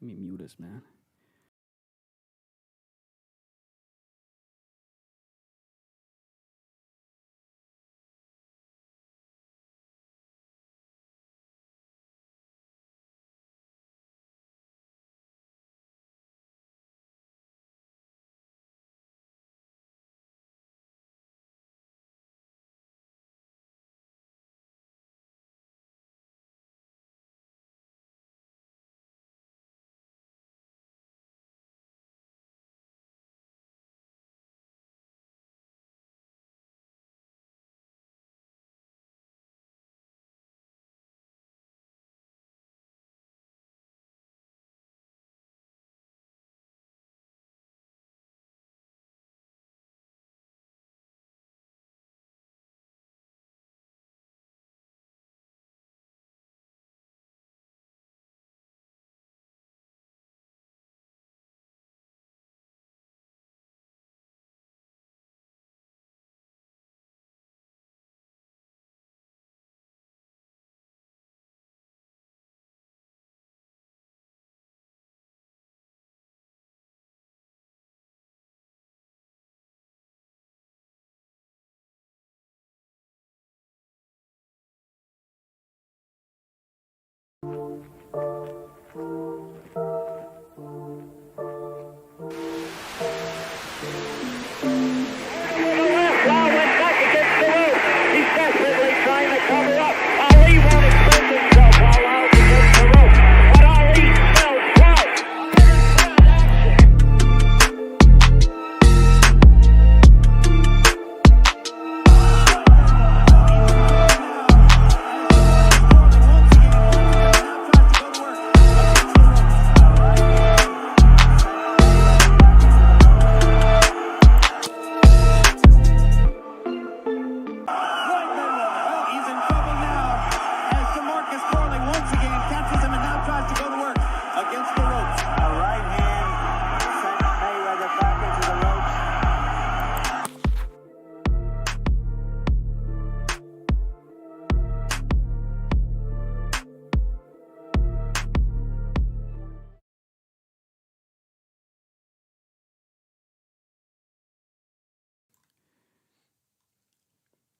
Let me mute this, man.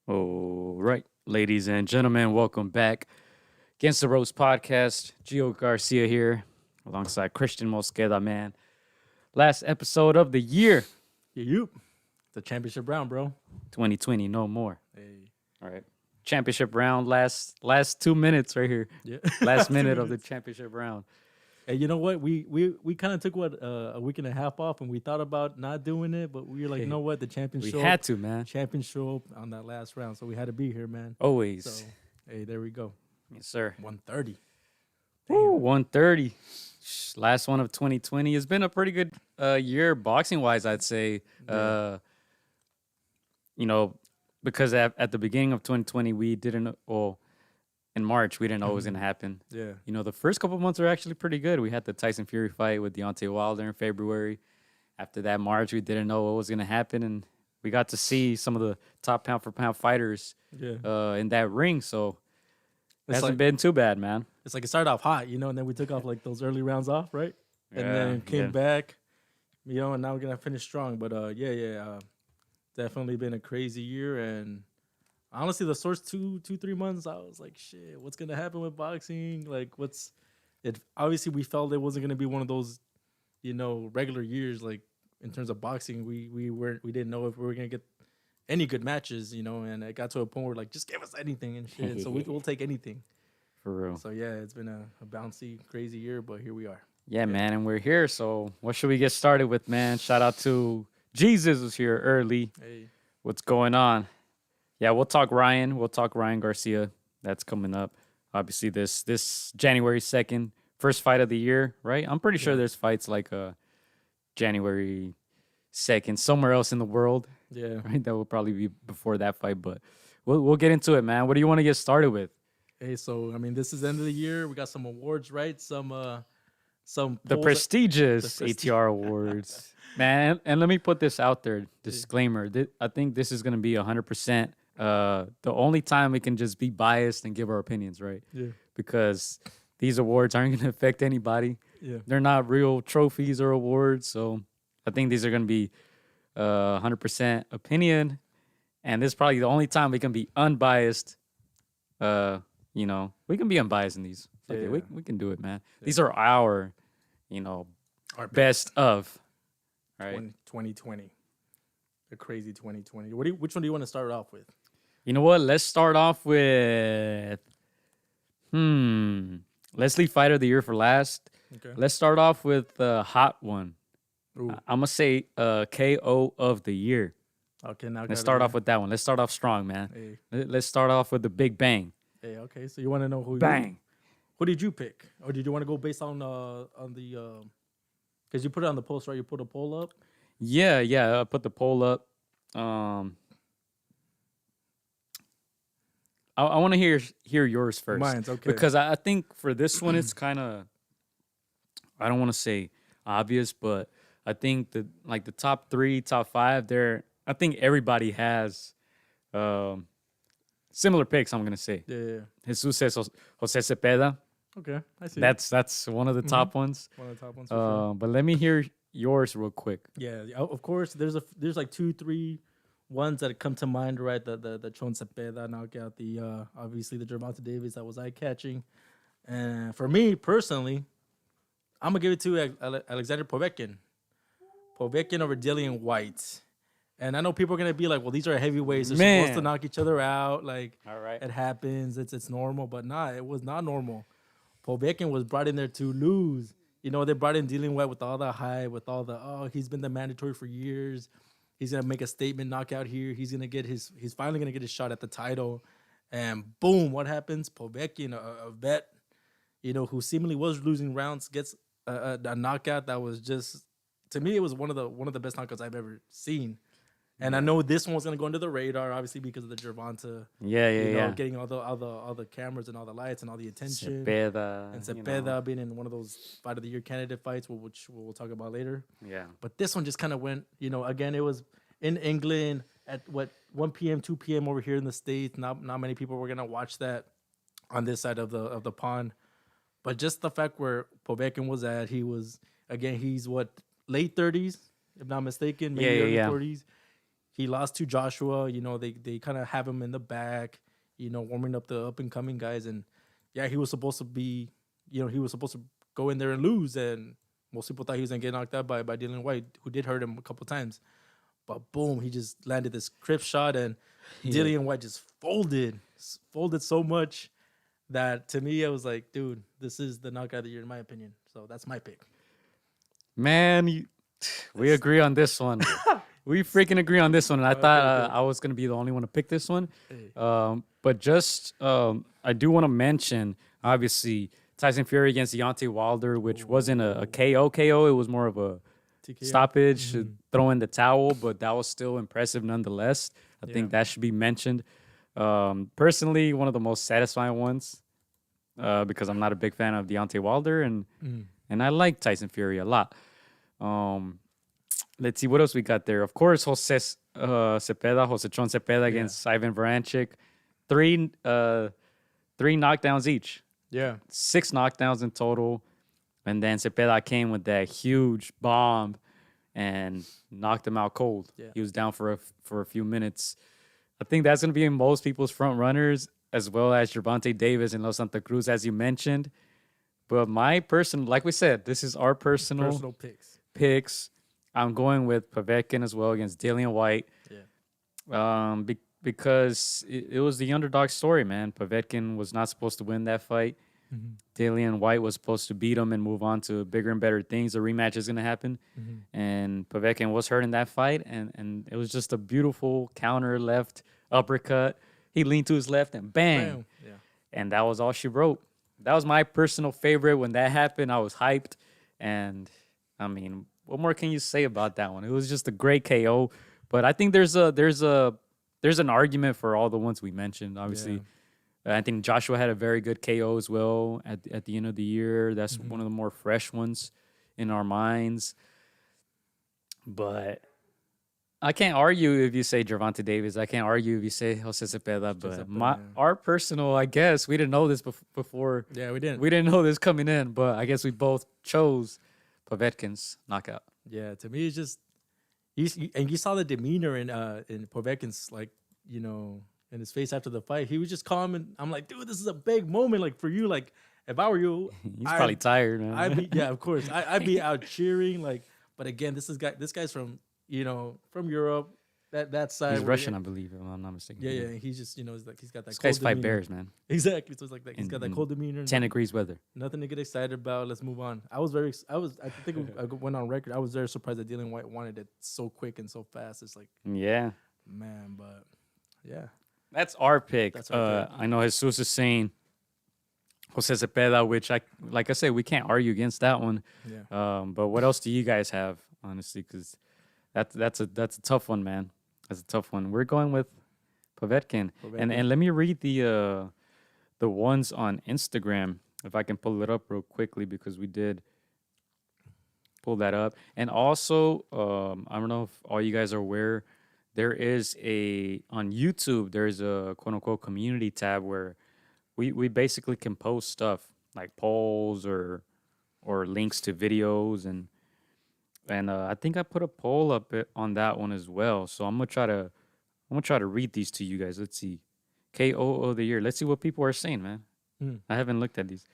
All right, ladies and gentlemen, welcome back. Against the Ropes podcast, Gio Garcia here, alongside Christian Mosqueda, man. Last episode of the year. Yep. The championship round, bro. 2020, no more. Hey. All right. Championship round, last 2 minutes right here. Yeah. Last minute of the championship round. Hey, you know what? We kind of took a week and a half off, and we thought about not doing it, but we were like, you know what? The champions We had to, man. Champions show up on that last round, so we had to be here, man. Always. So, hey, there we go. Yes, sir. 130. Woo, 130. Last one of 2020. It's been a pretty good year boxing-wise, I'd say. Yeah. You know, because at the beginning of 2020, we didn't, well, in March, we didn't know what was going to happen. Yeah. You know, the first couple months were actually pretty good. We had the Tyson Fury fight with Deontay Wilder in February. After that March, we didn't know what was going to happen, and we got to see some of the top pound-for-pound fighters in that ring, so it hasn't been too bad, man. It's like it started off hot, you know, and then we took off like those early rounds off, right? And then came back, you know, and now we're going to finish strong. But, definitely been a crazy year, and honestly, the first 3 months, I was like, shit, what's going to happen with boxing? Like, obviously, we felt it wasn't going to be one of those, you know, regular years. Like, in terms of boxing, we didn't know if we were going to get any good matches, you know, and it got to a point where, like, just give us anything and shit. So we'll take anything. For real. So, yeah, it's been a bouncy, crazy year, but here we are. Yeah, man, and we're here. So what should we get started with, man? Shout out to Jesus was here early. Hey. What's going on? Yeah, we'll talk Ryan. We'll talk Ryan Garcia. That's coming up. Obviously, this January 2nd, first fight of the year, right? I'm pretty sure there's fights like January 2nd somewhere else in the world. Yeah. Right? That will probably be before that fight, but we'll get into it, man. What do you want to get started with? Hey, so, I mean, this is the end of the year. We got some awards, right? Some the prestigious AtR awards. Man, and let me put this out there, disclaimer. I think this is going to be 100% the only time we can just be biased and give our opinions, right? Yeah. Because these awards aren't going to affect anybody. They're not real trophies or awards. So I think these are going to be 100% opinion. And this is probably the only time we can be unbiased. You know, we can be unbiased in these. Okay, we can do it, man. Yeah. These are our, you know, our best of. Right. 2020. The crazy 2020. Which one do you want to start off with? You know what? Let's start off with let's leave fighter of the year for last. Okay. Let's start off with the hot one. I'm gonna say KO of the year. Okay, now let's start off with that one. Let's start off strong, man. Hey. Let's start off with the big bang. Hey, okay. So you want to know who? Who did you pick, or did you want to go based on the? Because you put it on the post, right? You put a poll up. Yeah. I put the poll up. I want to hear yours first. Mine's okay. Because I think for this one, it's kind of, I don't want to say obvious, but I think the top 3, top 5 there, I think everybody has similar picks, I'm going to say. Yeah. Jesus says Jose Cepeda. Okay, I see. That's one of the top ones. One of the top ones for sure. But let me hear yours real quick. Yeah, of course, there's like 2, 3 ones that come to mind, right? The Chon Cepeda knockout, the obviously the Gervonta Davis that was eye-catching. And for me, personally, I'm going to give it to Alexander Povetkin. Povetkin over Dillian White. And I know people are going to be like, well, these are heavyweights. They're supposed to knock each other out. Like, all right. It happens. It's normal. But nah, it was not normal. Povetkin was brought in there to lose. You know, they brought in Dillian White with all the hype, with all the, he's been the mandatory for years. He's going to make a statement knockout here. He's finally going to get his shot at the title. And boom, what happens? Povetkin, a vet, you know, who seemingly was losing rounds, gets a knockout that was just, to me, it was one of the best knockouts I've ever seen. And I know this one was gonna go under the radar, obviously because of the Gervonta. Yeah. Getting all the cameras and all the lights and all the attention. Cepeda being in one of those fight of the year candidate fights, which we'll talk about later. Yeah. But this one just kind of went. You know, again, it was in England at 1 p.m., 2 p.m. over here in the States. Not many people were gonna watch that on this side of the pond. But just the fact where Povetkin was at, he's late 30s, if not mistaken, maybe early 40s. He lost to Joshua. You know, they kind of have him in the back, you know, warming up the up-and-coming guys. And, yeah, he was supposed to go in there and lose. And most people thought he was going to get knocked out by Dillian White, who did hurt him a couple times. But, boom, he just landed this crisp shot. And Dillian White just folded so much that, to me, I was like, dude, this is the knockout of the year, in my opinion. So that's my pick. Man, we agree on this one. We freaking agree on this one, and I thought I was going to be the only one to pick this one. But just, I do want to mention, obviously, Tyson Fury against Deontay Wilder, which wasn't a KO. It was more of a TKO. Stoppage, throw in the towel, but that was still impressive nonetheless. I think that should be mentioned. Personally, one of the most satisfying ones, because I'm not a big fan of Deontay Wilder, and I like Tyson Fury a lot. Let's see what else we got there. Of course, Jose Chon Cepeda against Ivan Varancic. 3 knockdowns each. Yeah. 6 knockdowns in total. And then Cepeda came with that huge bomb and knocked him out cold. Yeah. He was down for a few minutes. I think that's going to be in most people's front runners, as well as Gervonta Davis and Los Santa Cruz, as you mentioned. But my personal, like we said, this is our personal picks. I'm going with Povetkin as well against Dillian White. Yeah. Because it was the underdog story, man. Povetkin was not supposed to win that fight. Dillian White was supposed to beat him and move on to bigger and better things. A rematch is going to happen. And Povetkin was hurt in that fight. And it was just a beautiful counter left uppercut. He leaned to his left and bang. Yeah. And that was all she wrote. That was my personal favorite. When that happened, I was hyped. And, I mean, what more can you say about that one? It was just a great KO. But I think there's an argument for all the ones we mentioned, obviously. I think Joshua had a very good KO as well at the end of the year. That's one of the more fresh ones in our minds. But I can't argue if you say Gervonta Davis. I can't argue if you say Jose Cepeda. But our personal, I guess we didn't know this before. Yeah, we didn't. We didn't know this coming in, but I guess we both chose Povetkin's knockout. Yeah, to me it's just you saw the demeanor in Povetkin's, like, you know, in his face after the fight. He was just calm, and I'm like, dude, this is a big moment, like, for you. Like, if I were you, he's probably tired, man. Yeah, of course, I'd be out cheering, like. But again, this guy's from, you know, from Europe, that side. He's Russian, I believe, if I'm not mistaken. Yeah. He's just, you know, he's got that. This cold guy's fight demeanor. bears, man. Exactly. So it's like that. He's got that cold demeanor. 10 degrees weather. Nothing to get excited about. Let's move on. I think I went on record. I was very surprised that Dillian White wanted it so quick and so fast. It's like, yeah, man, but yeah. That's our pick. That's our pick. I know Jesus is saying Jose Cepeda, which like I said, we can't argue against that one. Yeah. But what else do you guys have, honestly? Because that's a tough one, man. That's a tough one. We're going with Povetkin. And let me read the ones on Instagram, if I can pull it up real quickly, because we did pull that up. And also, I don't know if all you guys are aware, there is on YouTube, there's a quote unquote community tab where we basically can post stuff like polls or links to videos, and I think I put a poll up on that one as well. So I'm gonna try to read these to you guys. Let's see, KO of the year. Let's see what people are saying, man. I haven't looked at these.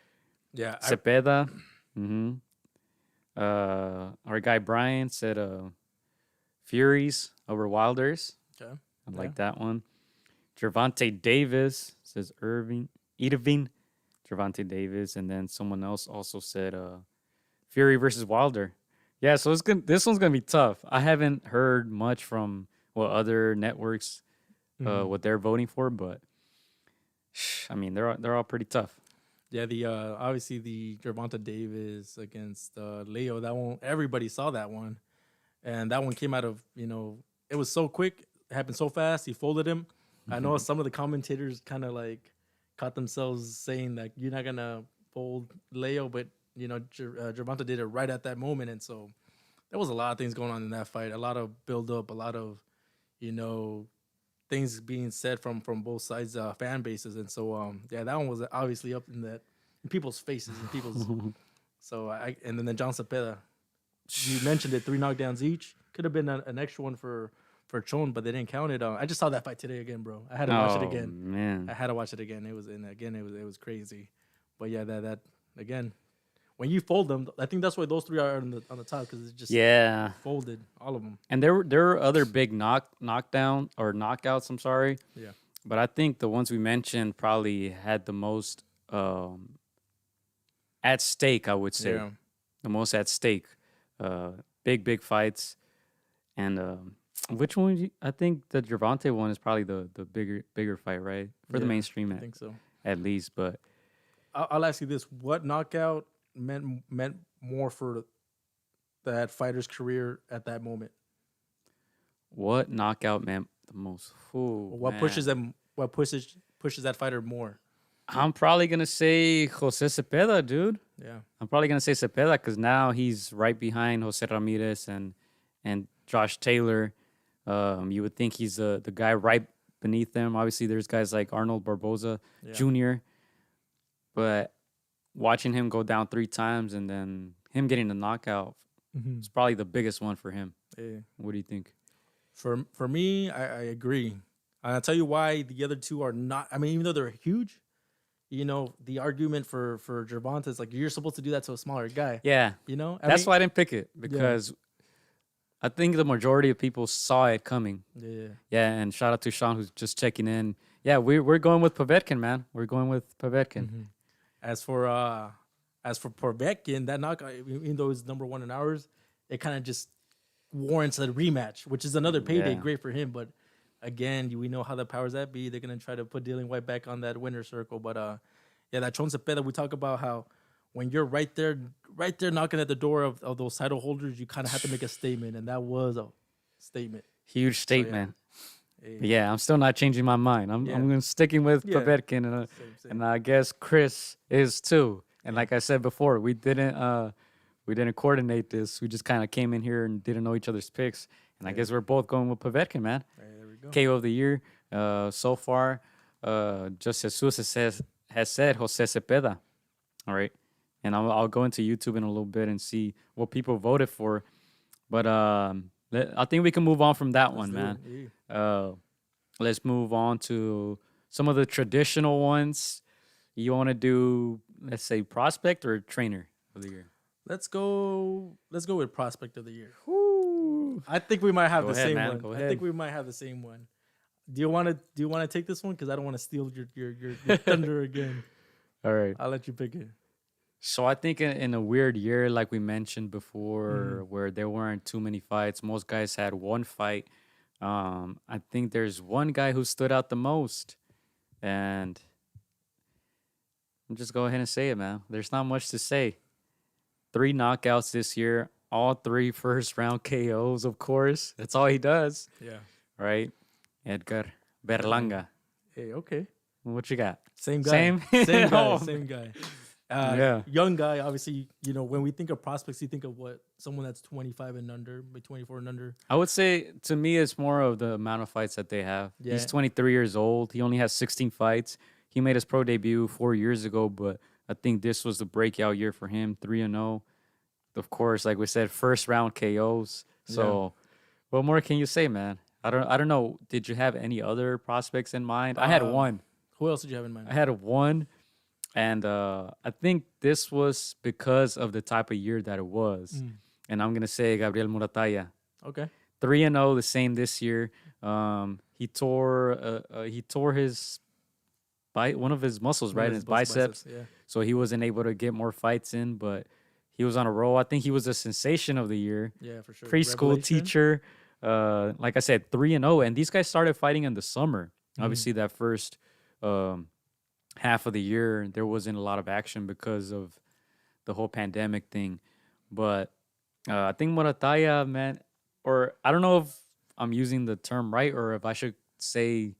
Yeah, Cepeda. Our guy Brian said Furies over Wilders. Okay. I like that one. Gervonta Davis says Irving. Gervonta Davis. And then someone else also said Fury versus Wilder. Yeah, so this one's going to be tough. I haven't heard much from other networks, what they're voting for, but I mean, they're all pretty tough. Yeah, obviously the Gervonta Davis against Leo, that one, everybody saw that one. And that one came out of, you know, it was so quick. It happened so fast. He folded him. I know some of the commentators kind of like caught themselves saying that you're not going to fold Leo, but, you know, Gervonta did it right at that moment. And so there was a lot of things going on in that fight, a lot of build-up, a lot of, you know, things being said from both sides, fan bases. And so, yeah, that one was obviously up in people's faces and people's. So, and then the John Cepeda. You mentioned it, 3 knockdowns each. Could have been an extra one for Chon, but they didn't count it. I just saw that fight today again, bro. I had to watch it again. Man. I had to watch it again. It was crazy. But yeah, that again, when you fold them, I think that's why those 3 are on the top, because it's just folded, all of them. And there were other big knockdown or knockouts. I'm sorry. Yeah. But I think the ones we mentioned probably had the most at stake. I would say the most at stake. Big fights, and which one? I think the Gervonta one is probably the bigger fight, right? For the mainstream, I think so, at least. But I'll ask you this: what knockout meant more for that fighter's career at that moment? What knockout meant the most? What pushes them? What pushes that fighter more? I'm probably gonna say Jose Cepeda, dude. Yeah, I'm probably gonna say Cepeda because now he's right behind Jose Ramirez and Josh Taylor. You would think he's the guy right beneath them. Obviously, there's guys like Arnold Barboza Jr. But watching him go down 3 times and then him getting the knockout is probably the biggest one for him. Yeah. What do you think? For me, I agree. And I'll tell you why the other 2 are not. I mean, even though they're huge. You know, the argument for Gervonta is like, you're supposed to do that to a smaller guy. Yeah. You know? That's why I didn't pick it, because I think the majority of people saw it coming. Yeah. Yeah, and shout out to Sean who's just checking in. Yeah, we're going with Povetkin, man. We're going with Povetkin. As for Povetkin, that knockout, even though it's number 1 in ours, it kind of just warrants a rematch, which is another payday. Great for him, but again, we know how the powers that be. They're going to try to put Dillian White back on that winner's circle. But, that Chon Cepeda, we talk about how when you're right there knocking at the door of those title holders, you kind of have to make a statement. And that was a statement. Huge statement. So, yeah, I'm still not changing my mind. I'm sticking with Povetkin. Same. And I guess Chris is too. And like I said before, we didn't coordinate this. We just kind of came in here and didn't know each other's picks. And I guess we're both going with Povetkin, man. Hey, there we go. KO of the year so far. Just Jesus has said Jose Cepeda. All right. And I'll go into YouTube in a little bit and see what people voted for. But I think we can move on from that one, man. Let's move on to some of the traditional ones. You want to do, let's say, prospect or trainer of the year? Let's go with prospect of the year. Woo. I think we might have the same one. Go ahead. I think we might have the same one. Do you want to take this one? Because I don't want to steal your thunder again. All right. I'll let you pick it. So I think in a weird year, like we mentioned before, where there weren't too many fights, most guys had one fight. I think there's one guy who stood out the most, and I'm just go ahead and say it, man. There's not much to say. 3 knockouts this year, all 3 first-round KOs, of course. That's all he does. Yeah. Right? Edgar Berlanga. Hey, okay. What you got? Same guy. Same? Same guy. Oh. Same guy. Young guy, obviously, when we think of prospects, you think of what? Someone that's 25 and under, 24 and under. I would say, to me, it's more of the amount of fights that they have. Yeah. He's 23 years old. He only has 16 fights. He made his pro debut 4 years ago, but I think this was the breakout year for him, 3-0. Of course, like we said, first-round KOs. So what more can you say, man? I don't know. Did you have any other prospects in mind? I had one. Who else did you have in mind? I had one. And I think this was because of the type of year that it was. And I'm going to say Gabriel Muratalla. Okay. 3-0, the same this year. He tore his one of his muscles, right, in his biceps. Yeah. So he wasn't able to get more fights in, but he was on a roll. I think he was a sensation of the year. Yeah, for sure. Preschool teacher. Like I said, 3-0. And these guys started fighting in the summer. Obviously, that first half of the year, there wasn't a lot of action because of the whole pandemic thing. But I think Muratalla, man, or I don't know if I'm using the term right or if I should say,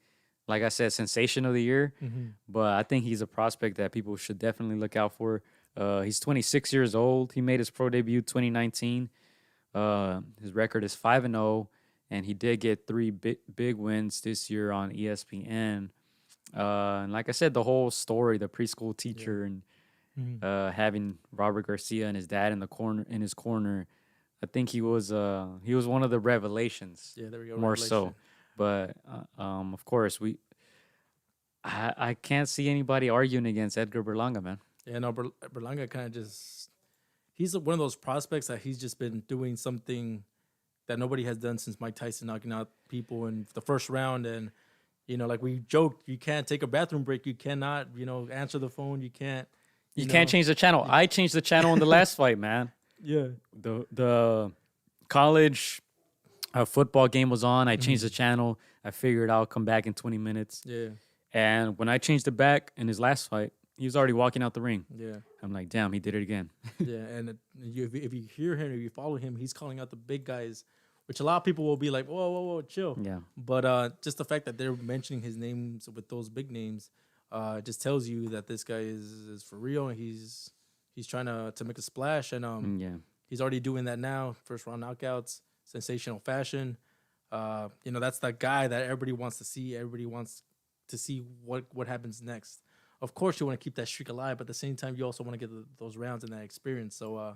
like I said, sensation of the year. But I think he's a prospect that people should definitely look out for. He's 26 years old. He made his pro debut 2019. His record is 5-0, and he did get 3 big wins this year on ESPN. And like I said, the whole story, the preschool teacher and having Robert Garcia and his dad in his corner, I think he was one of the revelations. Yeah, there we go. More so, but of course I can't see anybody arguing against Edgar Berlanga, man. Yeah, no, Berlanga kind of he's one of those prospects that he's just been doing something that nobody has done since Mike Tyson knocking out people in the first round. And like we joked, you can't take a bathroom break. You cannot, answer the phone. You can't. You can't change the channel. I changed the channel in the last fight, man. Yeah. The college football game was on. I changed the channel. I figured I'll come back in 20 minutes. Yeah. And when I changed it back in his last fight, he was already walking out the ring. Yeah. I'm like, damn, he did it again. Yeah, and if you hear him, if you follow him, he's calling out the big guys, which a lot of people will be like, whoa, chill. Yeah. But just the fact that they're mentioning his names with those big names just tells you that this guy is for real, and he's trying to make a splash, and he's already doing that now. First round knockouts, sensational fashion. That's the guy that everybody wants to see. Everybody wants to see what happens next. Of course, you want to keep that streak alive, but at the same time, you also want to get those rounds and that experience. So,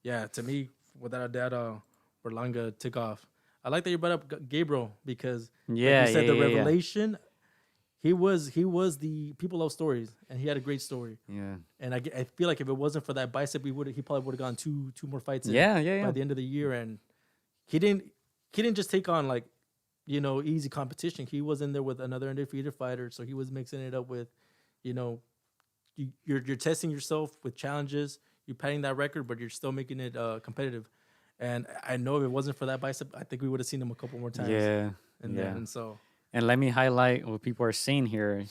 to me, without a doubt, Berlanga took off. I like that you brought up Gabriel because, like you said, the revelation. He was the people love stories, and he had a great story. Yeah, and I feel like if it wasn't for that bicep, he probably would have gone two more fights. By the end of the year, and he didn't just take on easy competition. He was in there with another undefeated fighter, so he was mixing it up with. You're testing yourself with challenges. You're padding that record, but you're still making it competitive. And I know if it wasn't for that bicep, I think we would have seen him a couple more times. Yeah. And let me highlight what people are saying here.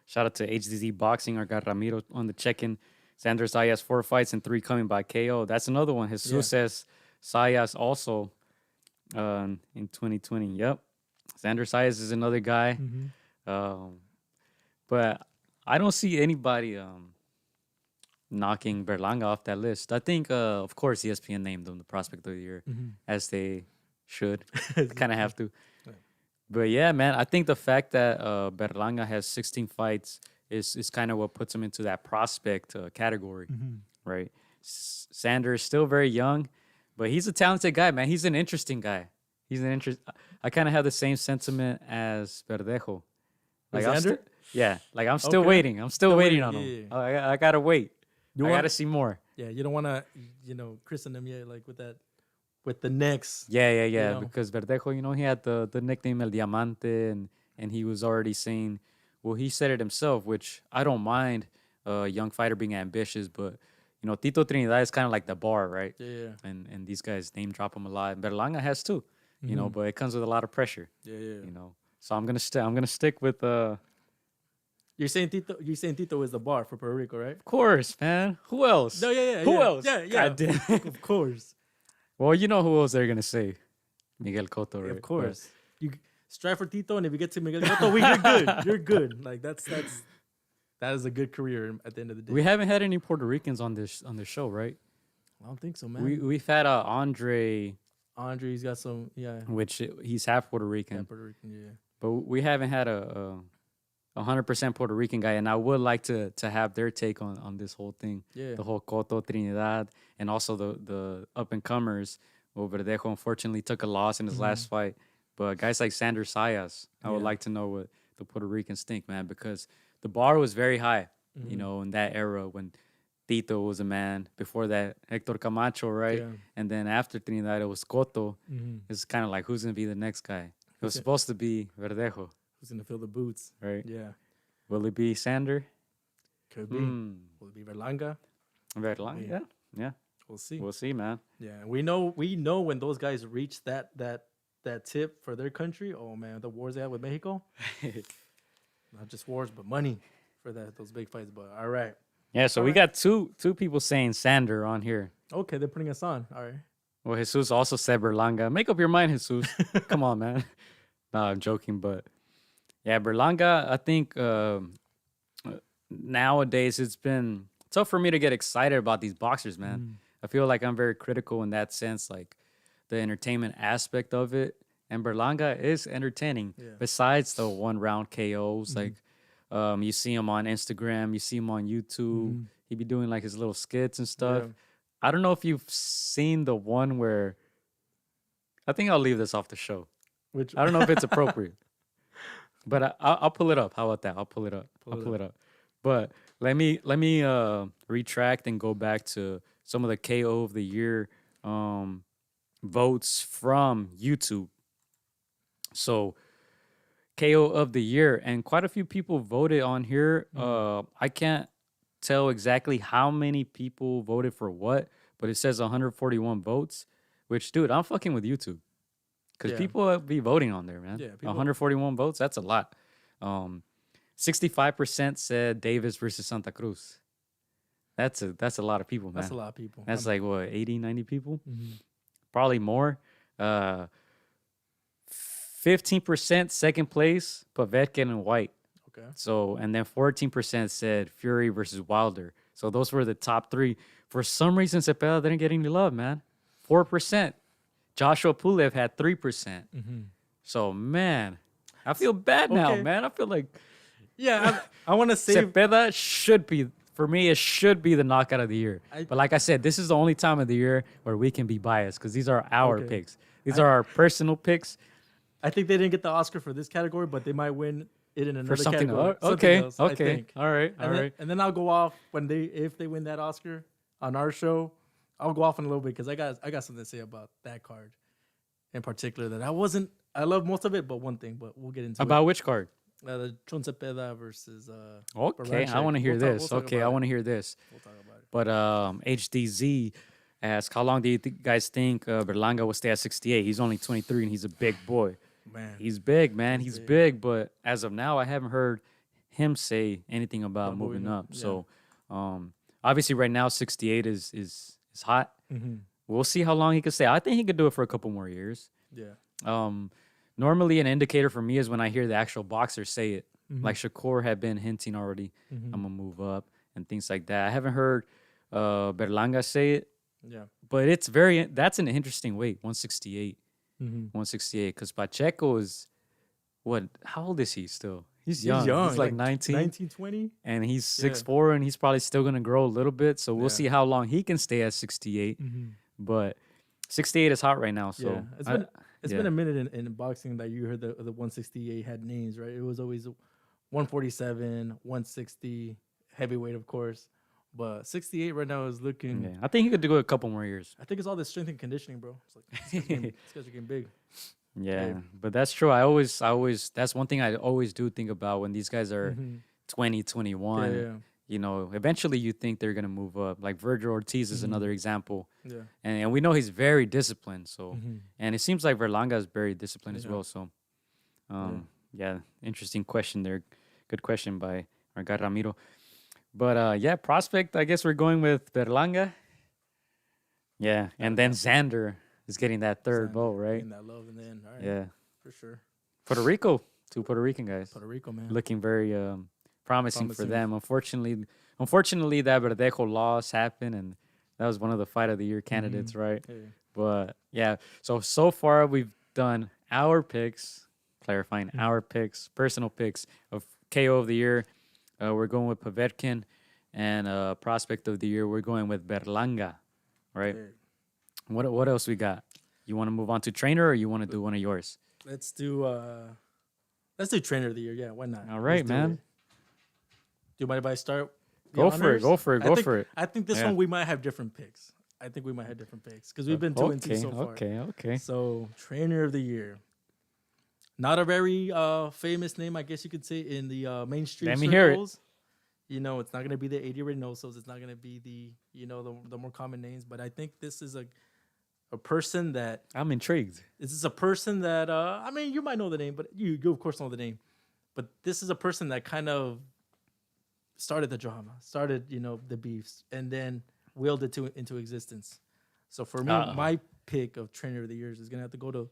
Shout out to HDZ Boxing. I got Ramiro on the check-in. Xander Zayas 4 fights and 3 coming by KO. That's another one. Jesus says Zayas also in 2020. Yep. Xander Zayas is another guy. But I don't see anybody knocking Berlanga off that list. I think, of course, ESPN named him the prospect of the year, as they should. Kind of have to. But yeah, man, I think the fact that Berlanga has 16 fights is kind of what puts him into that prospect category, right? Sanders is still very young, but he's a talented guy, man. He's an interesting guy. I kind of have the same sentiment as Verdejo. Like Xander? Like I'm still waiting. I'm still waiting on him. Yeah. I gotta wait. I gotta see more. Yeah, you don't want to, christen him yet, like with the next. Yeah. Because Verdejo, he had the nickname El Diamante, and he was already saying, well, he said it himself, which I don't mind a young fighter being ambitious, but Tito Trinidad is kind of like the bar, right? Yeah. And these guys name drop him a lot. And Berlanga has too, but it comes with a lot of pressure. Yeah. So I'm gonna stick with You're saying Tito is the bar for Puerto Rico, right? Of course, man. Who else? No, yeah. Who else? Yeah. God damn. Of course. Well, you know who else they're gonna say? Miguel Cotto, right? Of course. You strive for Tito, and if you get to Miguel Cotto, you're good. You're good. Like that is a good career at the end of the day. We haven't had any Puerto Ricans on this show, right? I don't think so, man. We've had Andre. Andre's got some, which he's half Puerto Rican. Yeah, Puerto Rican, yeah. But we haven't had a 100% Puerto Rican guy, and I would like to have their take on this whole thing. Yeah. The whole Cotto, Trinidad, and also the up and comers. Well, Verdejo unfortunately took a loss in his last fight, but guys like Sanders Sayas, I would like to know what the Puerto Ricans think, man, because the bar was very high, in that era when Tito was a man. Before that, Hector Camacho, right? Yeah. And then after Trinidad, it was Cotto. It's kind of like, who's going to be the next guy? It was supposed to be Verdejo. Who's going to fill the boots? Right. Yeah. Will it be Sander? Could be. Will it be Berlanga? Berlanga? Yeah. We'll see. We'll see, man. Yeah. We know when those guys reach that tip for their country. Oh, man, the wars they have with Mexico. Not just wars, but money for those big fights. But all right. Yeah, so we got two people saying Sander on here. Okay, they're putting us on. All right. Well, Jesus also said Berlanga. Make up your mind, Jesus. Come on, man. No, I'm joking, but yeah, Berlanga, I think nowadays it's been tough for me to get excited about these boxers, man. I feel like I'm very critical in that sense, like the entertainment aspect of it. And Berlanga is entertaining. Yeah. Besides the 1-round KOs, like you see him on Instagram, you see him on YouTube. He be doing like his little skits and stuff. Yeah. I don't know if you've seen the one where I think I'll leave this off the show. I don't know if it's appropriate, but I'll pull it up. How about that? I'll pull it up. Pull it up. But let me retract and go back to some of the KO of the year votes from YouTube. So KO of the year, and quite a few people voted on here. I can't tell exactly how many people voted for what, but it says 141 votes, which, dude, I'm fucking with YouTube. Because people be voting on there, man. Yeah, 141 votes, that's a lot. 65% said Davis versus Santa Cruz. That's a lot of people, man. That's a lot of people. That's like, what, 80, 90 people? Probably more. 15% second place, Povetkin and White. Okay. So, and then 14% said Fury versus Wilder. So those were the top three. For some reason, Cepeda didn't get any love, man. 4%. Joshua Pulev had 3%. So, man, I feel bad now, man. I feel like... Yeah, I want to say... Cepeda should be... For me, it should be the knockout of the year. But like I said, this is the only time of the year where we can be biased because these are our picks. These are our personal picks. I think they didn't get the Oscar for this category, but they might win it in another category. Okay. Else, okay. All right. And then I'll go off if they win that Oscar on our show. I'll go off in a little bit because I got something to say about that card in particular. I love most of it, but one thing. But we'll get into about which card? The Chon Cepeda versus. Okay, I want to hear this. I want to hear this. We'll talk about it. But HDZ asked, how long do you guys think Berlanga will stay at 68? He's only 23 and he's a big boy. Man, he's big, man. He's big, but as of now, I haven't heard him say anything about moving up. Yeah. So, obviously, right now, 68 is hot. We'll see how long he can stay. I think he could do it for a couple more years. Yeah. Normally, an indicator for me is when I hear the actual boxers say it. Like Shakur had been hinting already, I'm gonna move up and things like that. I haven't heard Berlanga say it. Yeah. But that's an interesting weight, 168. 168. Because Pacheco is, what? How old is he still? He's young. He's like 19. 19, 20. And he's 6'4", and he's probably still going to grow a little bit. So we'll see how long he can stay at 68. But 68 is hot right now. So it's been a minute in boxing that you heard the 168 had names, right? It was always 147, 160, heavyweight, of course. But 68 right now is looking. Yeah, I think he could do it a couple more years. I think it's all the strength and conditioning, bro. It's like these guys are getting big. Yeah, but that's true. I always, that's one thing I always do think about when these guys are 20, 21. Yeah. You know, eventually you think they're going to move up. Like Virgil Ortiz is another example. Yeah. And we know he's very disciplined. So, and it seems like Berlanga is very disciplined as well. So, interesting question there. Good question by our guy Ramiro. But, prospect, I guess we're going with Berlanga. Yeah, and then Xander is getting that third vote, right? Getting that love in the end. All right. Yeah. For sure. Puerto Rico. 2 Puerto Rican guys. Puerto Rico, man. Looking very promising for them. Unfortunately, that Verdejo loss happened, and that was one of the Fight of the Year candidates, right? Yeah. But, yeah, so far we've done our picks, clarifying our picks, personal picks of KO of the Year. We're going with Povetkin, and Prospect of the Year, we're going with Berlanga, right? Yeah. What else we got? You want to move on to trainer, or you want to do one of yours? Let's do trainer of the year. Yeah, why not? All right, man. Do you mind if I start? Go for it. I think this one we might have different picks. Because we've been 2 and 2 so far. Okay. So trainer of the year. Not a very famous name, I guess you could say, in the mainstream Let me circles. hear it. You know, it's not going to be the 80 Reynosos. It's not going to be the more common names. But I think this is a person that... I'm intrigued. This is a person that, you might know the name, but you of course know the name. But this is a person that kind of started the drama, started, the beefs, and then willed it into existence. So for me, my pick of trainer of the year is going to have to go to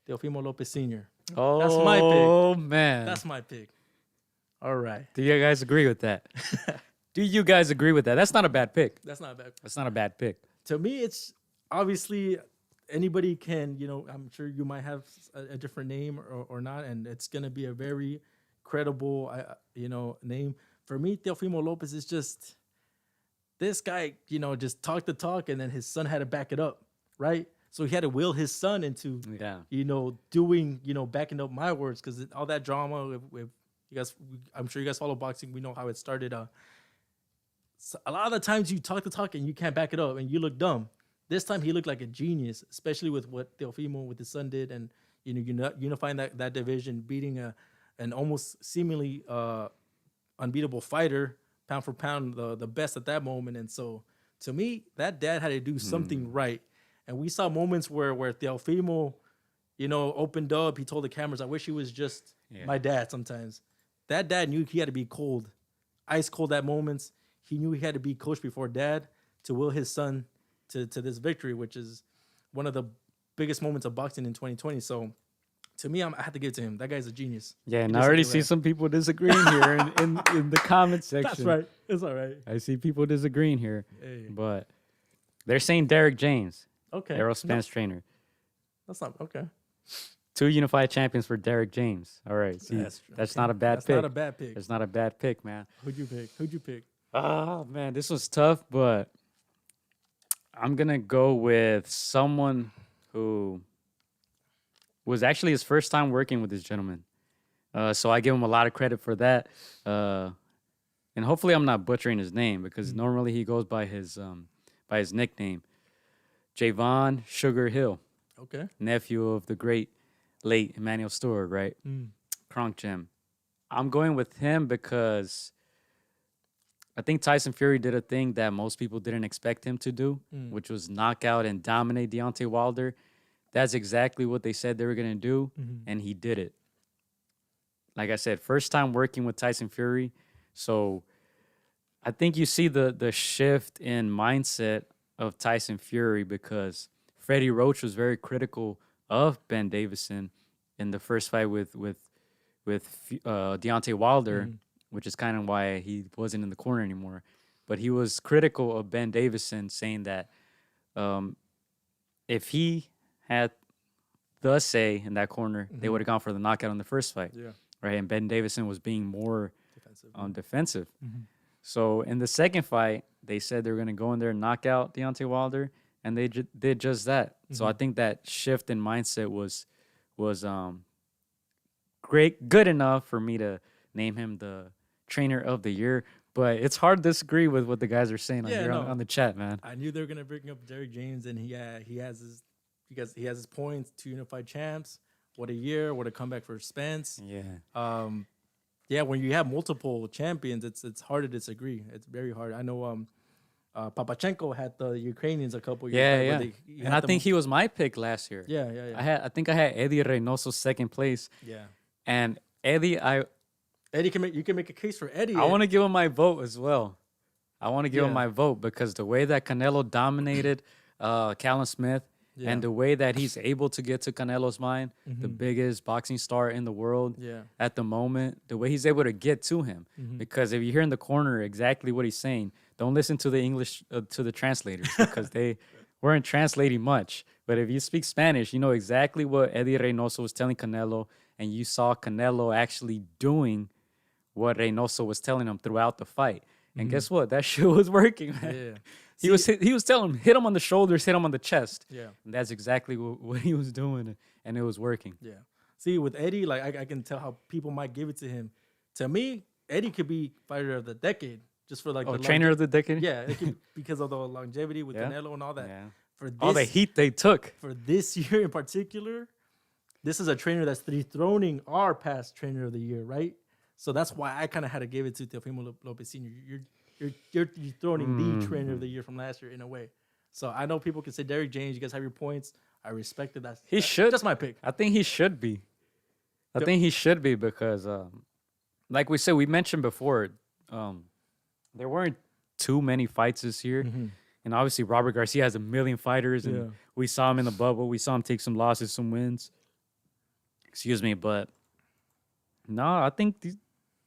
Teofimo Lopez Sr. Oh, that's my pick. Oh, man. That's my pick. All right. Do you guys agree with that? That's not a bad pick. That's not a bad pick. That's not a bad pick. To me, it's obviously anybody can, I'm sure you might have a different name or not, and it's going to be a very credible, name. For me, Teofimo Lopez is just this guy, just talk the talk, and then his son had to back it up, right? So he had to will his son into, doing, backing up my words, because all that drama with you guys, I'm sure you guys follow boxing. We know how it started. So a lot of the times you talk the talk and you can't back it up and you look dumb. This time he looked like a genius, especially with what Teofimo with his son did, and unifying that division, beating an almost seemingly unbeatable fighter, pound for pound, the best at that moment. And so to me, that dad had to do something right. And we saw moments where Teofimo, opened up. He told the cameras, "I wish he was just my dad." Sometimes that dad knew he had to be cold, ice cold at moments. He knew he had to be coach before dad to will his son to this victory, which is one of the biggest moments of boxing in 2020. So to me, I have to give it to him. That guy's a genius. Yeah, and I already see some people disagreeing here in the comment section. That's right. It's all right. I see people disagreeing here. But they're saying Derek James. Okay. Errol Spence trainer. That's not okay. 2 unified champions for Derek James. All right. See, that's not a bad pick. That's not a bad pick. That's not a bad pick, man. Who'd you pick? Oh, man, this was tough, but I'm going to go with someone who was actually his first time working with this gentleman. So I give him a lot of credit for that. And hopefully I'm not butchering his name, because normally he goes by his nickname. Javon Sugar Hill. Okay. Nephew of the great late Emmanuel Stewart, right? Kronk Gem. I'm going with him because I think Tyson Fury did a thing that most people didn't expect him to do, which was knock out and dominate Deontay Wilder. That's exactly what they said they were going to do, and he did it. Like I said, first time working with Tyson Fury. So I think you see the shift in mindset of Tyson Fury, because Freddie Roach was very critical of Ben Davison in the first fight with Deontay Wilder, which is kind of why he wasn't in the corner anymore. But he was critical of Ben Davison, saying that if he had the say in that corner, they would have gone for the knockout in the first fight. Yeah. Right. And Ben Davison was being more defensive. Mm-hmm. So in the second fight, they said they were going to go in there and knock out Deontay Wilder, and they did just that. So I think that shift in mindset was good enough for me to name him the trainer of the year. But it's hard to disagree with what the guys are saying on the chat, man. I knew they were gonna bring up Derrick James, and he has his points, 2 unified champs. What a year! What a comeback for Spence. Yeah. Yeah. When you have multiple champions, it's hard to disagree. It's very hard. I know. Papachenko had the Ukrainians a couple years back. Yeah. And I think he was my pick last year. Yeah. I think I had Eddie Reynoso second place. Yeah. And Eddie, you can make a case for Eddie. I want to give him my vote as well. I want to give him my vote because the way that Canelo dominated Callum Smith and the way that he's able to get to Canelo's mind, the biggest boxing star in the world at the moment, the way he's able to get to him. Because if you hear in the corner exactly what he's saying, don't listen to the English, to the translators because they weren't translating much. But if you speak Spanish, you know exactly what Eddie Reynoso was telling Canelo, and you saw Canelo actually doing what Reynoso was telling him throughout the fight. And guess what? That shit was working, man. Yeah. He was telling him, hit him on the shoulders, hit him on the chest. Yeah. And that's exactly what he was doing, and it was working. Yeah. See, with Eddie, like I can tell how people might give it to him. To me, Eddie could be fighter of the decade just for like the trainer of the decade. Yeah, because of the longevity with Canelo and all that. Yeah. For this, all the heat they took for this year in particular, this is a trainer that's dethroning our past trainer of the year, right? So that's why I kind of had to give it to Teofimo Lopez Sr. You're dethroning the trainer of the year from last year in a way. So I know people can say Derrick James, you guys have your points. I respect it. He should. That's my pick. I think he should be. I think he should be because, like we said, we mentioned before, there weren't too many fights this year. And obviously, Robert Garcia has a million fighters, and we saw him in the bubble. We saw him take some losses, some wins. Excuse me, but no, I think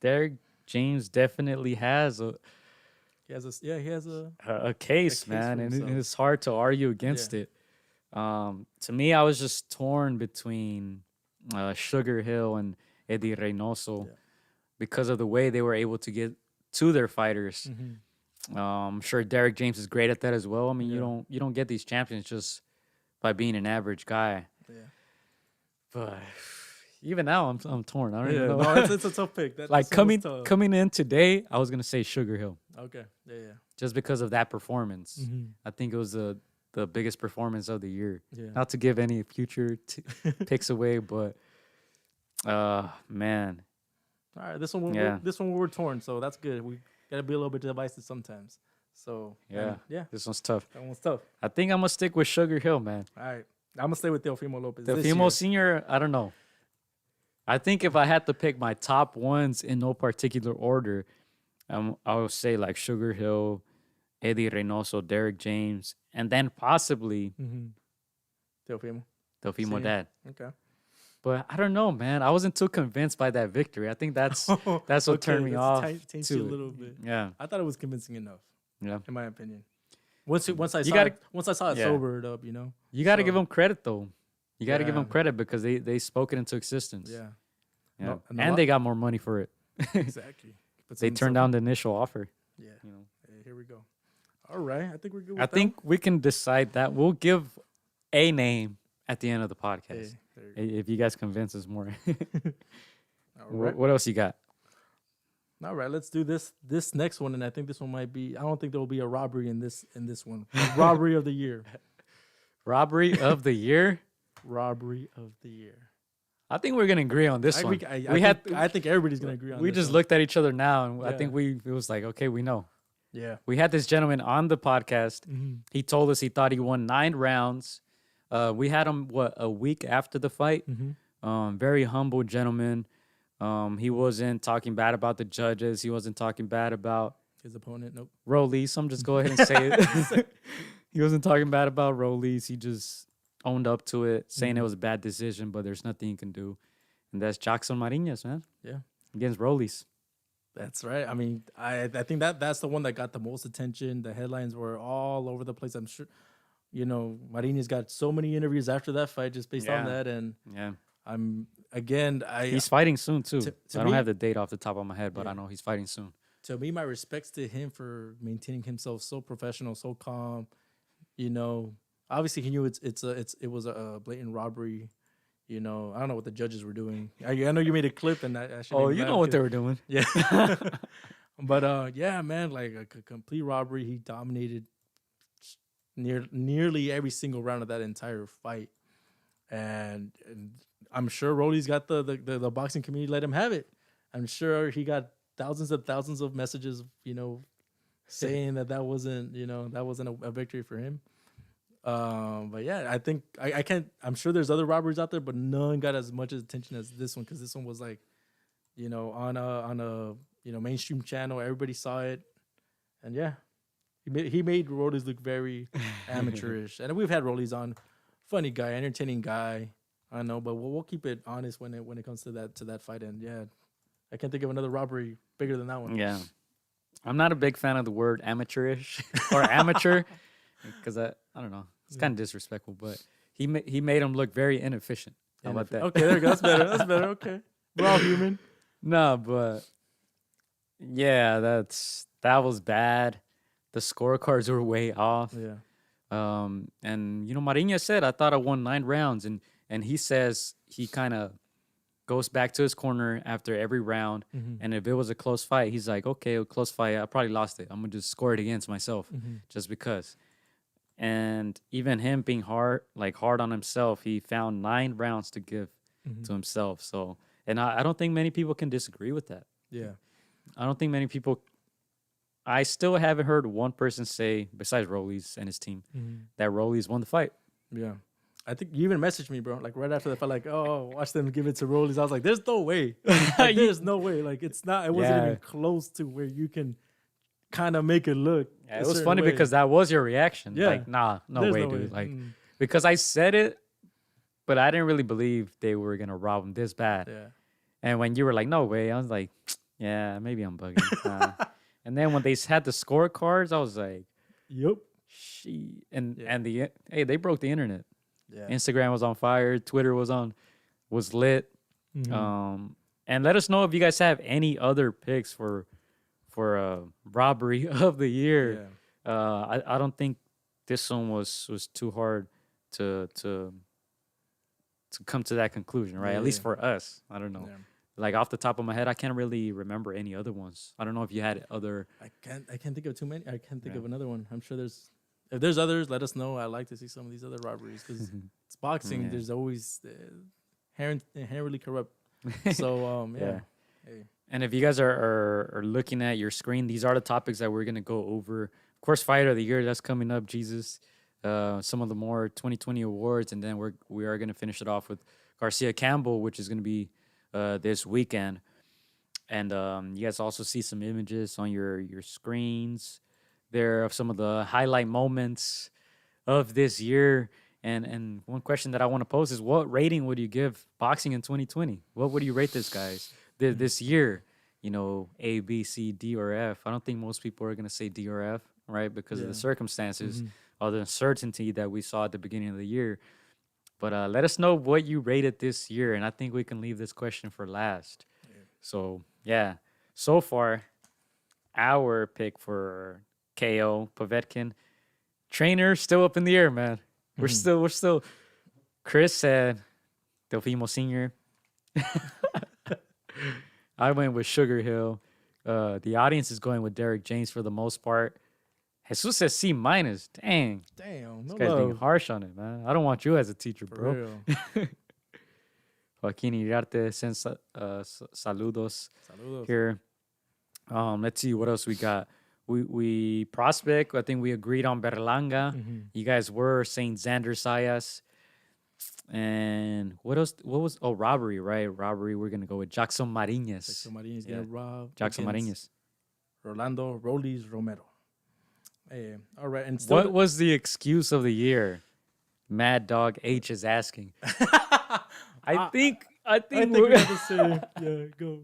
Derrick James definitely has a case, man, and it's hard to argue against it. To me, I was just torn between Sugar Hill and Eddie Reynoso because of the way they were able to get to their fighters. I'm sure Derrick James is great at that as well. I mean, you don't get these champions just by being an average guy. Yeah. But even now, I'm torn. I don't even know. No, it's a tough pick. Coming in today, I was gonna say Sugar Hill. Okay. Yeah. Just because of that performance, I think it was the biggest performance of the year. Yeah. Not to give any future picks away, but man. All right, this one we were torn, so that's good. We gotta be a little bit divisive sometimes. So this one's tough. That one's tough. I think I'm gonna stick with Sugar Hill, man. All right, I'm gonna stay with Teofimo Lopez. Teofimo Senior, I don't know. I think if I had to pick my top ones in no particular order, I would say like Sugar Hill, Eddie Reynoso, Derrick James, and then possibly Teofimo Dad. Okay. But I don't know, man. I wasn't too convinced by that victory. I think that's what turned me off. Taints you a little bit. Yeah. I thought it was convincing enough. Yeah. In my opinion. Once I saw it sobered up, you know. You got to give them credit though. You got to give them credit because they spoke it into existence. Yeah. Yeah. And they got more money for it. Exactly. But they turned down the initial offer. Yeah. You know. Hey, here we go. All right. I think we're good with that. I think we can decide that. We'll give a name at the end of the podcast. If you guys convince us more. All right. What else you got? All right, let's do this next one, and I think this one might be. I don't think there will be a robbery in this one. Robbery of the year. Robbery of the year. Robbery of the year. I think we're gonna agree on this one. I think everybody's gonna agree on. We just looked at each other now, and I think it was like, okay, we know. Yeah. We had this gentleman on the podcast. He told us he thought he won 9 rounds. We had him a week after the fight. Very humble gentleman. He wasn't talking bad about the judges. He wasn't talking bad about his opponent. Nope. Rollies. I'm just go ahead and say it. He wasn't talking bad about Rollies. He just owned up to it, saying it was a bad decision, but there's nothing he can do. And that's Jackson Mariñez, man. Yeah. Against Rollies. That's right. I mean, I think that's the one that got the most attention. The headlines were all over the place. I'm sure Martinez got so many interviews after that fight just based on that. And he's fighting soon too. I don't have the date off the top of my head, but I know he's fighting soon. To me, my respects to him for maintaining himself so professional, so calm. Obviously he knew it was a blatant robbery. I don't know what the judges were doing. I know you made a clip and I you know what they were doing. Yeah. But man, like a complete robbery. He dominated nearly every single round of that entire fight. And I'm sure Rolly's got the boxing community let him have it. I'm sure he got thousands of messages, saying that wasn't a victory for him. But yeah, I think I can't. I'm sure there's other robberies out there, but none got as much attention as this one, because this one was like, on a mainstream channel. Everybody saw it, and yeah, he made Rollies look very amateurish. And we've had Rollies on, funny guy, entertaining guy. I know, but we'll keep it honest when it comes to that fight. And yeah, I can't think of another robbery bigger than that one. Yeah, I'm not a big fan of the word amateurish or amateur. Because I don't know, it's kind of disrespectful, but he made him look very inefficient. How about that? Okay, there you go. That's better. That's better. Okay, we're all human. No, but yeah, that was bad. The scorecards were way off. Yeah. And Martinez said, I thought I won 9 rounds, and he says he kind of goes back to his corner after every round, and if it was a close fight, he's like, okay, a close fight, I probably lost it. I'm gonna just score it against myself, just because. And even him being hard on himself, he found 9 rounds to give to himself. So, and I don't think many people can disagree with that. Yeah. I don't think many people. I still haven't heard one person say, besides Rollies and his team, that Rollies won the fight. Yeah. I think you even messaged me, bro, like right after the fight, like, oh, watch them give it to Rollies. I was like, there's no way. There's no way. Like, it wasn't even close to where you can kind of make it look. Yeah, it was funny because that was your reaction. Yeah. Like, nah, no way, dude. Like, because I said it, but I didn't really believe they were going to rob him this bad. Yeah. And when you were like, no way, I was like, yeah, maybe I'm bugging. And then when they had the scorecards, I was like, yep. They broke the internet. Yeah. Instagram was on fire. Twitter was lit. And let us know if you guys have any other picks for robbery of the year. Yeah. I don't think this one was too hard to come to that conclusion, right? At least for us. I don't know. Yeah. Like off the top of my head, I can't really remember any other ones. I don't know if you had other. I can't think of too many. I can't think of another one. I'm sure if there's others, let us know. I'd like to see some of these other robberies, because it's boxing. There's always inherently corrupt. So yeah. Hey. And if you guys are looking at your screen, these are the topics that we're gonna go over. Of course, Fight of the Year, that's coming up. Jesus, some of the more 2020 awards, and then we are gonna finish it off with Garcia Campbell, which is gonna be this weekend. And you guys also see some images on your screens there of some of the highlight moments of this year. And one question that I want to pose is, what rating would you give boxing in 2020? What would you rate this, guys? This year, A, B, C, D, or F. I don't think most people are going to say D or F, right? Because of the circumstances or the uncertainty that we saw at the beginning of the year. But let us know what you rated this year. And I think we can leave this question for last. Yeah. So, yeah. So far, our pick for KO, Povetkin, trainer, still up in the air, man. We're still. Chris said Teofimo Sr. I went with Sugar Hill. The audience is going with Derek James for the most part. Jesus says C-. Dang. Damn. This guy's being harsh on it, man. I don't want you as a teacher, bro. Joaquin Iriarte sends saludos here. Let's see what else we got. We prospect. I think we agreed on Berlanga. You guys were saying Xander Sayas. And what else? What was? Oh, robbery, right? Robbery. We're gonna go with Jackson Mariñez. Jackson Mariñez gonna rob. Jackson Mariñez. Rolando Rollies Romero. Hey, all right. And what was the excuse of the year? Mad Dog H is asking. I think we're gonna say, yeah, go.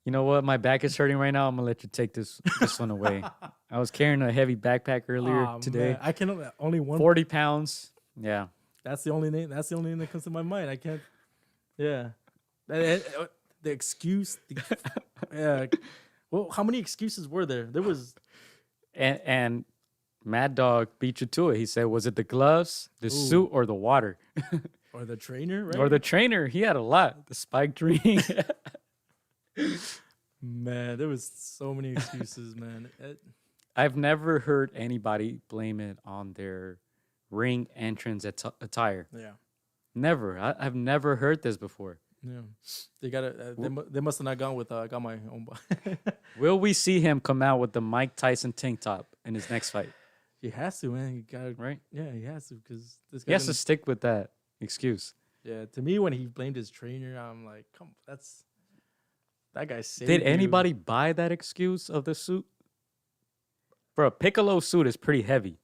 You know what? My back is hurting right now. I'm gonna let you take this one away. I was carrying a heavy backpack earlier today. Man. I can only 40 pounds. Yeah. That's the only name. That's the only name that comes to my mind. I can't. Yeah. The excuse. Yeah. Well, how many excuses were there? There was. And Mad Dog beat you to it. He said, was it the gloves, the suit, or the water? Or the trainer, right? Or the trainer. He had a lot. The spiked ring. Man, there was so many excuses, man. I've never heard anybody blame it on their ring entrance attire. Yeah. Never. I've never heard this before. Yeah. They got they must have not gone with I got my own. Will we see him come out with the Mike Tyson tank top in his next fight? He has to, man. He got right. Yeah, he has to because this guy he has to stick with that excuse. Yeah, to me, when he blamed his trainer, I'm like, come, that guy saved Did you. anybody buy that excuse of the suit? Bro, a Piccolo suit is pretty heavy,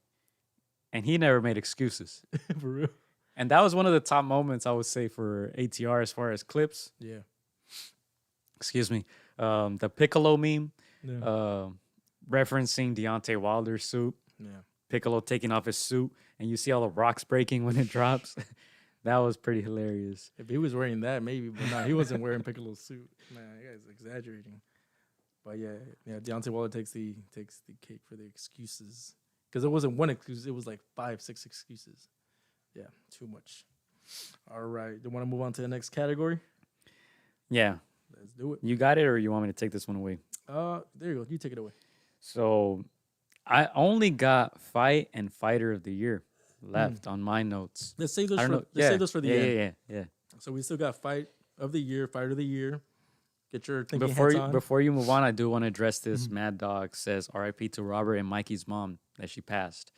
and he never made excuses. For real. And that was one of the top moments, I would say, for ATR as far as clips. Yeah. Excuse me. The Piccolo meme, Yeah. referencing Deontay Wilder's suit. Yeah. Piccolo taking off his suit, and you see all the rocks breaking when it drops. That was pretty hilarious. If he was wearing that, maybe, but no, he wasn't wearing Piccolo's suit. Man, that guy's exaggerating. But yeah, Deontay Wilder takes the cake for the excuses because it wasn't one excuse; it was like 5, 6 excuses. Yeah, too much. All right, do you want to move on to the next category? Yeah, let's do it. You got it, or you want me to take this one away? There you go. You take it away. So, I only got fight and fighter of the year left on my notes. Let's save this for the end. Yeah. So we still got fight of the year, fighter of the year. Get your thinking hats on. Before you move on, I do want to address this. Mad Dog says R.I.P. to Robert and Mikey's mom that she passed.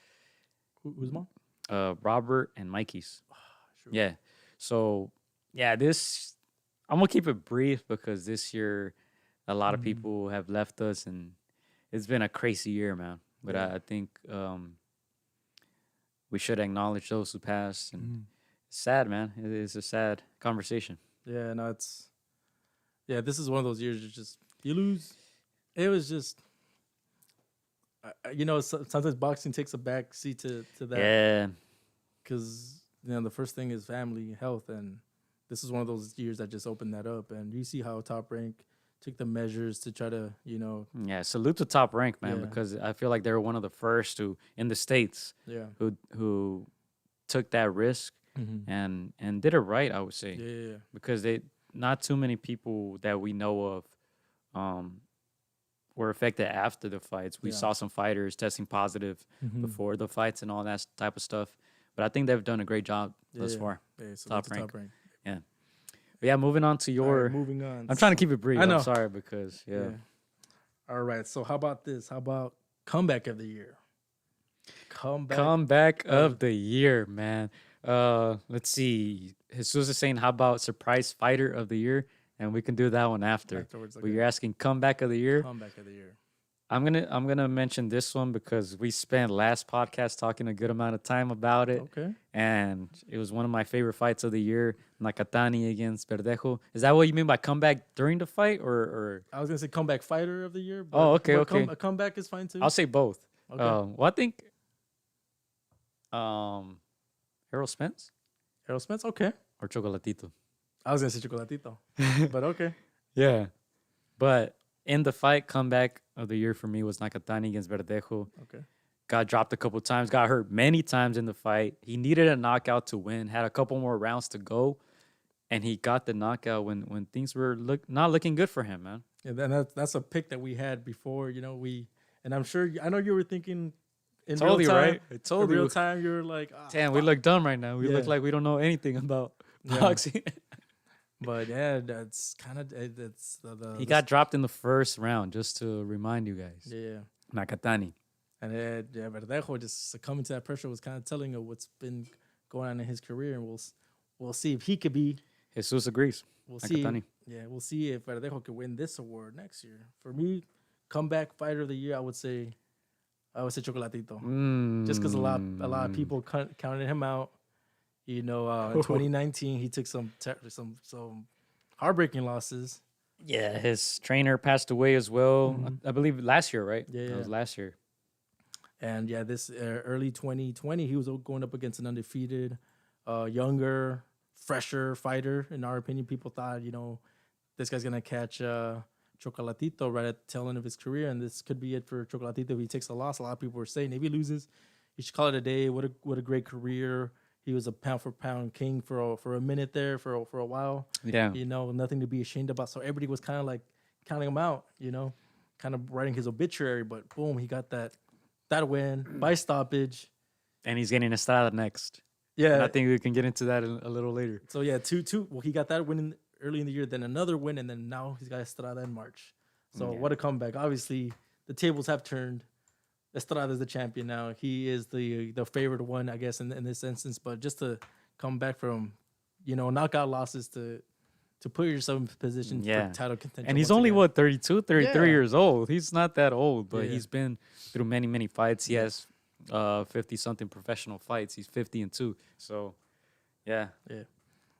Who's mom? Robert and Mikey's. Sure. Yeah. So, yeah, I'm going to keep it brief because this year a lot of people have left us and it's been a crazy year, man. But I think we should acknowledge those who passed. And it's sad, man. It is a sad conversation. Yeah, no, this is one of those years you lose. It was just, sometimes boxing takes a back seat to that. Yeah. Because, the first thing is family, health, and this is one of those years that just opened that up. And you see how Top Rank took the measures to try to, Yeah, salute to Top Rank, man, because I feel like they were one of the first in the States who took that risk and did it right, I would say. Yeah. Because not too many people that we know of were affected after the fights. We saw some fighters testing positive before the fights and all that type of stuff. But I think they've done a great job thus far. Yeah, so Top Rank. Top Rank. Yeah. But yeah, moving on to your... Right, moving on. I'm trying to keep it brief. I know. I'm sorry because, All right, so how about this? How about comeback of the year? Comeback of the year, man. Let's see. Jesus is saying, how about surprise fighter of the year? And we can do that one afterwards. Okay. But you're asking comeback of the year? Comeback of the year. I'm gonna mention this one because we spent last podcast talking a good amount of time about it. Okay. And it was one of my favorite fights of the year, Nakatani against Verdejo. Is that what you mean by comeback during the fight, or? I was gonna say comeback fighter of the year. But, okay. A comeback is fine too. I'll say both. Okay. Well, I think Errol Spence. Errol Spence, okay. Or Chocolatito. I was gonna say Chocolatito, but okay. Yeah, but in the fight, comeback of the year for me was Nakatani against Verdejo. Okay. Got dropped a couple times, got hurt many times in the fight. He needed a knockout to win, had a couple more rounds to go, and he got the knockout when things were not looking good for him, man. Yeah, then that's a pick that we had before, and I'm sure, I know you were thinking in real time. Right? I told you. In real time, you were like, damn, we look dumb right now. We look like we don't know anything about boxing. But yeah, that's kind of he got dropped in the first round, just to remind you guys. Yeah, Nakatani. And Verdejo just succumbing to that pressure was kind of telling of what's been going on in his career, and we'll see if he could be. Jesus agrees. We'll Nakatani. see. Yeah, we'll see if Verdejo could win this award next year. For me, comeback fighter of the year, I would say Chocolatito. Just because a lot of people counted him out. In 2019, he took some heartbreaking losses. Yeah, his trainer passed away as well. I believe last year, right? Yeah, It was last year. And yeah, this early 2020, he was going up against an undefeated, younger, fresher fighter. In our opinion, people thought, this guy's gonna catch Chocolatito right at the tail end of his career, and this could be it for Chocolatito if he takes a loss. A lot of people were saying if he loses, he should call it a day. What a great career. He was a pound for pound king for a minute there for a while. Yeah. Nothing to be ashamed about. So everybody was kind of like counting him out, kind of writing his obituary. But boom, he got that win by stoppage. And he's getting Estrada next. Yeah. And I think we can get into that a little later. So yeah, 2-2. Well, he got that win early in the year, then another win, and then now he's got Estrada in March. So what a comeback. Obviously, the tables have turned. Estrada is the champion now. He is the favorite one, I guess, in this instance. But just to come back from, knockout losses to put yourself in position for title contention. And he's only, 32, 33 years old. He's not that old, but Yeah. he's been through many, many fights. He has 50-something professional fights. He's 50-2. So, yeah. Yeah.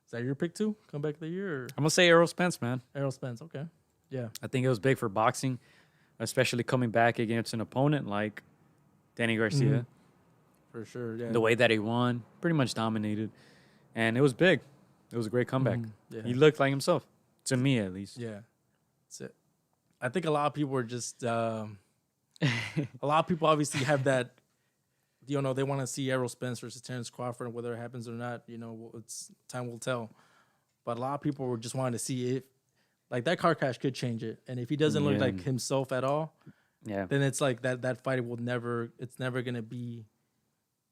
Is that your pick too? Comeback of the year? Or? I'm going to say Errol Spence, man. Errol Spence, okay. Yeah. I think it was big for boxing, especially coming back against an opponent like Danny Garcia. For sure, yeah. The way that he won, pretty much dominated. And it was big. It was a great comeback. Yeah. He looked like himself, to me at least. Yeah. That's it. I think a lot of people are just a lot of people obviously have that, they want to see Errol Spence versus Terrence Crawford, and whether it happens or not, it's time will tell. But a lot of people were just wanting to see if, like, that car crash could change it. And if he doesn't look like himself at all, then it's like that fight it's never going to be,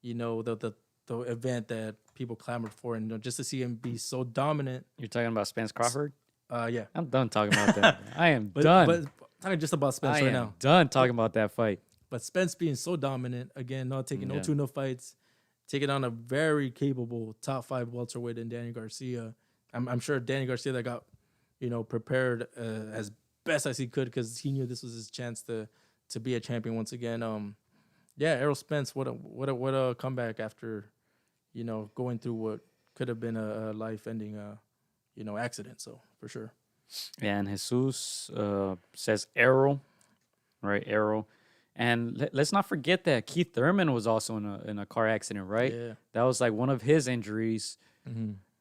the event that people clamored for. And just to see him be so dominant. You're talking about Spence Crawford? Yeah. I'm done talking about that. I am done. But talking just about Spence right now. Done talking about that fight. But Spence being so dominant, again, not taking no tune-up fights, taking on a very capable top 5 welterweight in Danny Garcia. I'm sure Danny Garcia that got, prepared as best as he could because he knew this was his chance to be a champion once again. Errol Spence, what a comeback after, going through what could have been a life-ending, accident. So for sure. Yeah, and Jesus says Errol, right? Errol. And let's not forget that Keith Thurman was also in a car accident, right? Yeah. That was like one of his injuries,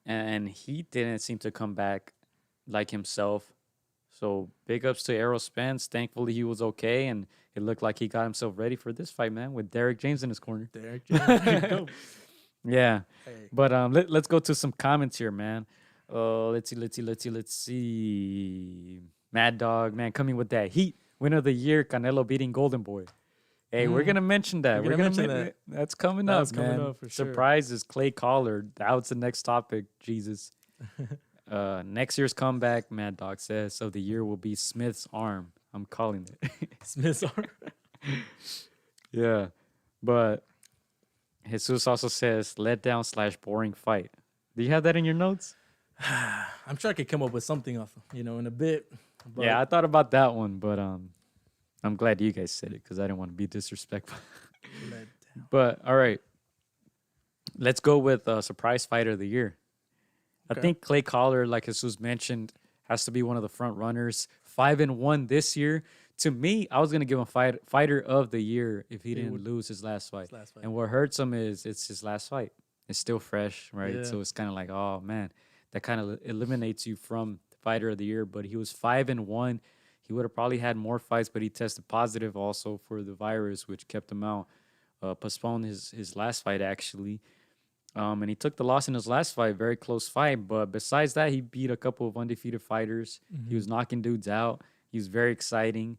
and he didn't seem to come back like himself. So big ups to Errol Spence. Thankfully, he was okay, and it looked like he got himself ready for this fight, man, with Derek James in his corner. Derek James. Yeah. Hey. But let's go to some comments here, man. Let's see. Mad Dog, man, coming with that heat. Winner of the year, Canelo beating Golden Boy. Hey, we're gonna mention that. We're gonna mention that. That's coming up, man. Coming up for sure. Surprises, Clay Collard. That's the next topic. Jesus. Next year's comeback, Mad Dog says, of the year will be Smith's arm. I'm calling it. Smith's arm. Yeah, but Jesus also says letdown/boring fight. Do you have that in your notes? I'm sure I could come up with something off, in a bit. But Yeah, I thought about that one, but I'm glad you guys said it because I didn't want to be disrespectful. But all right, let's go with surprise fighter of the year. Okay. I think Clay Collard, like Jesus mentioned, has to be one of the front runners. 5-1 this year. To me, I was gonna give him fighter of the year if he didn't lose his last fight. And what hurts him is it's his last fight. It's still fresh, right? Yeah. So it's kind of like, oh man, that kind of eliminates you from fighter of the year. But he was 5-1. He would have probably had more fights, but he tested positive also for the virus, which kept him out. Postponed his last fight actually. And he took the loss in his last fight, very close fight. But besides that, he beat a couple of undefeated fighters. He was knocking dudes out. He was very exciting.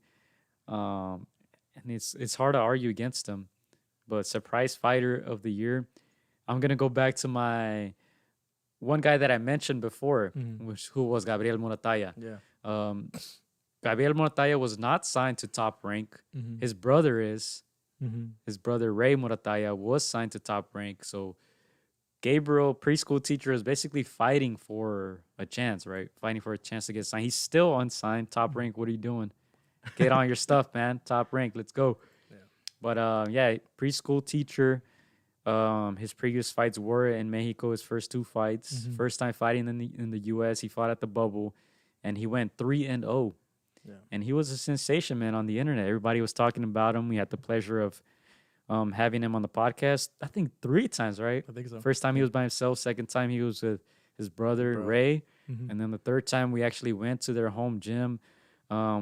And it's hard to argue against him. But surprise fighter of the year, I'm going to go back to my one guy that I mentioned before, who was Gabriel Moratalla. Yeah. Gabriel Moratalla was not signed to Top Rank. His brother is. His brother, Ray Moratalla, was signed to Top Rank. So Gabriel, preschool teacher, is basically fighting for a chance, right? Fighting for a chance to get signed. He's still unsigned. Top Rank, what are you doing? Get on your stuff, man. Top Rank, let's go. Yeah. But preschool teacher. His previous fights were in Mexico. His first 2 fights. First time fighting in the U.S. He fought at the Bubble, and he went 3-0. Yeah. And he was a sensation, man, on the internet. Everybody was talking about him. We had the pleasure of having him on the podcast. I think 3 times, right? I think so. First time he was by himself. Second time he was with his brother Ray, and then the third time we actually went to their home gym,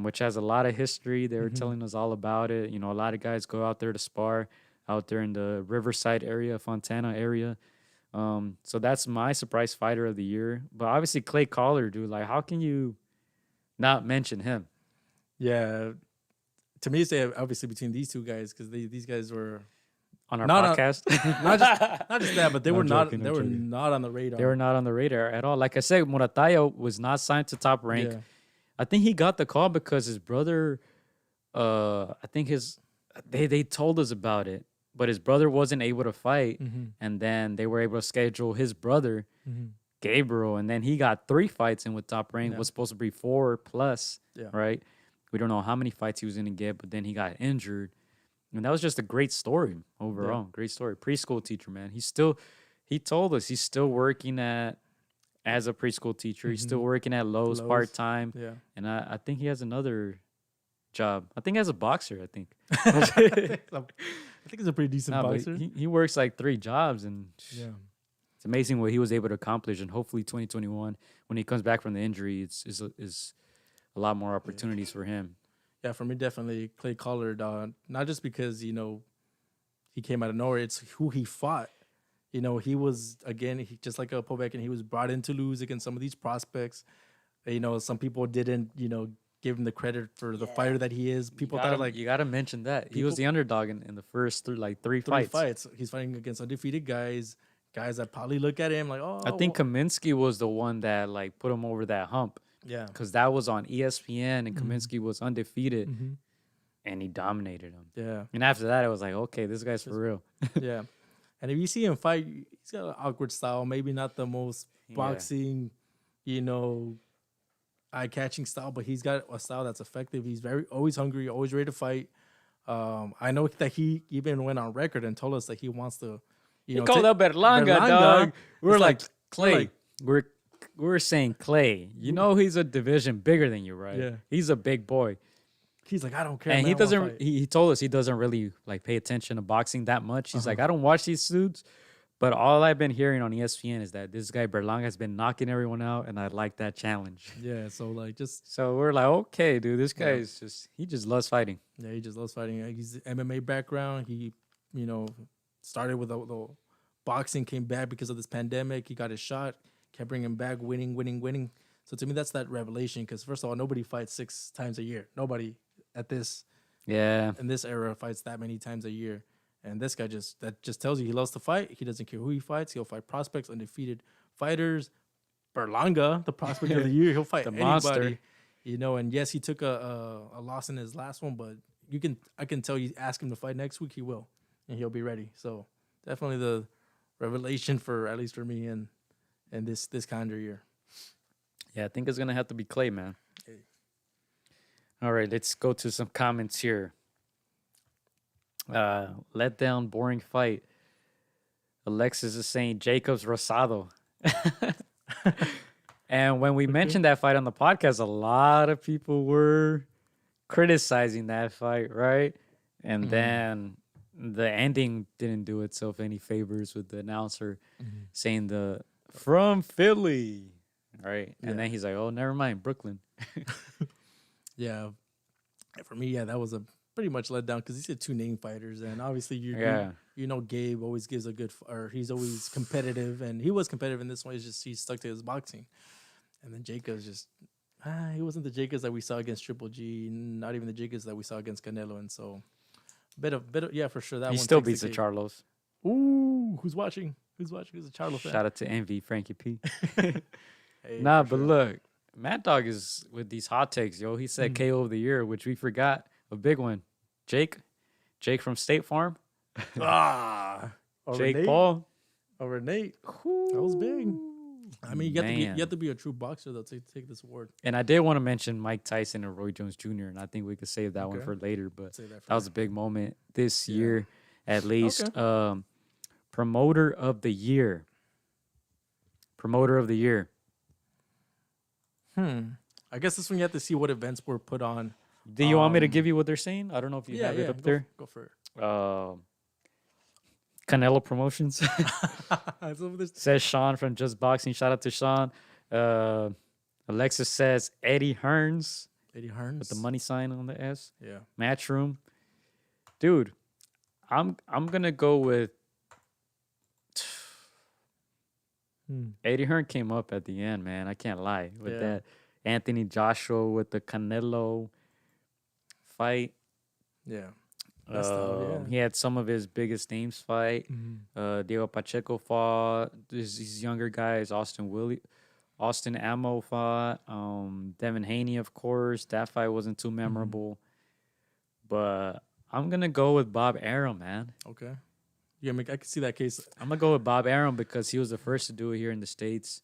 which has a lot of history. They were telling us all about it. You know, a lot of guys go out there to spar out there in the Riverside area, Fontana area. So that's my surprise fighter of the year. But obviously Clay Collard, dude, like how can you not mention him? Yeah. To me, it's obviously between these two guys because these guys were on our podcast. Not just that, but they were not on the radar. They were not on the radar at all. Like I said, Murataya was not signed to Top Rank. Yeah. I think he got the call because his brother, I think they told us about it, but his brother wasn't able to fight, and then they were able to schedule his brother, Gabriel, and then he got 3 fights in with Top Rank. Yeah. Was supposed to be 4+, right? We don't know how many fights he was going to get, but then he got injured. And that was just a great story overall. Yeah. Great story. Preschool teacher, man. He told us he's still working as a preschool teacher. He's still working at Lowe's part-time. Yeah. And I think he has another job. I think as a boxer, I think. I think he's a pretty decent boxer. He works like 3 jobs. And it's amazing what he was able to accomplish. And hopefully 2021, when he comes back from the injury, is a lot more opportunities for him. Yeah, for me, definitely Clay Collard. Not just because, he came out of nowhere. It's who he fought. He was, again, just like a Povetkin, he was brought in to lose against some of these prospects. Some people didn't, give him the credit for the fighter that he is. People thought, you got to mention that. He was the underdog in the first 3 fights. He's fighting against undefeated guys that probably look at him like, oh. I think Kaminsky was the one that, put him over that hump. Yeah, because that was on ESPN and Kaminsky was undefeated, and he dominated him. Yeah, and after that, I was like, okay, this guy's for real. Yeah, and if you see him fight, he's got an awkward style. Maybe not the most boxing, eye-catching style, but he's got a style that's effective. He's always hungry, always ready to fight. I know that he even went on record and told us that he wants to, he called out Berlanga, dog. We're like Clay. We're saying Clay. He's a division bigger than you, right? Yeah. He's a big boy. He's like, I don't care. And man, he doesn't. He told us he doesn't really pay attention to boxing that much. He's like, I don't watch these suits, but all I've been hearing on ESPN is that this guy Berlanga has been knocking everyone out, and I like that challenge. Yeah. So we're like, okay, dude, this guy is he just loves fighting. Yeah, he just loves fighting. He's MMA background. He, started with the boxing, came back because of this pandemic. He got his shot. Kept bringing him back, winning. So to me, that's that revelation. Because first of all, nobody fights 6 times a year. Nobody in this era fights that many times a year. And this guy just tells you he loves to fight. He doesn't care who he fights. He'll fight prospects, undefeated fighters. Berlanga, the prospect of the year, he'll fight anybody. Monster. And yes, he took a loss in his last one, but I can tell you, ask him to fight next week, he will, and he'll be ready. So definitely the revelation at least for me and this calendar year. Yeah, I think it's gonna have to be Clay, man. Hey. All right, let's go to some comments here. Let down, boring fight. Alexis is saying Jacobs Rosado. And when we mentioned that fight on the podcast, a lot of people were criticizing that fight, right? And then the ending didn't do itself any favors with the announcer saying from Philly, right? And then he's like, oh, never mind, Brooklyn. Yeah. For me, that was a pretty much let down because he said 2 name fighters. And obviously, Gabe always gives he's always competitive. And he was competitive in this one. It's just he stuck to his boxing. And then Jacobs just, he wasn't the Jacobs that we saw against Triple G, not even the Jacobs that we saw against Canelo. And so, bit of for sure. That he still beats the Charlos. Ooh, who's watching? Who's a Charlo fan? Shout out to Envy, Frankie P. Hey, but look, Mad Dog is with these hot takes, yo. He said KO of the year, which we forgot. A big one. Jake from State Farm. Jake Nate. Paul. Over Nate. That was big. I mean, you have to be a true boxer, though, to take this award. And I did want to mention Mike Tyson and Roy Jones Jr., and I think we could save that one for later. But that was a big moment this year, at least. Okay. Promoter of the year. I guess this one you have to see what events were put on. Do you want me to give you what they're saying? I don't know if you have it up there. Go for it. Canelo Promotions. Says Sean from Just Boxing. Shout out to Sean. Alexis says Eddie Hearns. Eddie Hearns with the money sign on the S. Yeah. Matchroom. Dude, I'm gonna go with Eddie Hearn came up at the end, man. I can't lie with that. Anthony Joshua with the Canelo fight. Yeah. He had some of his biggest names fight. Diego Pacheco fought. These younger guys, Austin Ammo fought. Devin Haney, of course. That fight wasn't too memorable. But I'm gonna go with Bob Arum, man. Okay. Yeah, I can see that case. I'm gonna go with Bob Arum because he was the first to do it here in the States.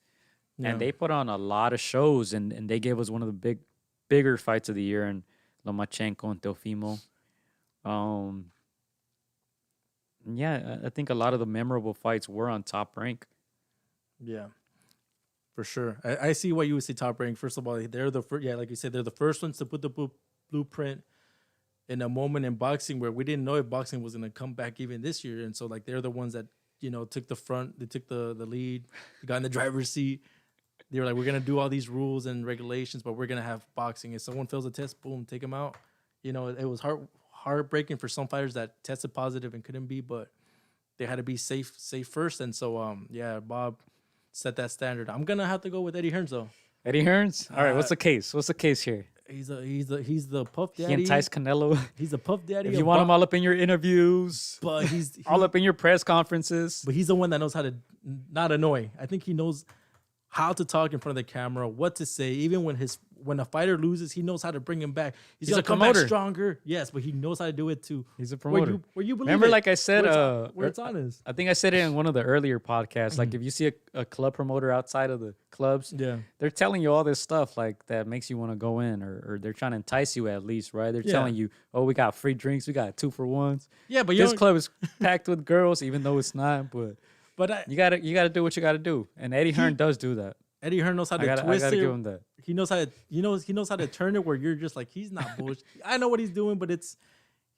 And they put on a lot of shows, and they gave us one of the bigger fights of the year in Lomachenko and Teofimo. Yeah, I think a lot of the memorable fights were on Top Rank. Yeah, for sure. I see why you would say Top Rank. First of all, they're the first. Yeah, like you said, they're the first ones to put the blueprint in a moment in boxing where we didn't know if boxing was going to come back even this year. And so, like, they're the ones that, took the front. They took the lead. They got in the driver's seat. They were like, we're going to do all these rules and regulations, but we're going to have boxing. If someone fails a test, boom, take them out. It was heartbreaking for some fighters that tested positive and couldn't be, but they had to be safe first. And so, Bob set that standard. I'm going to have to go with Eddie Hearns, though. Eddie Hearns? All right, what's the case? What's the case here? He's the puff daddy. He enticed Canelo. He's the puff daddy. If you want him all up in your interviews, but he's all up in your press conferences. But he's the one that knows how to not annoy. I think he knows how to talk in front of the camera, what to say. Even when a fighter loses, he knows how to bring him back. He's gonna come back stronger. Yes, but he knows how to do it too. He's a promoter. Where you believe Remember, it, like I said, where it's honest. I think I said it in one of the earlier podcasts. Like if you see a club promoter outside of the clubs, they're telling you all this stuff like that makes you want to go in, or they're trying to entice you at least, right? They're telling you, oh, we got free drinks, we got 2-for-1s. Yeah, but this club is packed with girls, even though it's not. But you gotta do what you gotta do, and Eddie Hearn does do that. Eddie Hearn knows how to twist it. Give him that. He knows how to he knows how to turn it where you're just like, he's not bullshit. I know what he's doing, but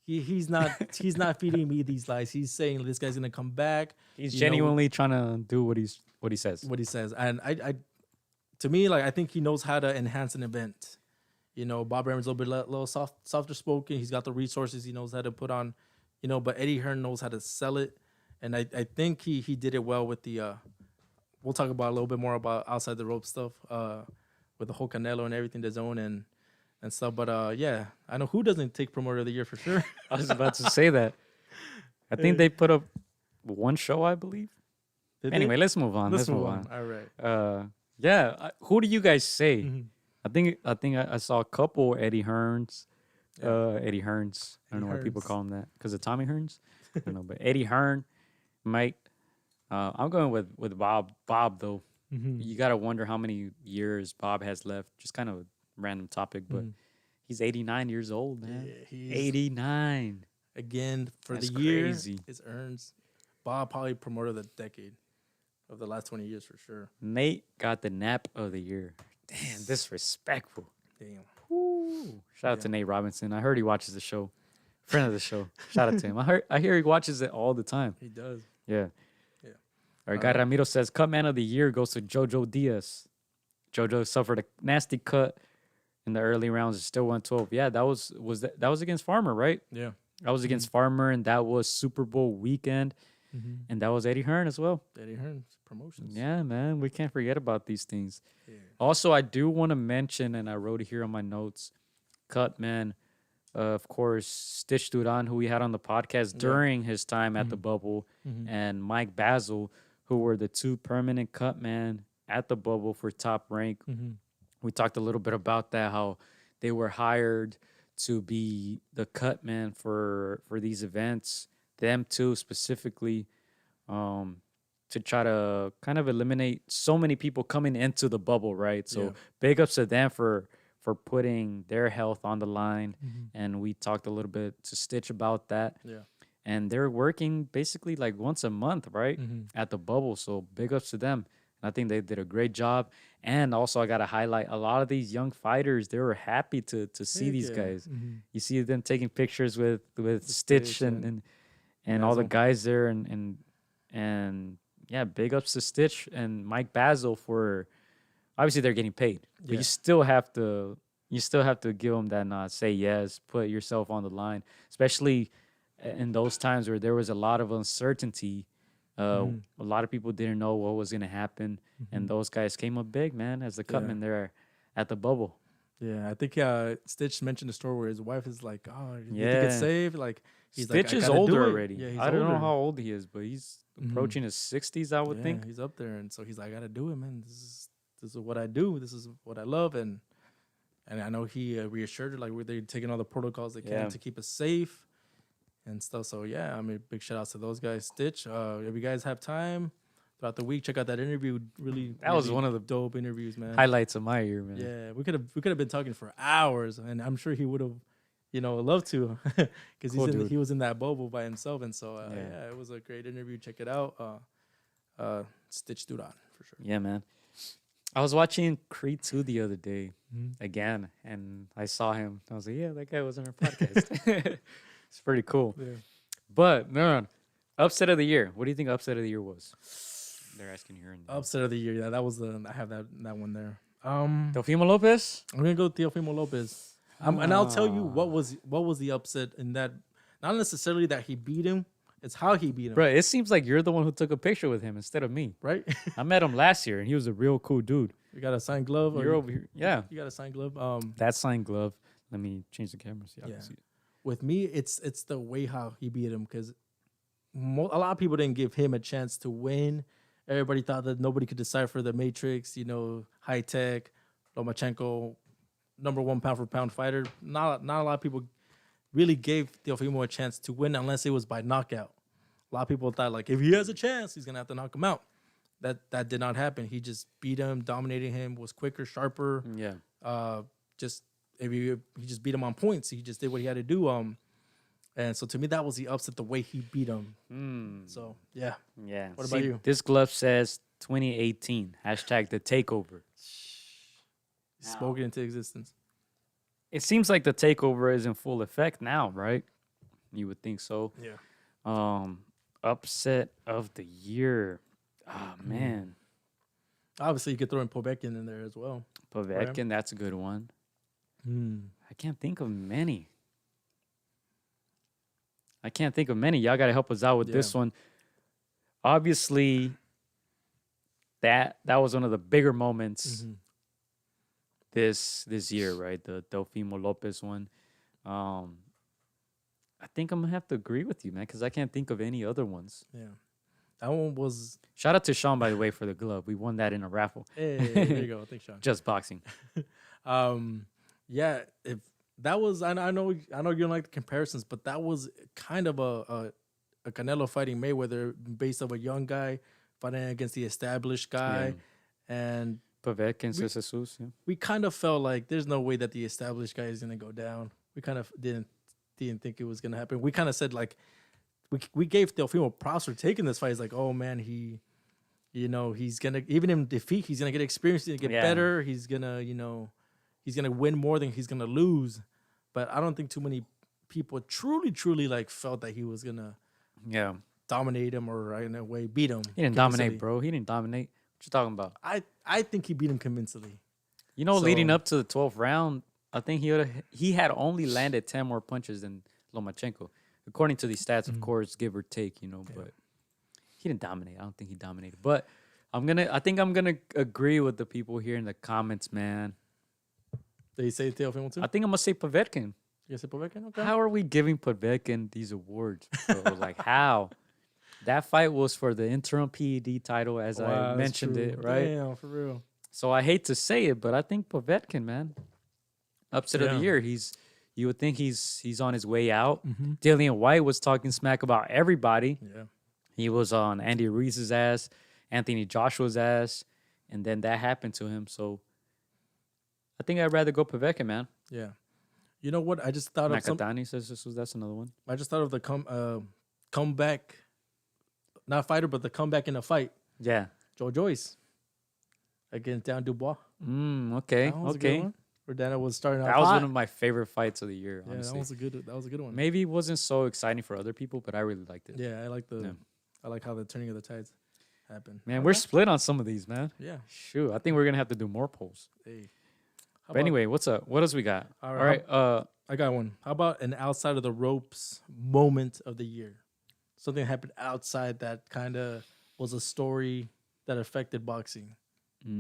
he's not feeding me these lies. He's saying this guy's gonna come back. He's genuinely trying to do what he says. What he says. And I to me, like, I think he knows how to enhance an event. Bob Arum's a little softer spoken. He's got the resources. He knows how to put on, but Eddie Hearn knows how to sell it. And I think he did it well with the we'll talk about a little bit more about outside the rope stuff with the whole Canelo and everything, the zone and stuff. But I know who doesn't take promoter of the year for sure. I was about to say that. I think they put up one show, I believe. Anyway, let's move on. Let's move on. All right. Who do you guys say? I think I saw a couple Eddie Hearns. Eddie Hearns. I don't know why people call him that. Because of Tommy Hearns? I don't know. But Eddie Hearn might. I'm going with Bob. Bob, though. You got to wonder how many years Bob has left. Just kind of a random topic, but he's 89 years old, man. Yeah, he's 89. Again, for That's the year, crazy. His earns. Bob probably promoter of the decade of the last 20 years for sure. Nate got the nap of the year. Damn, disrespectful. Damn. Woo. Shout out to Nate Robinson. I heard he watches the show. Friend of the show. Shout out to him. I hear he watches it all the time. He does. Yeah. All right, Guy Ramiro says, cut man of the year goes to Jojo Diaz. Jojo suffered a nasty cut in the early rounds. It still went 12. Yeah, that was against Farmer, right? Yeah. That was against Farmer, and that was Super Bowl weekend. And that was Eddie Hearn as well. Eddie Hearn's promotions. Yeah, man. We can't forget about these things. Yeah. Also, I do want to mention, and I wrote it here on my notes, cut man, of course, Stitch Duran, who we had on the podcast during his time at the bubble, and Mike Basil, who were the two permanent cut man at the bubble for Top Rank. We talked a little bit about that, how they were hired to be the cut man for these events, them two specifically, to try to kind of eliminate so many people coming into the bubble, right? So big ups to them for putting their health on the line. And we talked a little bit to Stitch about that. Yeah. And they're working basically like once a month, right, at the bubble. So big ups to them. And I think they did a great job. And also, I got to highlight a lot of these young fighters. They were happy to see these guys. You see them taking pictures with Stitch and and all the guys there, and yeah, big ups to Stitch and Mike Basil for obviously they're getting paid, but you still have to give them that nod, say yes, put yourself on the line, especially in those times where there was a lot of uncertainty. A lot of people didn't know what was going to happen, and those guys came up big, man, as the cutman there at the bubble. Yeah, I think Stitch mentioned the story where his wife is like, "Oh, you think it's safe?" Like Stitch is older already. Yeah, I don't know how old he is, but he's approaching his 60s, I would think. He's up there, and so he's like, "I gotta do it, man. This is what I do. This is what I love." And I know he reassured her, like, they're taking all the protocols they can to keep us safe and stuff. So yeah, I mean, big shout outs to those guys. Stitch, if you guys have time throughout the week, check out that interview. That was one of the dope interviews, man. Highlights of my year, man. Yeah, we could have been talking for hours, and I'm sure he would have, loved to, because he was in that bubble by himself, and so yeah, it was a great interview. Check it out. Stitch Duran for sure. Yeah, man. I was watching Creed 2 the other day again, and I saw him. I was like, yeah, that guy was on our podcast. It's pretty cool. Yeah. But no, upset of the year. What do you think upset of the year was? They're asking here. Upset of the year. Yeah, that was I have that one there. Teofimo Lopez. I'm gonna go with Teofimo Lopez. And I'll tell you what was the upset in that. Not necessarily that he beat him. It's how he beat him. Bro, it seems like you're the one who took a picture with him instead of me. Right? I met him last year, and he was a real cool dude. You got a signed glove? You're over here. Yeah. You got a signed glove? That signed glove. Let me change the camera so y'all can see it. With me, it's the way how he beat him, because a lot of people didn't give him a chance to win. Everybody thought that nobody could decipher the Matrix, high tech, Lomachenko, #1 pound for pound fighter. Not a lot of people really gave Teofimo a chance to win unless it was by knockout. A lot of people thought, like, if he has a chance, he's gonna have to knock him out. That did not happen. He just beat him, dominated him, was quicker, sharper. Yeah. He just beat him on points. He just did what he had to do. And so to me, that was the upset, the way he beat him. So yeah. Yeah. What about you? This glove says 2018 #the takeover. Spoken into existence. It seems like the takeover is in full effect now, right? You would think so. Yeah. Upset of the year. Oh, man. Obviously, you could throw in Povetkin in there as well. Povetkin, that's a good one. I can't think of many. Y'all got to help us out with this one. Obviously, that was one of the bigger moments this year, right? The Teofimo Lopez one. I think I'm going to have to agree with you, man, because I can't think of any other ones. Yeah. That one was... Shout out to Sean, by the way, for the glove. We won that in a raffle. Hey, there you go. Thanks, Sean. Just boxing. Yeah, if that was... I know you don't like the comparisons, but that was kind of a Canelo fighting Mayweather based off a young guy fighting against the established guy. Yeah. And... Povetkin, Jesus. Yeah. We kind of felt like there's no way that the established guy is going to go down. We kind of didn't think it was going to happen. We kind of said, like... We gave Teofimo props for taking this fight. He's like, oh man, he's gonna, even in defeat, he's gonna get experience, he's gonna get better, he's gonna, he's gonna win more than he's gonna lose. But I don't think too many people truly like felt that he was gonna dominate him or in a way beat him. He didn't dominate, bro. He didn't dominate. What you talking about? I think he beat him convincingly. Leading up to the 12th round, I think he had only landed 10 more punches than Lomachenko. According to these stats, of course, give or take, but he didn't dominate. I don't think he dominated. But I think I'm gonna agree with the people here in the comments, man. Did you say Teofimo too? I think I'm gonna say Povetkin. You say Povetkin? Okay. How are we giving Povetkin these awards, bro? Like, how? That fight was for the interim PED title, as I mentioned it, right? Damn, for real. So I hate to say it, but I think Povetkin, man, upset of the year. You would think he's on his way out. Dillian White was talking smack about everybody. Yeah. He was on Andy Ruiz's ass, Anthony Joshua's ass, and then that happened to him. So I think I'd rather go Povetkin, man. Yeah. You know what? I just thought of Nakatani says that's another one. I just thought of the comeback, not fighter, but the comeback in a fight. Yeah. Joe Joyce against Dan Dubois. Okay. where Dana was starting out That was hot. one of my favorite fights of the year. Yeah, Honestly, that was a good one. maybe it wasn't so exciting for other people, but I really liked it. Yeah, Yeah. I like how the turning of the tides happened. Man, we're split on some of these, man. Yeah. Shoot, I think we're gonna have to do more polls. Hey. But anyway, what's up? What else we got? All right. I got one. How about an outside of the ropes moment of the year? Something happened outside that kind of was a story that affected boxing. Do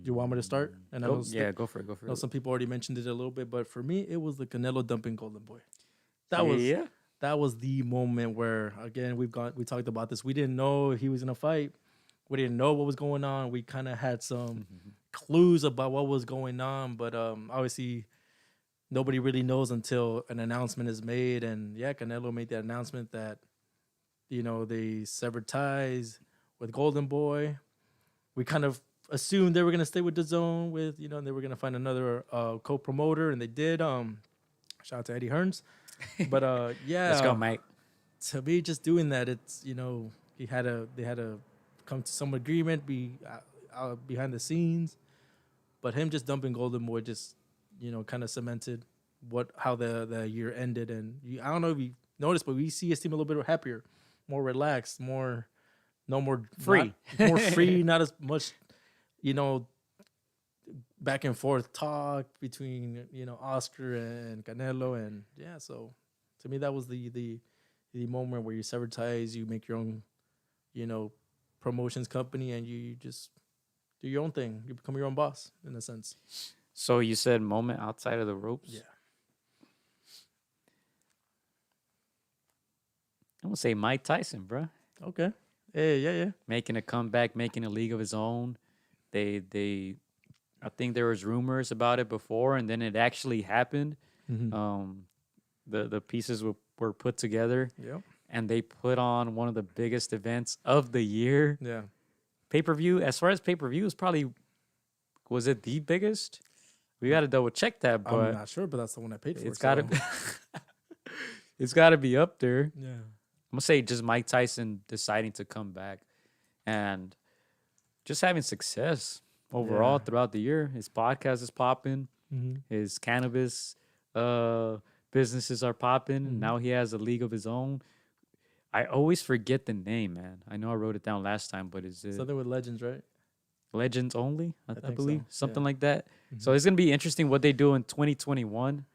you want me to start? And go for it. Go for I know it. some people already mentioned it a little bit, but for me, it was the Canelo dumping Golden Boy. Yeah. That was the moment where, again, we talked about this. We didn't know he was gonna fight. We didn't know what was going on. We kind of had some clues about what was going on, but obviously nobody really knows until an announcement is made. And yeah, Canelo made that announcement that, you know, they severed ties with Golden Boy. We kind of assumed they were gonna stay with DAZN with, you know, and they were gonna find another co-promoter, and they did. Shout out to Eddie Hearns. But yeah, Let's go, Mike. To me, just doing that, it's, you know, they had to come to some agreement, be behind the scenes. But him just dumping Golden Boy just, you know, kind of cemented how the year ended. And I don't know if you noticed, but we see his team a little bit happier, more relaxed, more Free. more free, not as much, you know, back and forth talk between, you know, Oscar and Canelo. And yeah, so to me that was the moment where you sever ties, you make your own, you know, promotions company, and you just do your own thing. You become your own boss in a sense. So you said moment outside of the ropes? Yeah. I'm gonna say Mike Tyson, bro. Okay. Hey, yeah. Making a comeback, making a league of his own. I think there was rumors about it before, and then it actually happened. Mm-hmm. The pieces were put together. Yep. And they put on one of the biggest events of the year. Yeah. Pay-per-view, as far as pay-per-view, was it the biggest? We got to double check that, but I'm not sure, but that's the one I paid for. it's got to it's got to be up there. Yeah. I'm going to say just Mike Tyson deciding to come back and just having success overall throughout the year. His podcast is popping. Mm-hmm. His cannabis businesses are popping. Mm-hmm. Now he has a league of his own. I always forget the name, man. I know I wrote it down last time, but is it something with Legends, right? Legends Only? I believe. so. Something Yeah. like that. Mm-hmm. So it's going to be interesting what they do in 2021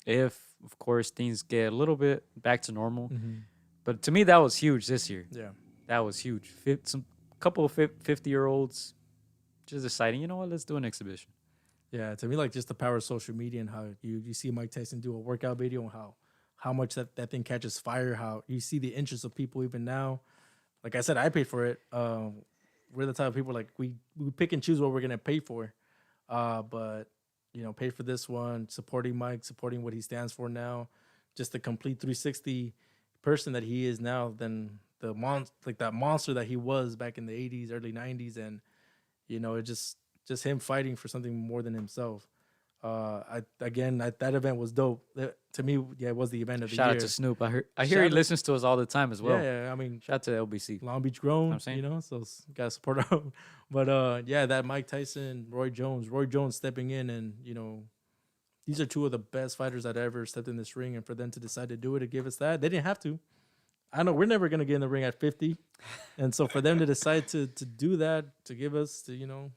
if, of course, things get a little bit back to normal. Mm-hmm. But to me, that was huge this year. Yeah. That was huge. Some couple of 50-year-olds just deciding, you know what, let's do an exhibition. Yeah, to me, like just the power of social media and how you see Mike Tyson do a workout video and how much that thing catches fire, how you see the interest of people even now. Like I said, I paid for it. We're the type of people like we pick and choose what we're gonna pay for. But you know, pay for this one, supporting Mike, supporting what he stands for now, just the complete 360 person that he is now than that monster that he was back in the 80s, early 90s. And you know, it just him fighting for something more than himself. That event was dope. To me, yeah, it was the event of the year. Shout out to Snoop. I hear he listens to us all the time as well. Yeah, I mean, shout out to LBC. Long Beach grown, I'm saying? you know, so gotta support him. But yeah, that Mike Tyson, Roy Jones stepping in, and you know, these are two of the best fighters that ever stepped in this ring, and for them to decide to do it, to give us that, they didn't have to. I know we're never gonna get in the ring at 50, and so for them to decide to do that, to give us, to, you know,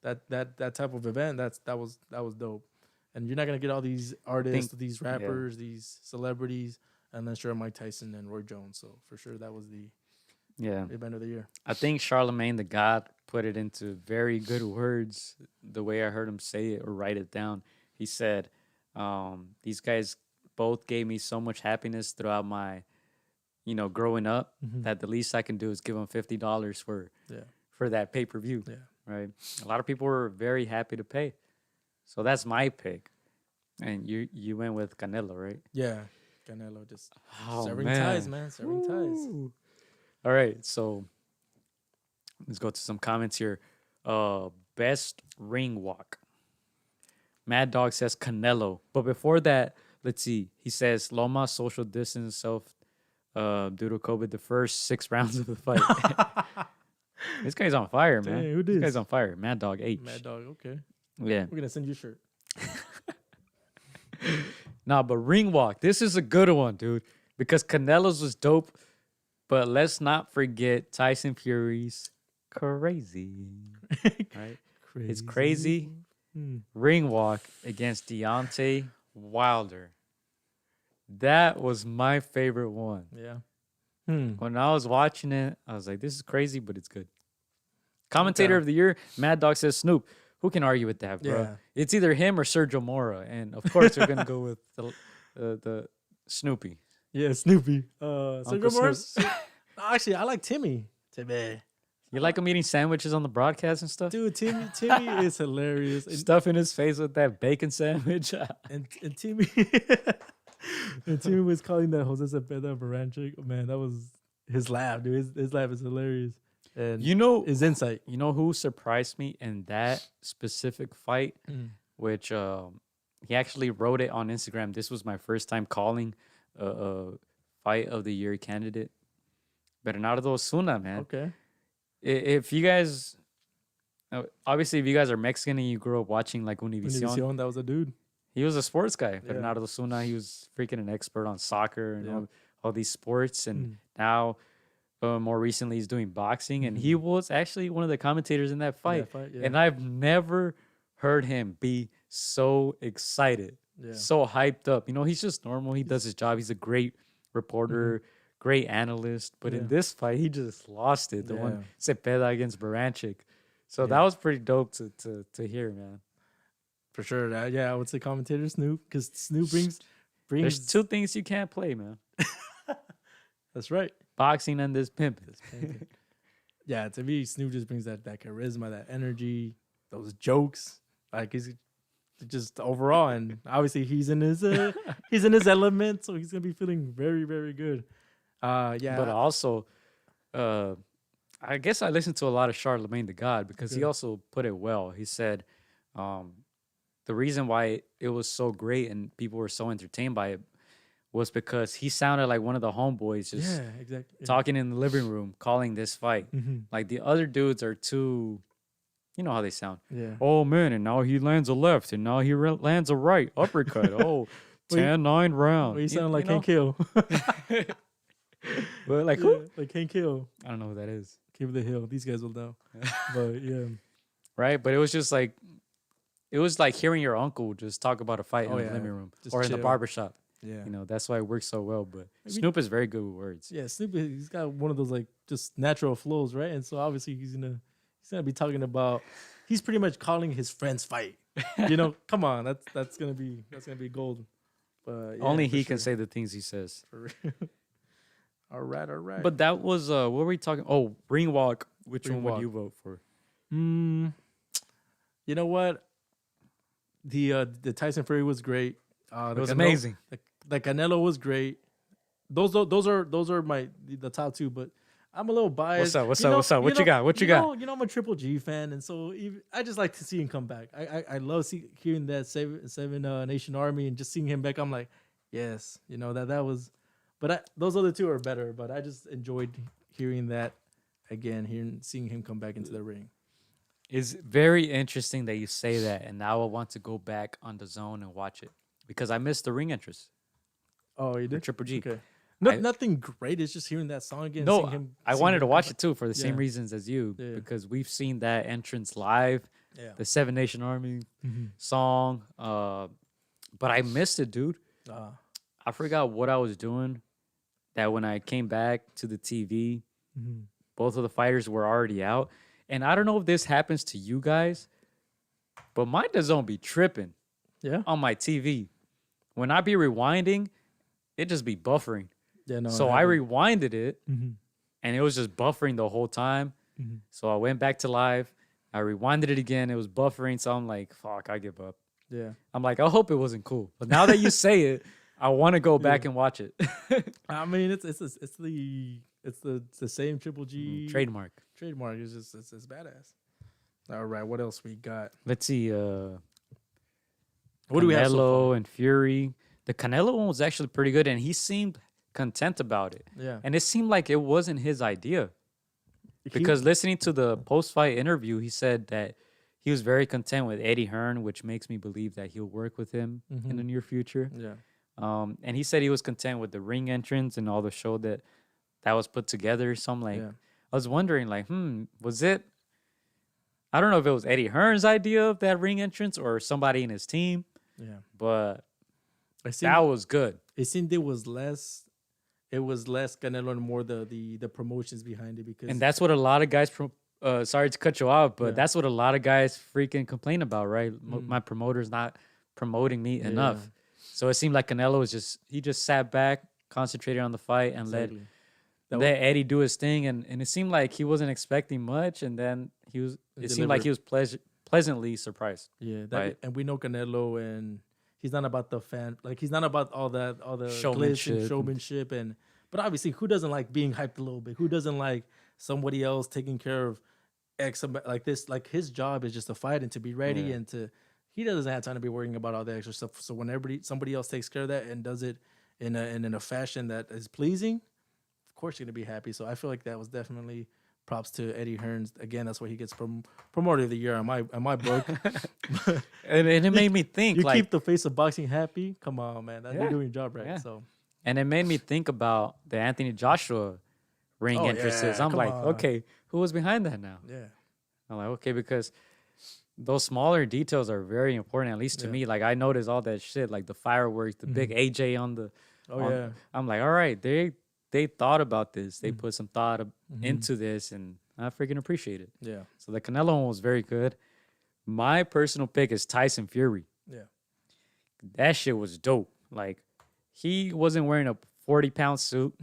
that type of event, that was dope. And you're not gonna get all these artists, these rappers, these celebrities, unless you're Mike Tyson and Roy Jones. So for sure, that was the event of the year. I think Charlemagne the God put it into very good words. The way I heard him say it or write it down, he said, "These guys both gave me so much happiness throughout my, you know, growing up, that the least I can do is give them $50 for that pay-per-view." Yeah. Right. A lot of people were very happy to pay. So that's my pick. And you went with Canelo, right? Yeah. Canelo just severing ties, man. Severing ties. All right. So let's go to some comments here. Best ring walk. Mad Dog says Canelo. But before that, let's see. He says Loma social distance himself due to COVID the first 6 rounds of the fight. This guy's on fire, man. Dang, who this dis? guy's on fire. Mad Dog H. Mad Dog, okay. Yeah. We're gonna send you a shirt. Nah, but ring walk. This is a good one, dude. Because Canelo's was dope. But let's not forget Tyson Fury's crazy. Right? It's crazy ring walk against Deontay Wilder. That was my favorite one. Yeah. When I was watching it, I was like, this is crazy, but it's good. Commentator of the year, Mad Dog says Snoop. Who can argue with that, bro? Yeah. It's either him or Sergio Mora. And, of course, we're going to go with the Snoopy. Yeah, Snoopy. Sergio Mora? Actually, I like Timmy. You like him eating sandwiches on the broadcast and stuff? Dude, Timmy is hilarious. Stuffing his face with that bacon sandwich. and Timmy... And Timmy was calling that Jose Cepeda Baranchik. Man, that was his laugh, dude. His laugh is hilarious. And his insight. You know who surprised me in that specific fight? Which he actually wrote it on Instagram. This was my first time calling a fight of the year candidate. Bernardo Osuna, man. Okay. If you guys, obviously, if you guys are Mexican and you grew up watching like Univision, that was a dude. He was a sports guy. Bernardo Osuna, he was freaking an expert on soccer and all these sports. And now, more recently, he's doing boxing. And he was actually one of the commentators in that fight. And I've never heard him be so excited, so hyped up. You know, he's just normal. He does his job. He's a great reporter, great analyst. But in this fight, he just lost it. The one Cepeda against Baranchik. So that was pretty dope to hear, man. For sure. I would say commentator Snoop, because Snoop brings. There's two things you can't play, man. That's right. Boxing and this pimping. Yeah, to me, Snoop just brings that charisma, that energy, those jokes. Like, he's just overall, and obviously he's in his element, so he's gonna be feeling very, very good. But also, I guess I listened to a lot of Charlemagne the God, because he also put it well. He said, the reason why it was so great and people were so entertained by it was because he sounded like one of the homeboys just talking in the living room, calling this fight. Like, the other dudes are too, you know how they sound. Yeah. Oh, man, and now he lands a left, and now he lands a right uppercut. Oh, 10-9 round. Well, you sound like Hank Hill. But like who? Like Hank Hill. I don't know who that is. King of the Hill. These guys will know. But, yeah. Right? But it was just like, it was like hearing your uncle just talk about a fight in the living room or in the barbershop. Yeah. You know, that's why it works so well. But Snoop is very good with words. Yeah, Snoop, he's got one of those like just natural flows, right? And so obviously he's gonna be talking about, he's pretty much calling his friend's fight. You know, come on, that's gonna be golden. But only he can say the things he says. All right. But that was what were we talking? Oh, ring walk. Which one would you vote for? You know what? The Tyson Fury was great. It was amazing. The Canelo was great. Those are the top two. But I'm a little biased. What's up? What you got? You know, I'm a Triple G fan, and so I just like to see him come back. I love hearing that seven Nation Army and just seeing him back. I'm like, yes, you know that was. But those other two are better. But I just enjoyed hearing that again, seeing him come back into the ring. It's very interesting that you say that, and now I want to go back on the zone and watch it because I missed the ring entrance. Oh, you did? Triple G. Okay. Nothing great. It's just hearing that song again. No, I wanted to watch it too for the same reasons as you because we've seen that entrance live, the Seven Nation Army song, but I missed it, dude. I forgot what I was doing. That when I came back to the TV, both of the fighters were already out. And I don't know if this happens to you guys, but mine doesn't be tripping on my TV. When I be rewinding, it just be buffering. Yeah, no. So I rewinded it, and it was just buffering the whole time. So I went back to live. I rewinded it again. It was buffering. So I'm like, fuck, I give up. Yeah. I'm like, I hope it wasn't cool. But now that you say it, I want to go back and watch it. I mean, it's the same Triple G trademark. It's just it's badass. All right, what else we got? Let's see. What do we have? Canelo and Fury. The Canelo one was actually pretty good, and he seemed content about it. Yeah, and it seemed like it wasn't his idea. Because listening to the post-fight interview, he said that he was very content with Eddie Hearn, which makes me believe that he'll work with him in the near future. Yeah. And he said he was content with the ring entrance and all the show that was put together. So I'm like, I was wondering, like, was it? I don't know if it was Eddie Hearn's idea of that ring entrance or somebody in his team. Yeah. But that was good. It seemed it was less Canelo and more the promotions behind it, because and that's what a lot of guys. Sorry to cut you off, but that's what a lot of guys freaking complain about, right? My promoter's not promoting me enough. So it seemed like Canelo was just sat back, concentrated on the fight, and let Eddie do his thing. And it seemed like he wasn't expecting much, and then it seemed like he was pleasantly surprised. Yeah, and we know Canelo, and he's not about the fan, like he's not about all the showmanship, but obviously, who doesn't like being hyped a little bit? Who doesn't like somebody else taking care of X like this? Like his job is just to fight and to be ready and he doesn't have time to be worrying about all the extra stuff. So when somebody else takes care of that and does it in a fashion that is pleasing, of course you're gonna be happy. So I feel like that was definitely props to Eddie Hearn. Again, that's why he gets promoter of the year on my book. and it made me think, you like, keep the face of boxing happy. Come on, man, you're doing your job right. Yeah. So, and it made me think about the Anthony Joshua ring entrances. I'm like, okay, who was behind that now? Yeah, I'm like, okay, because those smaller details are very important, at least to me. Like, I noticed all that shit, like the fireworks, the big AJ on the. I'm like, all right, they thought about this. They put some thought into this, and I freaking appreciate it. Yeah. So the Canelo one was very good. My personal pick is Tyson Fury. Yeah. That shit was dope. Like, he wasn't wearing a 40-pound suit.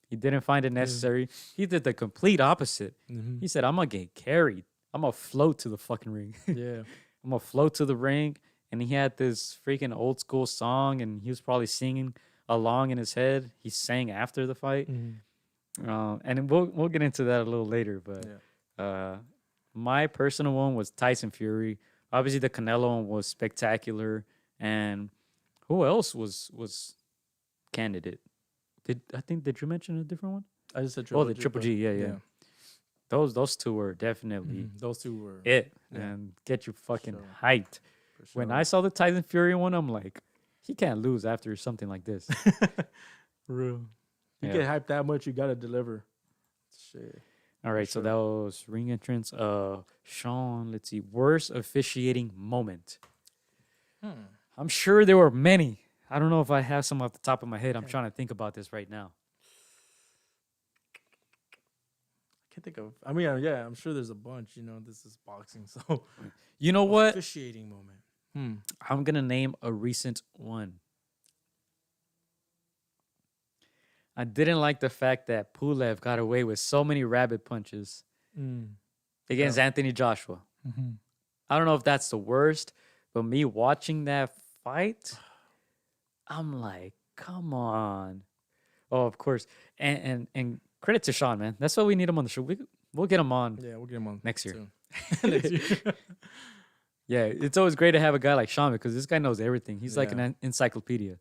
He didn't find it necessary. He did the complete opposite. He said, I'm going to get carried. I'm going to float to the fucking ring. Yeah. I'm going to float to the ring. And he had this freaking old school song, and he was probably singing along in his head. He sang after the fight. And we'll get into that a little later. But my personal one was Tyson Fury. Obviously, the Canelo one was spectacular. And who else was candidate? Did you mention a different one? I just said Triple G. The Triple G, yeah. Those two were definitely those two were it, and get you fucking hyped. When I saw the Tyson Fury one, I'm like, he can't lose after something like this. For real. You get hyped that much, you gotta deliver. Shit. All right, so that was ring entrance. Sean, let's see, worst officiating moment. I'm sure there were many. I don't know if I have some off the top of my head. I'm trying to think about this right now. I can't think of. I mean, I'm sure there's a bunch. You know, this is boxing, so you know what? Officiating moment. I'm gonna name a recent one. I didn't like the fact that Pulev got away with so many rabbit punches against Anthony Joshua. I don't know if that's the worst, but me watching that fight, I'm like, come on. Oh, of course. And credit to Sean, man. That's why we need him on the show. We'll get him on. Yeah, we'll get him on next year. Next year. Yeah, it's always great to have a guy like Sean because this guy knows everything. He's like an encyclopedia,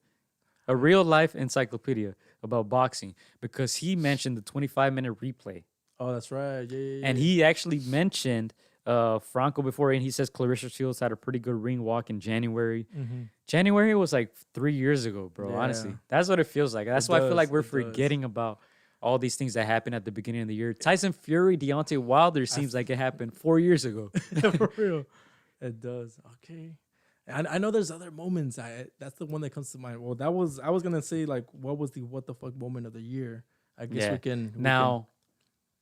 a real life encyclopedia about boxing, because he mentioned the 25-minute replay. Oh, that's right. Yeah. And he actually mentioned Franco before, and he says Clarissa Shields had a pretty good ring walk in January. January was like 3 years ago, bro. Honestly, that's what it feels like. That's why I feel like we're forgetting about all these things that happened at the beginning of the year. Tyson Fury, Deontay Wilder seems like it happened 4 years ago. For real. It does. Okay. And I know there's other moments. That's the one that comes to mind. Well, I was gonna say, like, what was the what the fuck moment of the year? I guess we can now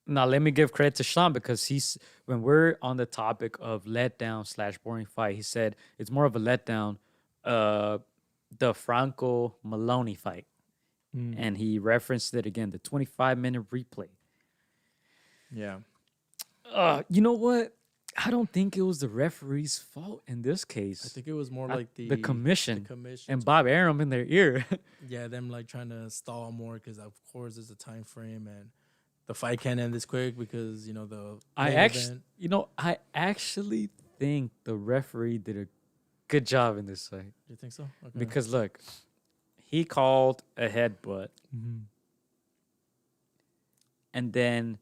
let me give credit to Sean, because when we're on the topic of letdown / boring fight, he said it's more of a letdown, the Franco Maloney fight. And he referenced it again, the 25-minute replay. Yeah. You know what? I don't think it was the referee's fault in this case. I think it was more like the commission and Bob Arum in their ear. Yeah, them like trying to stall more because of course there's a time frame and the fight can't end this quick because I actually think the referee did a good job in this fight. You think so? Okay. Because look, he called a headbutt, and then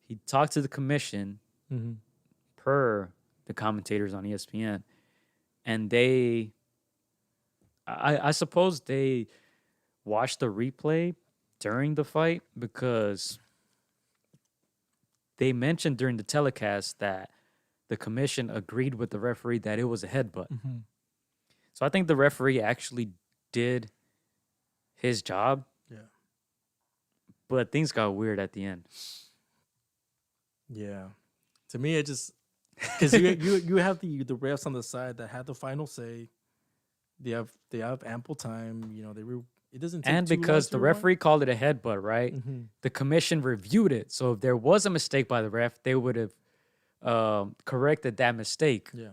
he talked to the commission. Per the commentators on ESPN, and I suppose they watched the replay during the fight because they mentioned during the telecast that the commission agreed with the referee that it was a headbutt. Mm-hmm. So I think the referee actually did his job. Yeah. But things got weird at the end. Yeah. To me, it just because you have the refs on the side that have the final say. They have ample time. You know, it doesn't take And too because long the referee called it a headbutt, right? Mm-hmm. The commission reviewed it. So if there was a mistake by the ref, they would have corrected that mistake. Yeah.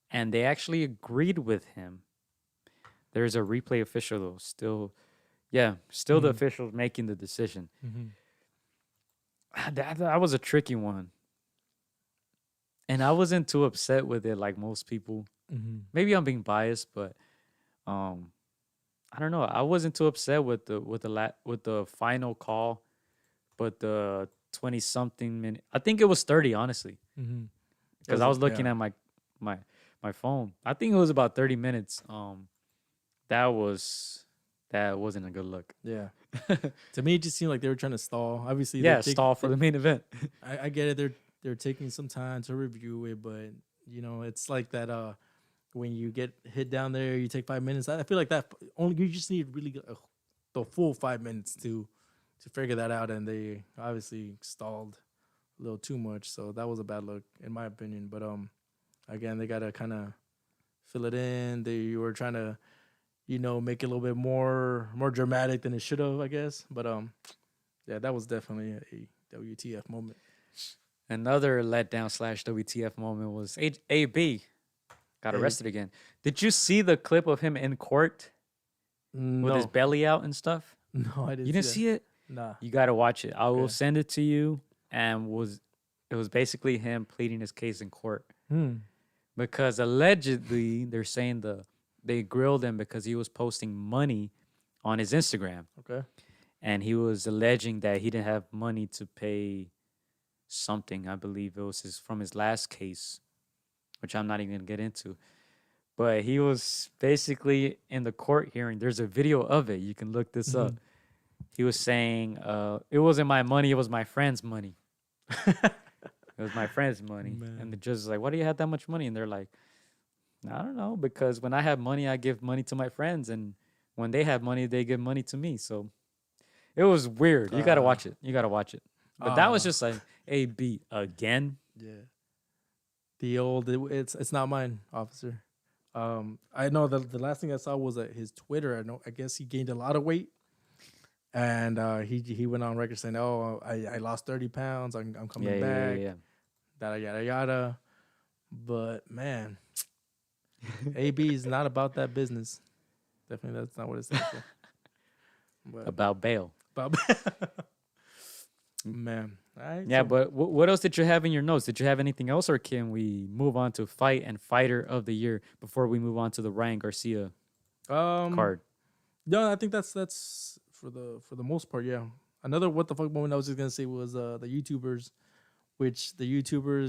And they actually agreed with him. There's a replay official, though, still the official making the decision. Mm-hmm. That was a tricky one. And I wasn't too upset with it like most people. Mm-hmm. Maybe I'm being biased, but I don't know. I wasn't too upset with the final call, but the 20-something minute. I think it was 30, honestly, because I was looking at my phone. I think it was about 30 minutes. That wasn't a good look. Yeah. To me, it just seemed like they were trying to stall. Obviously, stall for the main event. I get it. They're taking some time to review it, but you know, it's like that. When you get hit down there, you take 5 minutes. I feel like that only you just need really the full 5 minutes to figure that out, and they obviously stalled a little too much. So that was a bad look, in my opinion. But again, they gotta kind of fill it in. They were trying to, you know, make it a little bit more dramatic than it should have, I guess. But yeah, that was definitely a WTF moment. Another letdown / WTF moment was AB got arrested again. Did you see the clip of him in court with his belly out and stuff? No, I didn't. You didn't see it? Nah. You got to watch it. I will send it to you. And it was basically him pleading his case in court. Because allegedly they're saying they grilled him because he was posting money on his Instagram. Okay. And he was alleging that he didn't have money to pay something. I believe it was from his last case, which I'm not even going to get into. But he was basically in the court hearing. There's a video of it. You can look this up. He was saying, it wasn't my money. It was my friend's money. It was my friend's money. Man. And the judge is like, why do you have that much money? And they're like, I don't know. Because when I have money, I give money to my friends. And when they have money, they give money to me. So it was weird. You got to watch it. You got to watch it. But that was just like AB again. Yeah. The old, it's not mine, officer. I know the last thing I saw was his Twitter. I guess he gained a lot of weight, and he went on record saying, "Oh, I lost 30 pounds. I'm coming back." Yeah. Yada yada. But man, AB is not about that business. Definitely, that's not what it says. About bail. Man. Right, yeah, but what else did you have in your notes? Did you have anything else, or can we move on to fight and fighter of the year before we move on to the Ryan Garcia card? No, I think that's for the most part. Yeah. Another what the fuck moment I was just gonna say was the YouTubers,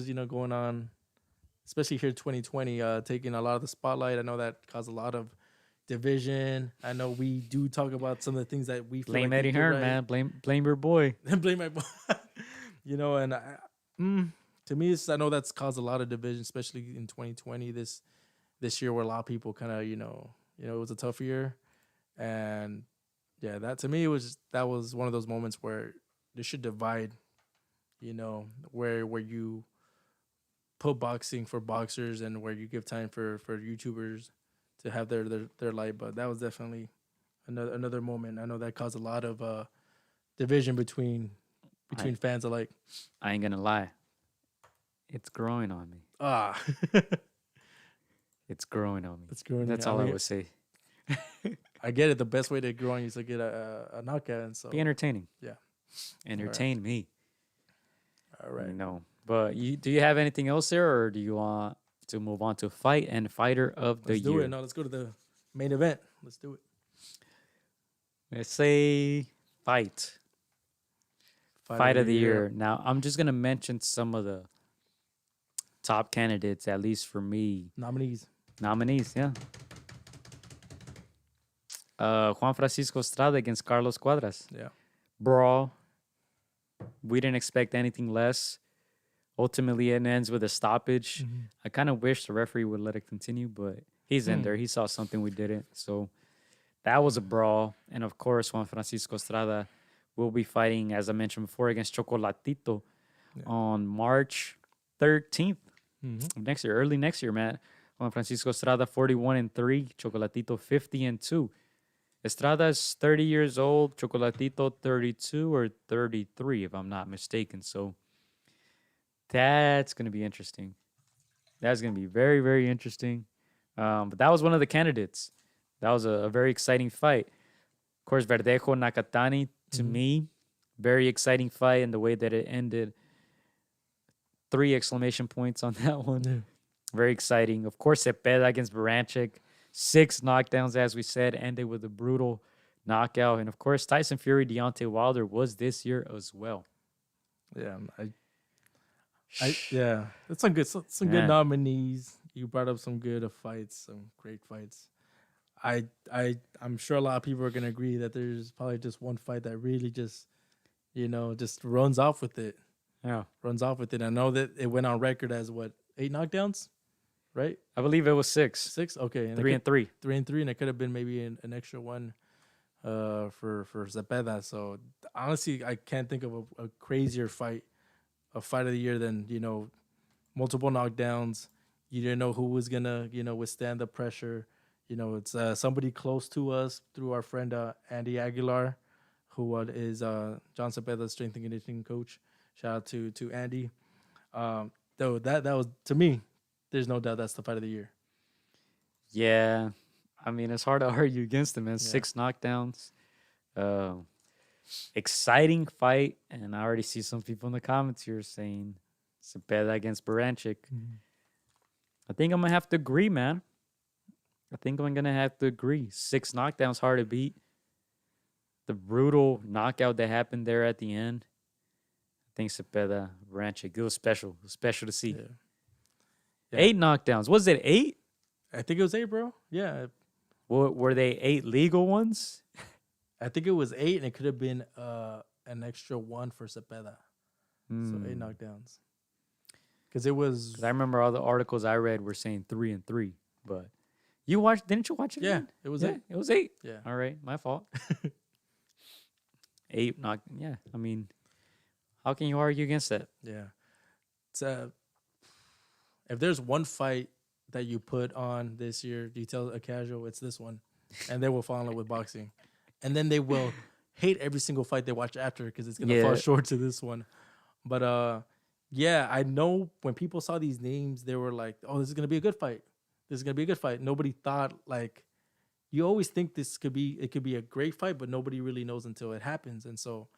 you know, going on, especially here 2020, taking a lot of the spotlight. I know that caused a lot of division. I know we do talk about some of the things that we feel blame like Eddie Hearn, right. Man. Blame your boy. Blame my boy. You know, and to me, I know that's caused a lot of division, especially in 2020. This year, where a lot of people kind of, you know, it was a tough year, and yeah, that to me that was one of those moments where they should divide. You know, where you put boxing for boxers and where you give time for YouTubers to have their light. But that was definitely another moment. I know that caused a lot of division between fans alike. I ain't gonna lie, it's growing on me. It's growing on me. It's growing. That's all I would say. I get it. The best way to grow on you is to get a knockout, and so be entertaining. Yeah, entertain me. All right. You know, but do you have anything else there, or do you want to move on to fight and fighter of the year? Let's do it. No, let's go to the main event. Let's do it. Let's say fight of the year. Now, I'm just going to mention some of the top candidates, at least for me. Nominees, yeah. Juan Francisco Estrada against Carlos Cuadras. yeah. Brawl. We didn't expect anything less. Ultimately, it ends with a stoppage. Mm-hmm. I kind of wish the referee would let it continue, but he's in there. He saw something we didn't. So that was a brawl. And of course, Juan Francisco Estrada will be fighting, as I mentioned before, against Chocolatito on March 13th of next year, early next year, man. Juan Francisco Estrada 41-3, Chocolatito 50-2. Estrada is 30 years old, Chocolatito 32 or 33, if I'm not mistaken. So that's going to be interesting. That's going to be very, very interesting. But that was one of the candidates. That was a very exciting fight. Of course, Verdejo Nakatani, to me, very exciting fight in the way that it ended. 3 exclamation points on that one. Yeah. Very exciting. Of course, Cepeda against Baranchik. 6 knockdowns, as we said, ended with a brutal knockout. And, of course, Tyson Fury, Deontay Wilder was this year as well. Yeah, yeah, that's some good nominees. You brought up some good fights, some great fights. I'm sure a lot of people are gonna agree that there's probably just one fight that really just runs off with it. Yeah, runs off with it. I know that it went on record as 8 knockdowns, right? I believe it was 6. 6, okay, and 3-3. 3-3, and it could have been maybe an extra one, for Cepeda. So honestly, I can't think of a crazier fight. A fight of the year than, multiple knockdowns. You didn't know who was going to, withstand the pressure. It's somebody close to us through our friend Andy Aguilar, who is John Cepeda's strength and conditioning coach. Shout out to Andy. Though that was, to me, there's no doubt that's the fight of the year. Yeah. I mean, it's hard to argue against him, man. 6 knockdowns. Exciting fight, and I already see some people in the comments here saying Cepeda against Baranchik. I think I'm gonna have to agree, man. I think I'm gonna have to agree. 6 knockdowns, hard to beat. The brutal knockout that happened there at the end. I think Cepeda, Baranchik, it was special. It was special to see. Yeah. 8 knockdowns. Was it 8? I think it was 8, bro. Yeah. Were they 8 legal ones? I think it was 8, and it could have been an extra 1 for Cepeda. So 8 knockdowns. Because it was. I remember all the articles I read were saying 3-3, but you watched? Didn't you watch it? Yeah, again? it was 8. It was 8. Yeah. All right, my fault. 8 knock. Yeah, I mean, how can you argue against that? Yeah. It's if there's one fight that you put on this year, you tell a casual it's this one, and they will fall in love with boxing. And then they will hate every single fight they watch after because it's going to fall short to this one. But, I know when people saw these names, they were like, oh, this is going to be a good fight. This is going to be a good fight. Nobody thought, you always think it could be a great fight, but nobody really knows until it happens. And so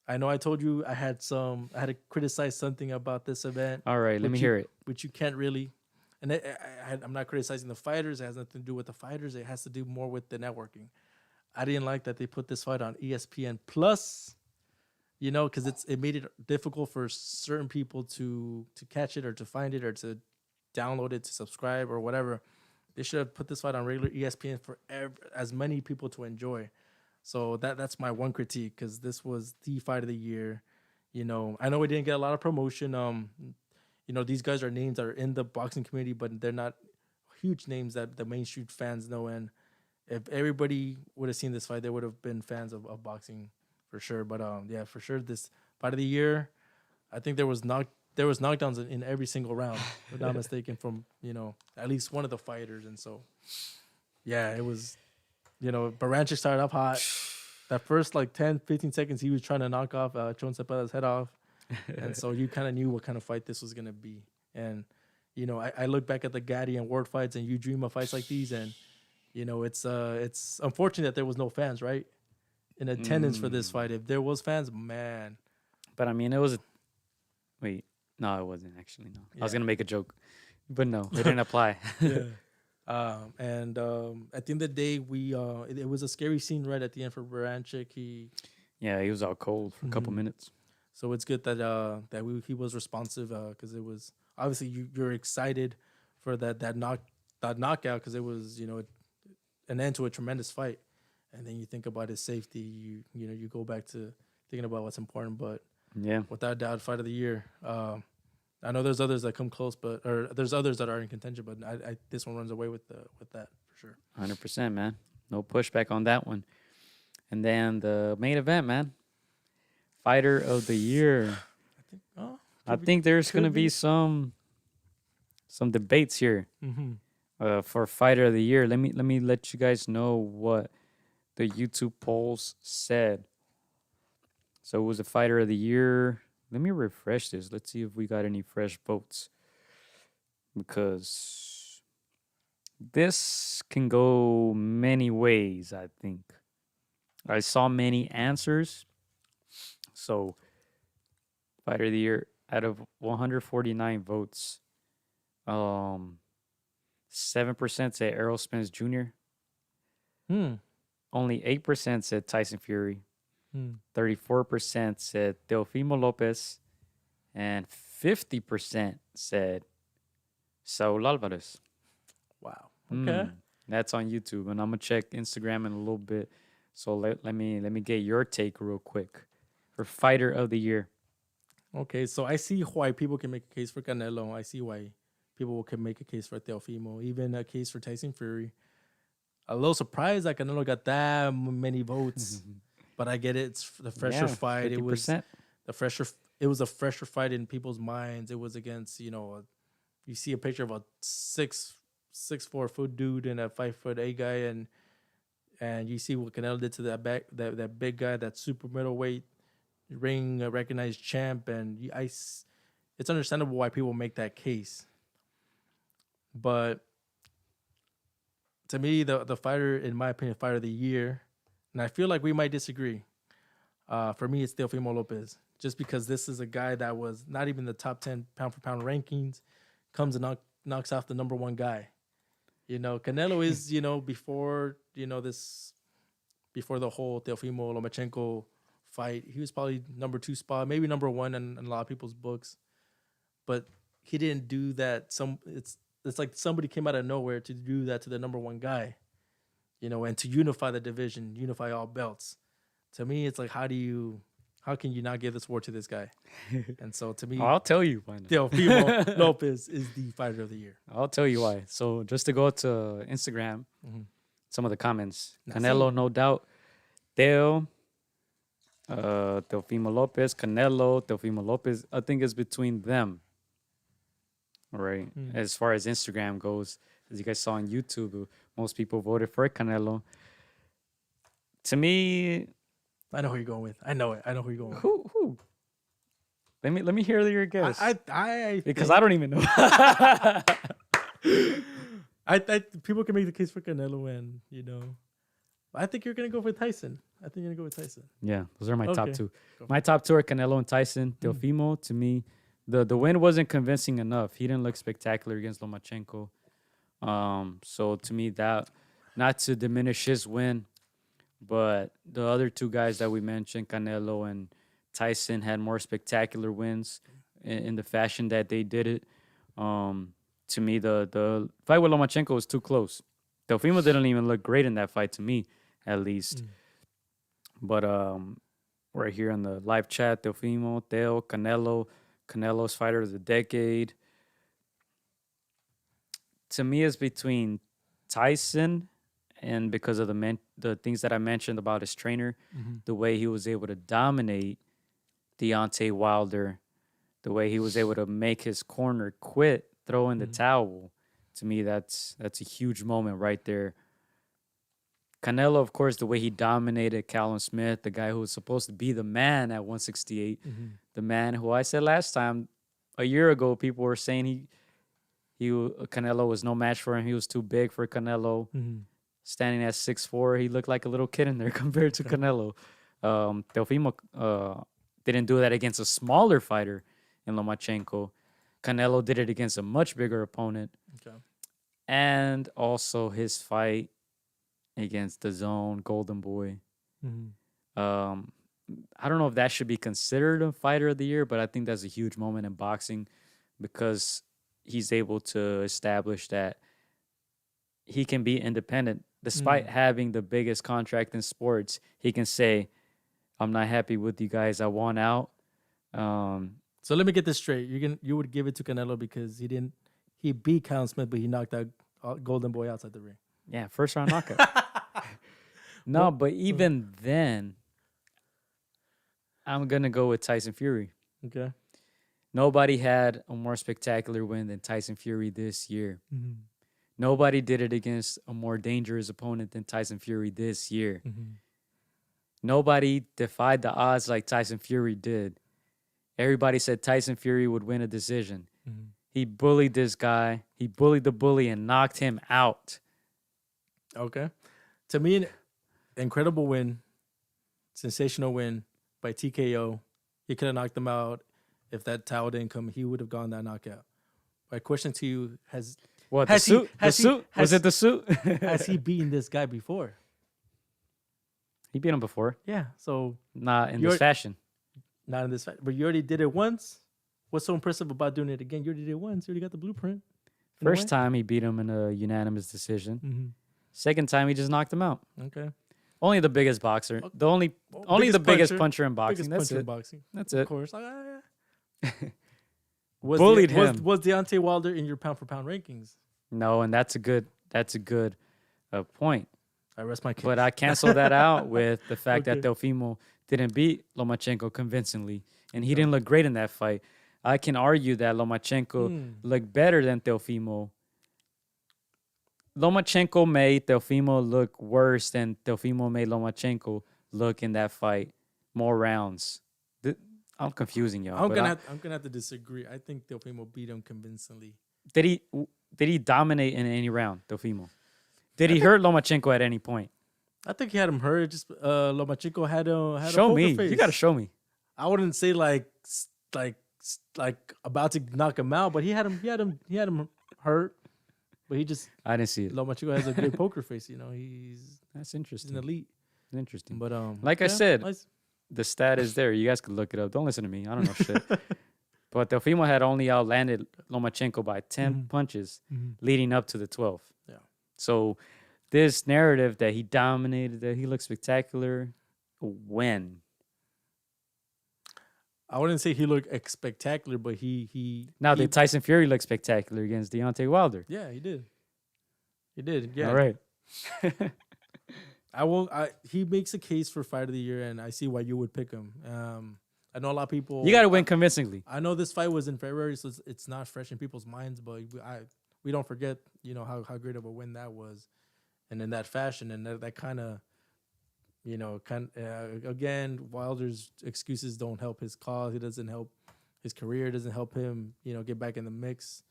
I know I told you I had to criticize something about this event. All right, let me hear it. Which you can't really. And I'm not criticizing the fighters. It has nothing to do with the fighters. It has to do more with the networking. I didn't like that they put this fight on ESPN Plus, because it made it difficult for certain people to catch it or to find it or to download it, to subscribe or whatever. They should have put this fight on regular ESPN for as many people to enjoy. So that's my one critique, because this was the fight of the year. I know we didn't get a lot of promotion. These guys are names that are in the boxing community, but they're not huge names that the mainstream fans know. And if everybody would have seen this fight, they would have been fans of boxing for sure. But for sure, this fight of the year, I think there was knockdowns in every single round, if I'm not mistaken, from at least one of the fighters. And so, it was, Baranchik started off hot. That first 10, 15 seconds, he was trying to knock off Chon Cepeda's head off, and so you kind of knew what kind of fight this was gonna be. And I look back at the Gaddy and Ward fights, and you dream of fights like these, and it's unfortunate that there was no fans, right, in attendance for this fight. If there was fans, man. But I mean, it was. Wait, no, it wasn't actually. No, I was gonna make a joke, but no, it didn't apply. And at the end of the day, it was a scary scene right at the end for Baranchik. He was out cold for a couple minutes. So it's good that he was responsive because it was obviously you're excited for that knockout because it was an end to a tremendous fight, and then you think about his safety. You go back to thinking about what's important, but Yeah. without doubt, fight of the year. I know there's others that come close, or there's others that are in contention, but this one runs away with that for sure. 100%, man. No pushback on that one. And then the main event, man. Fighter of the year. I think there's going to be some debates here for fighter of the year. Let me let you guys know what the YouTube polls said. So it was a fighter of the year. Let me refresh this. Let's see if we got any fresh votes. Because this can go many ways, I think. I saw many answers. So, fighter of the year, out of 149 votes, 7% said Errol Spence Jr. Only 8% said Tyson Fury. 34% said Teofimo Lopez. And 50% said Saul Alvarez. Wow. Okay. That's on YouTube. And I'm going to check Instagram in a little bit. So let me get your take real quick for fighter of the year. Okay, so I see why people can make a case for Canelo. I see why people can make a case for Teofimo, even a case for Tyson Fury. A little surprised that Canelo got that many votes, but I get it. It's the fresher fight. 50%. It was a fresher fight in people's minds. It was against you see a picture of a 6'4" foot dude and a 5'8" guy, and you see what Canelo did to that big guy, that super middleweight ring recognized champ, and it's understandable why people make that case. But to me, the fighter, in my opinion, fighter of the year, and I feel like we might disagree. For me, it's Teofimo Lopez, just because this is a guy that was not even the top 10 pound for pound rankings, comes and knocks off the number one guy. Canelo is before the whole Teofimo Lomachenko fight, he was probably number 2 spot, maybe number 1 in a lot of people's books, but he didn't do that. It's like somebody came out of nowhere to do that to the number 1 guy, and to unify the division, unify all belts. To me, it's like, how can you not give this award to this guy? And so to me, I'll tell you why. Teofimo Lopez is the fighter of the year. I'll tell you why. So just to go to Instagram, some of the comments. Canelo, no doubt. Teofimo Lopez, Canelo, Teofimo Lopez. I think it's between them. Right. As far as Instagram goes, as you guys saw on YouTube, most people voted for Canelo. To me, I know who you're going with. I know it. I know who you're going with. Who? Let me hear your guess. Because I don't even know. I people can make the case for Canelo, and I think you're gonna go with Tyson. Yeah, those are my top 2. My top 2 are Canelo and Tyson. Teofimo, to me, the win wasn't convincing enough. He didn't look spectacular against Lomachenko. So to me, that, not to diminish his win, but the other 2 guys that we mentioned, Canelo and Tyson, had more spectacular wins in the fashion that they did it. To me, the fight with Lomachenko was too close. Teofimo didn't even look great in that fight, to me, at least. But right here on the live chat, Teofimo, Teo, Canelo's fighter of the decade. To me, it's between Tyson, and because of the things that I mentioned about his trainer, the way he was able to dominate Deontay Wilder, the way he was able to make his corner quit, throw in the towel. To me, that's a huge moment right there. Canelo, of course, the way he dominated Callum Smith, the guy who was supposed to be the man at 168, the man who I said last time, a year ago, people were saying Canelo was no match for him. He was too big for Canelo. Standing at 6'4", he looked like a little kid in there compared to Canelo. Teofimo didn't do that against a smaller fighter in Lomachenko. Canelo did it against a much bigger opponent. Okay. And also his fight against the Zone Golden Boy. I don't know if that should be considered a fighter of the year, but I think that's a huge moment in boxing because he's able to establish that he can be independent. Despite having the biggest contract in sports, he can say, I'm not happy with you guys. I want out. So let me get this straight. You would give it to Canelo because he beat Callum Smith, but he knocked out Golden Boy outside the ring. Yeah, first round knockout. No, but even then, I'm going to go with Tyson Fury. Okay. Nobody had a more spectacular win than Tyson Fury this year. Mm-hmm. Nobody did it against a more dangerous opponent than Tyson Fury this year. Mm-hmm. Nobody defied the odds like Tyson Fury did. Everybody said Tyson Fury would win a decision. Mm-hmm. He bullied this guy. He bullied the bully and knocked him out. Okay. To me, an incredible win, sensational win by TKO. He could have knocked him out. If that towel didn't come, he would have gone that knockout. My question to you has... What, the suit? Was it the suit? Has he beaten this guy before? He beat him before. Yeah, so... Not in this fashion. Not in this fashion. But you already did it once. What's so impressive about doing it again? You already did it once. You already got the blueprint. First time, he beat him in a unanimous decision. Mm-hmm. Second time, he just knocked him out. Okay. Only the biggest boxer. The only biggest puncher in boxing. That's it. That's it. Of course. Bullied him. Was Deontay Wilder in your pound for pound rankings? No, and that's a good point. I rest my case. But I cancel that out with the fact that Teofimo didn't beat Lomachenko convincingly, and he didn't look great in that fight. I can argue that Lomachenko looked better than Teofimo. Lomachenko made Teofimo look worse than Teofimo made Lomachenko look in that fight. More rounds. I'm confusing y'all. I'm gonna have to disagree. I think Teofimo beat him convincingly. Did he dominate in any round, Teofimo? Did he hurt Lomachenko at any point? I think he had him hurt. Just Lomachenko had a show me. face. You got to show me. I wouldn't say like about to knock him out, but he had him hurt. But he just... I didn't see it. Lomachenko has a good poker face. That's interesting. He's an elite. Interesting. But I said, the stat is there. You guys can look it up. Don't listen to me. I don't know shit. But Teofimo had only outlanded Lomachenko by 10 punches leading up to the 12th. Yeah. So this narrative that he dominated, that he looked spectacular, when? I wouldn't say he looked spectacular, but he did Tyson Fury look spectacular against Deontay Wilder? Yeah, he did. He did. Yeah. All right. He makes a case for fight of the year, and I see why you would pick him. I know a lot of people. You got to win convincingly. I know this fight was in February, so it's not fresh in people's minds, but we don't forget, how great of a win that was, and in that fashion, and that kind of, again, Wilder's excuses don't help his cause. It doesn't help his career. It doesn't help him, get back in the mix.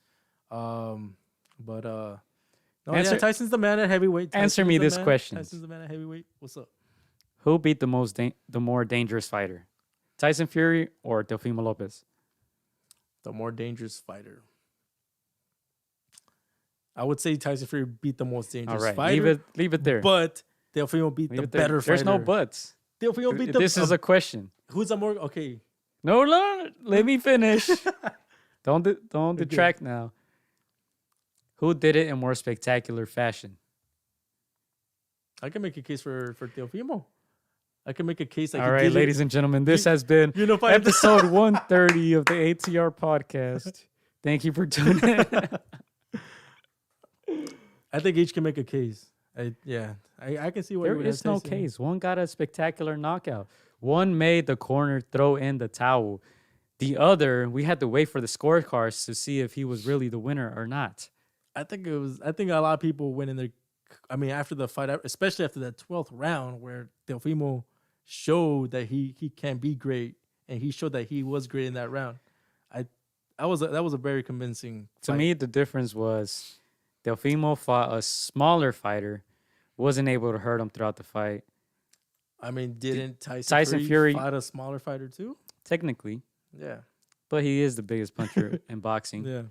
Tyson's the man at heavyweight. Answer me this question. Tyson's the man at heavyweight. What's up? Who beat the more dangerous fighter? Tyson Fury or Teofimo Lopez? The more dangerous fighter. I would say Tyson Fury beat the most dangerous fighter. Leave it there. But Teofimo beat the better fighter. There's no buts. Teofimo beat This is a question. Who's the more... Okay. No, let me finish. Don't detract now. Who did it in more spectacular fashion? I can make a case for Teofimo. I can make a case. All right, ladies and gentlemen, this has been episode 130 of the AtR podcast. Thank you for tuning in. I think each can make a case. I can see why there is no case. One got a spectacular knockout. One made the corner throw in the towel. The other, we had to wait for the scorecards to see if he was really the winner or not. I think a lot of people went in there. I mean, after the fight, especially after that 12th round, where Teofimo showed that he can be great, and he showed that he was great in that round. That was a very convincing fight. To me, the difference was Teofimo fought a smaller fighter, wasn't able to hurt him throughout the fight. I mean, didn't Tyson Fury fight a smaller fighter too? Technically. Yeah. But he is the biggest puncher in boxing. Yeah.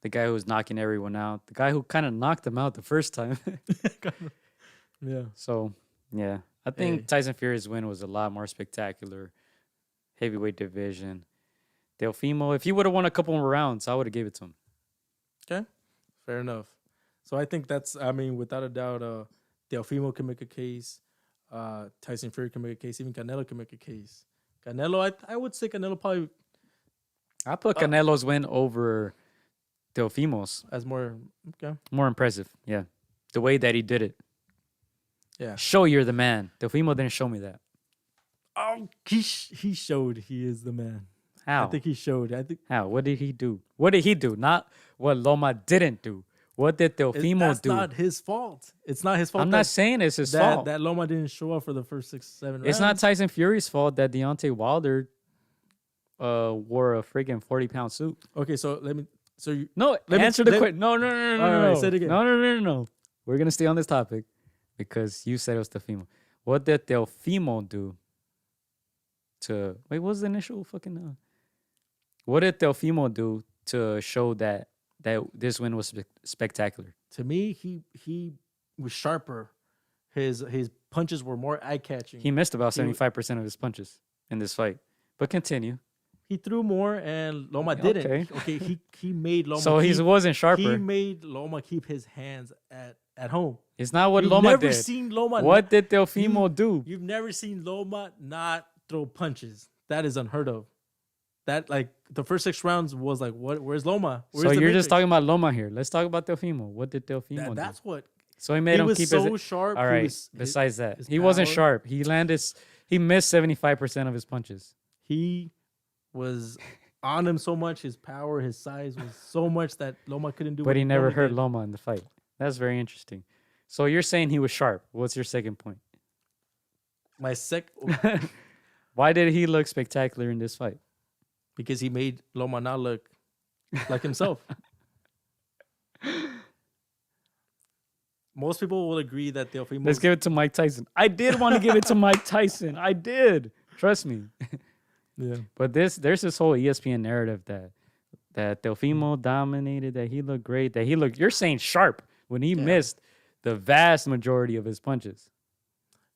The guy who was knocking everyone out. The guy who kind of knocked him out the first time. Yeah. So, yeah. I think Tyson Fury's win was a lot more spectacular. Heavyweight division. Teofimo, if he would have won a couple more rounds, I would have gave it to him. Okay, fair enough. So I think without a doubt, Teofimo can make a case. Tyson Fury can make a case. Even Canelo can make a case. Canelo, I would say Canelo probably. I put Canelo's win over Teofimo's. As more impressive, yeah. The way that he did it. Yeah. Show you're the man. Teofimo didn't show me that. Oh, he showed he is the man. How? I think he showed. How? What did he do? What did he do? Not what Loma didn't do. What did Teofimo do? That's not his fault. It's not his fault. I'm not saying it's his fault. That Loma didn't show up for the first 6-7 rounds. It's not Tyson Fury's fault that Deontay Wilder wore a freaking 40-pound suit. Okay, so let me. Answer the question. No. Right, say it again. No. We're gonna stay on this topic because you said it was Teofimo. What did Teofimo do to? Wait, what was the initial fucking? What did Teofimo do to show that this win was spectacular? To me, he was sharper. His punches were more eye catching. He missed about 75% of his punches in this fight. But continue. He threw more, and Loma didn't. Okay, he made Loma. So he wasn't sharper. He made Loma keep his hands at home. It's not what You've Loma never did. Seen Loma. What did Teofimo do? You've never seen Loma not throw punches. That is unheard of. That the first 6 rounds was like, what? Where's Loma? So you're just talking about Loma here. Let's talk about Teofimo. What did Teofimo do? That's what. So he made him keep his sharp. All right. Besides that, he wasn't sharp. He missed 75% of his punches. He was on him so much. His power, his size was so much that Loma couldn't do. But he never hurt Loma in the fight. That's very interesting. So you're saying he was sharp. What's your second point? My Why did he look spectacular in this fight? Because he made Loma not look like himself. Most people will agree that Teofimo. Let's give it to Mike Tyson. I did want to give it to Mike Tyson. I did. Trust me. Yeah. But there's this whole ESPN narrative that Teofimo dominated, that he looked great, that he looked. You're saying sharp when he missed the vast majority of his punches.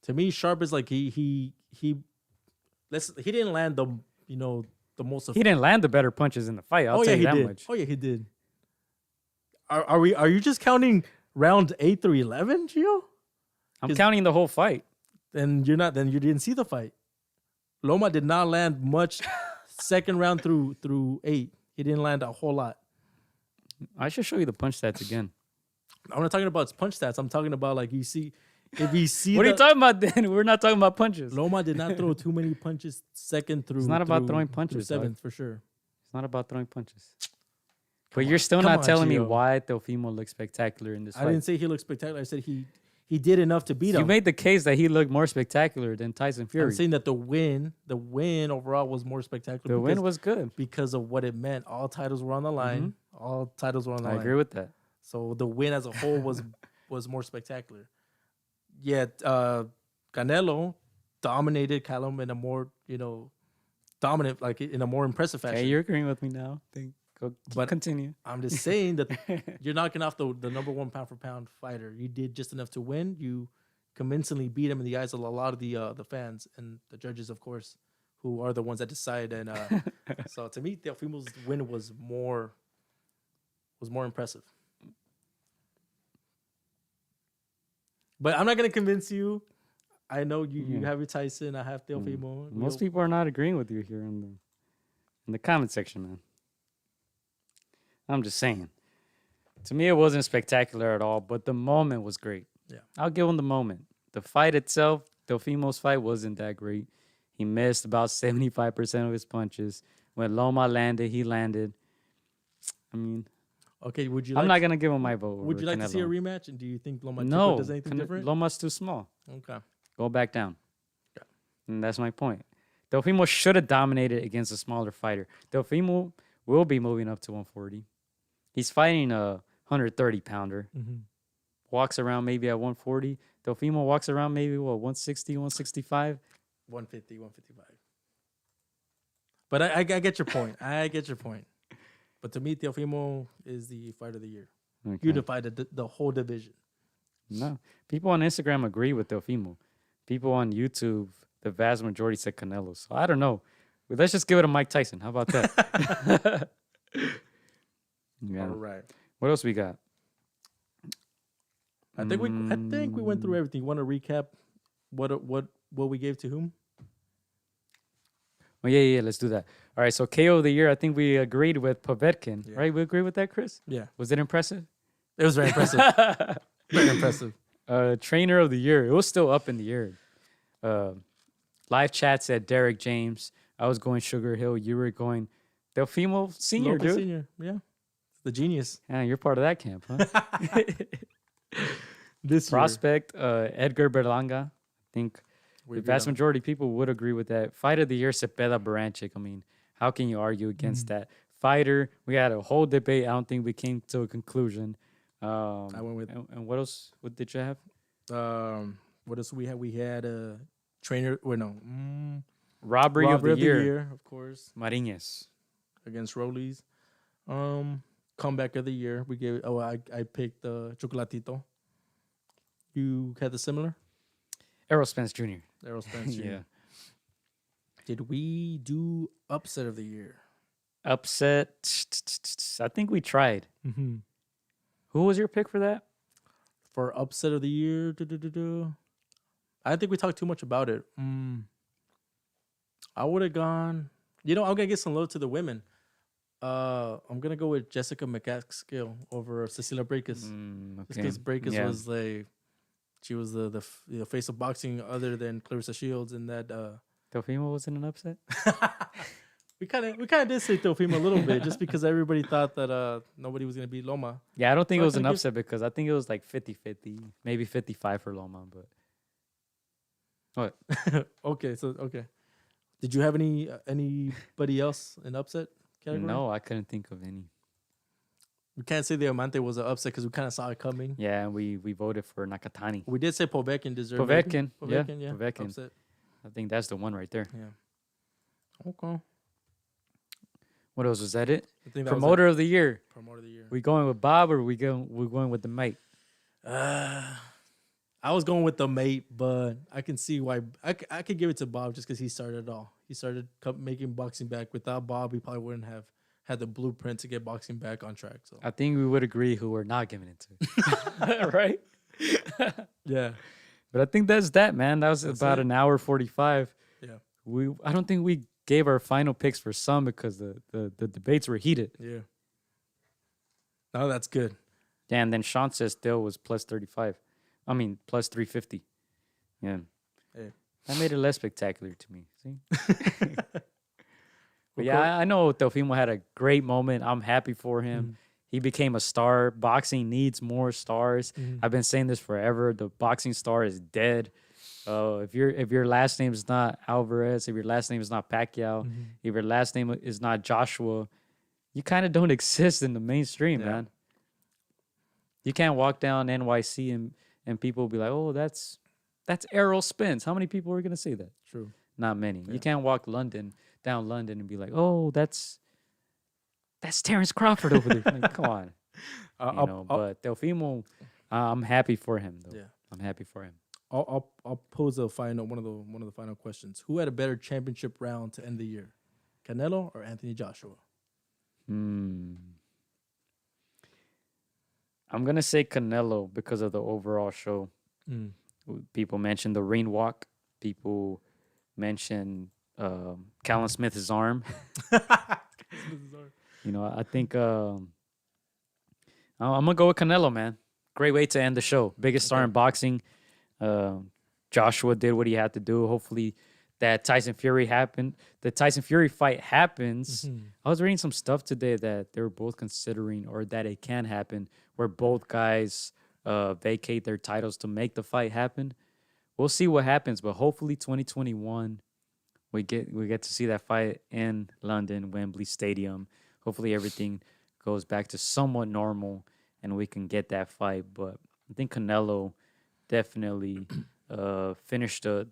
To me, sharp is like he didn't land the most. He didn't land the better punches in the fight. I'll tell you that much. Oh yeah, he did. Are you just counting round 8 through 11, Gio? I'm counting the whole fight. Then you're not. Then you didn't see the fight. Loma did not land much. Second round through 8, he didn't land a whole lot. I should show you the punch stats again. I'm not talking about punch stats. I'm talking about if you see. What are you talking about then? We're not talking about punches. Loma did not throw too many punches second through. It's not about throwing punches. 7th for sure. It's not about throwing punches. But you're still not telling me why Teofimo looked spectacular in this fight. I didn't say he looked spectacular. I said he did enough to beat him. You made the case that he looked more spectacular than Tyson Fury. I'm saying that the win overall was more spectacular. The win was good. Because of what it meant. All titles were on the line. Mm-hmm. All titles were on the line. I agree with that. So the win as a whole was more spectacular. Yet Canelo dominated Callum in a more, dominant, in a more impressive fashion. Hey, you're agreeing with me now. But continue. I'm just saying that you're knocking off the number 1 pound for pound fighter. You did just enough to win. You convincingly beat him in the eyes of a lot of the fans and the judges, of course, who are the ones that decide. And so to me, Teofimo's win was more impressive. But I'm not gonna convince you. I know you have your Tyson. I have Teofimo. Most people are not agreeing with you here in the comment section, man. I'm just saying. To me, it wasn't spectacular at all, but the moment was great. Yeah, I'll give him the moment. The fight itself, Teofimo's fight, wasn't that great. He missed about 75% of his punches. When Loma landed, he landed. I mean, okay. I'm not gonna give him my vote. Would you like Canelo. to see a rematch? And do you think Loma does anything different? Loma's too small. Okay, go back down. Okay. And that's my point. Teofimo should have dominated against a smaller fighter. Teofimo will be moving up to 140. He's fighting a 130-pounder. Mm-hmm. Walks around maybe at 140. Teofimo walks around maybe, 160, 165? 150, 155. But I get your point. I get your point. But to me, Teofimo is the fight of the year. Okay. Unified the whole division. No. People on Instagram agree with Teofimo. people on YouTube, the vast majority said Canelo. So I don't know. But let's just give it to Mike Tyson. How about that? Yeah. All right. What else we got? I think we went through everything. You want to recap what we gave to whom? Oh, yeah. Let's do that. All right. So KO of the year, I think we agreed with Povetkin, Yeah. right? We agree with that, Chris? Yeah. Was it impressive? It was very impressive. Very impressive. Trainer of the year. It was still up in the air. Live chat said Derek James. I was going Sugar Hill. You were going Teofimo Senior, Lopez dude. Senior. Yeah. The genius. Yeah, you're part of that camp, huh? This Prospect, Edgar Berlanga. I think the vast majority of people would agree with that. Fight of the year, Cepeda Baranchik. I mean, how can you argue against that? Fighter, we had a whole debate. I don't think we came to a conclusion. I went with. And what else? What did you have? What else we had? We had a trainer. Well, no. Robbery of the year, of course, Martinez. against Rollies. Comeback of the year. We gave. Oh, I picked Chocolatito. You had the similar. Errol Spence Jr. Errol Spence. Jr. Yeah. Did we do upset of the year? Upset. I think we tried. Mm-hmm. Who was your pick for that? For upset of the year, I think we talked too much about it. I would have gone. I'm gonna get some love to the women. I'm gonna go with Jessica McCaskill over Cecilia Breakus. Just because Breakus was like, she was the face of boxing other than Clarissa Shields, and that. Teofimo wasn't an upset. We kind of did say Teofimo a little bit, just because everybody thought that nobody was gonna beat Loma. Yeah, I don't think it was an upset because I think it was like 50-50, maybe 55 for Loma. But what? Okay. Did you have anybody else in upset category? No, I couldn't think of any. We can't say the Amante was an upset because we kind of saw it coming. Yeah, we voted for Nakatani. We did say Povetkin deserved Povetkin, yeah. Povetkin. Upset. I think that's the one right there. Yeah. Okay. What else? Was that it? I think that Promoter of the year. Promoter of the year. We going with Bob or we're going with the mate? I was going with the mate, but I can see why. I could give it to Bob just because he started it all. He started making boxing back. Without Bob, he probably wouldn't have had the blueprint to get boxing back on track. So I think we would agree who we're not giving it to. Right? Yeah. But I think that's that, man. That was about an hour 45. Yeah. I don't think we gave our final picks for some because the debates were heated. Yeah. No, that's good. Yeah, and then Sean says Dill was plus 35. I mean, plus 350. Yeah. Hey. That made it less spectacular to me. See? But yeah, I know Teofimo had a great moment. I'm happy for him. Mm-hmm. He became a star. Boxing needs more stars. Mm-hmm. I've been saying this forever. The boxing star is dead. If your last name is not Alvarez, if your last name is not Pacquiao, if your last name is not Joshua, you kind of don't exist in the mainstream, man. You can't walk down NYC and people will be like, oh, that's Errol Spence. How many people are going to say that? True. Not many. Yeah. You can't walk down London and be like, oh, that's Terrence Crawford over there. Like, come on. But Teofimo, I'm happy for him, though. Yeah. I'm happy for him. I'll pose one of the final questions. Who had a better championship round to end the year, Canelo or Anthony Joshua? I'm gonna say Canelo because of the overall show. People mentioned the ring walk. People mentioned Callum Smith's arm. I think I'm gonna go with Canelo, man. Great way to end the show. Biggest star in boxing. Joshua did what he had to do. Hopefully that Tyson Fury happened. The Tyson Fury fight happens. I was reading some stuff today that they were both considering, or that it can happen, where both guys vacate their titles to make the fight happen. We'll see what happens, but hopefully 2021 we get to see that fight in London, Wembley Stadium. Hopefully everything goes back to somewhat normal and we can get that fight. But I think Canelo definitely finished that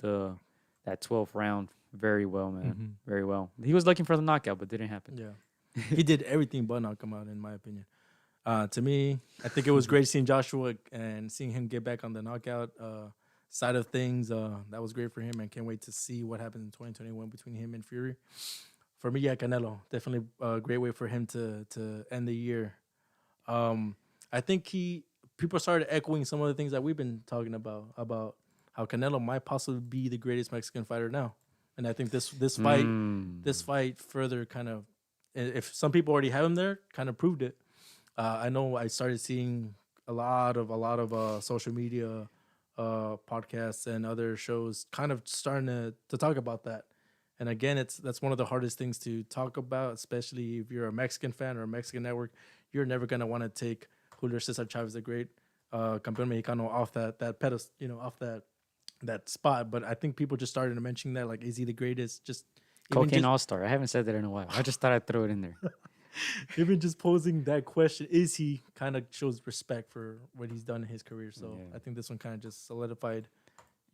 12th round very well, man. Very well. He was looking for the knockout, but didn't happen. Yeah. He did everything but knock him out, in my opinion. To me, I think it was great seeing Joshua and seeing him get back on the knockout. side of things, that was great for him, and can't wait to see what happens in 2021 between him and Fury. For me, yeah, Canelo, definitely a great way for him to end the year. I think people started echoing some of the things that we've been talking about how Canelo might possibly be the greatest Mexican fighter now, and I think this fight further kind of, if some people already have him there, kind of proved it. I know I started seeing a lot of social media podcasts and other shows kind of starting to talk about that. And again, that's one of the hardest things to talk about, especially if you're a Mexican fan or a Mexican network. You're never gonna want to take Julio Cesar Chavez, the great campeón mexicano, off that pedestal, off that spot. But I think people just started to mention that, like, is he the greatest? Just Cocaine All-Star. I haven't said that in a while. I just thought I'd throw it in there. Even just posing that question, is he, kind of shows respect for what he's done in his career. So I think this one kind of just solidified,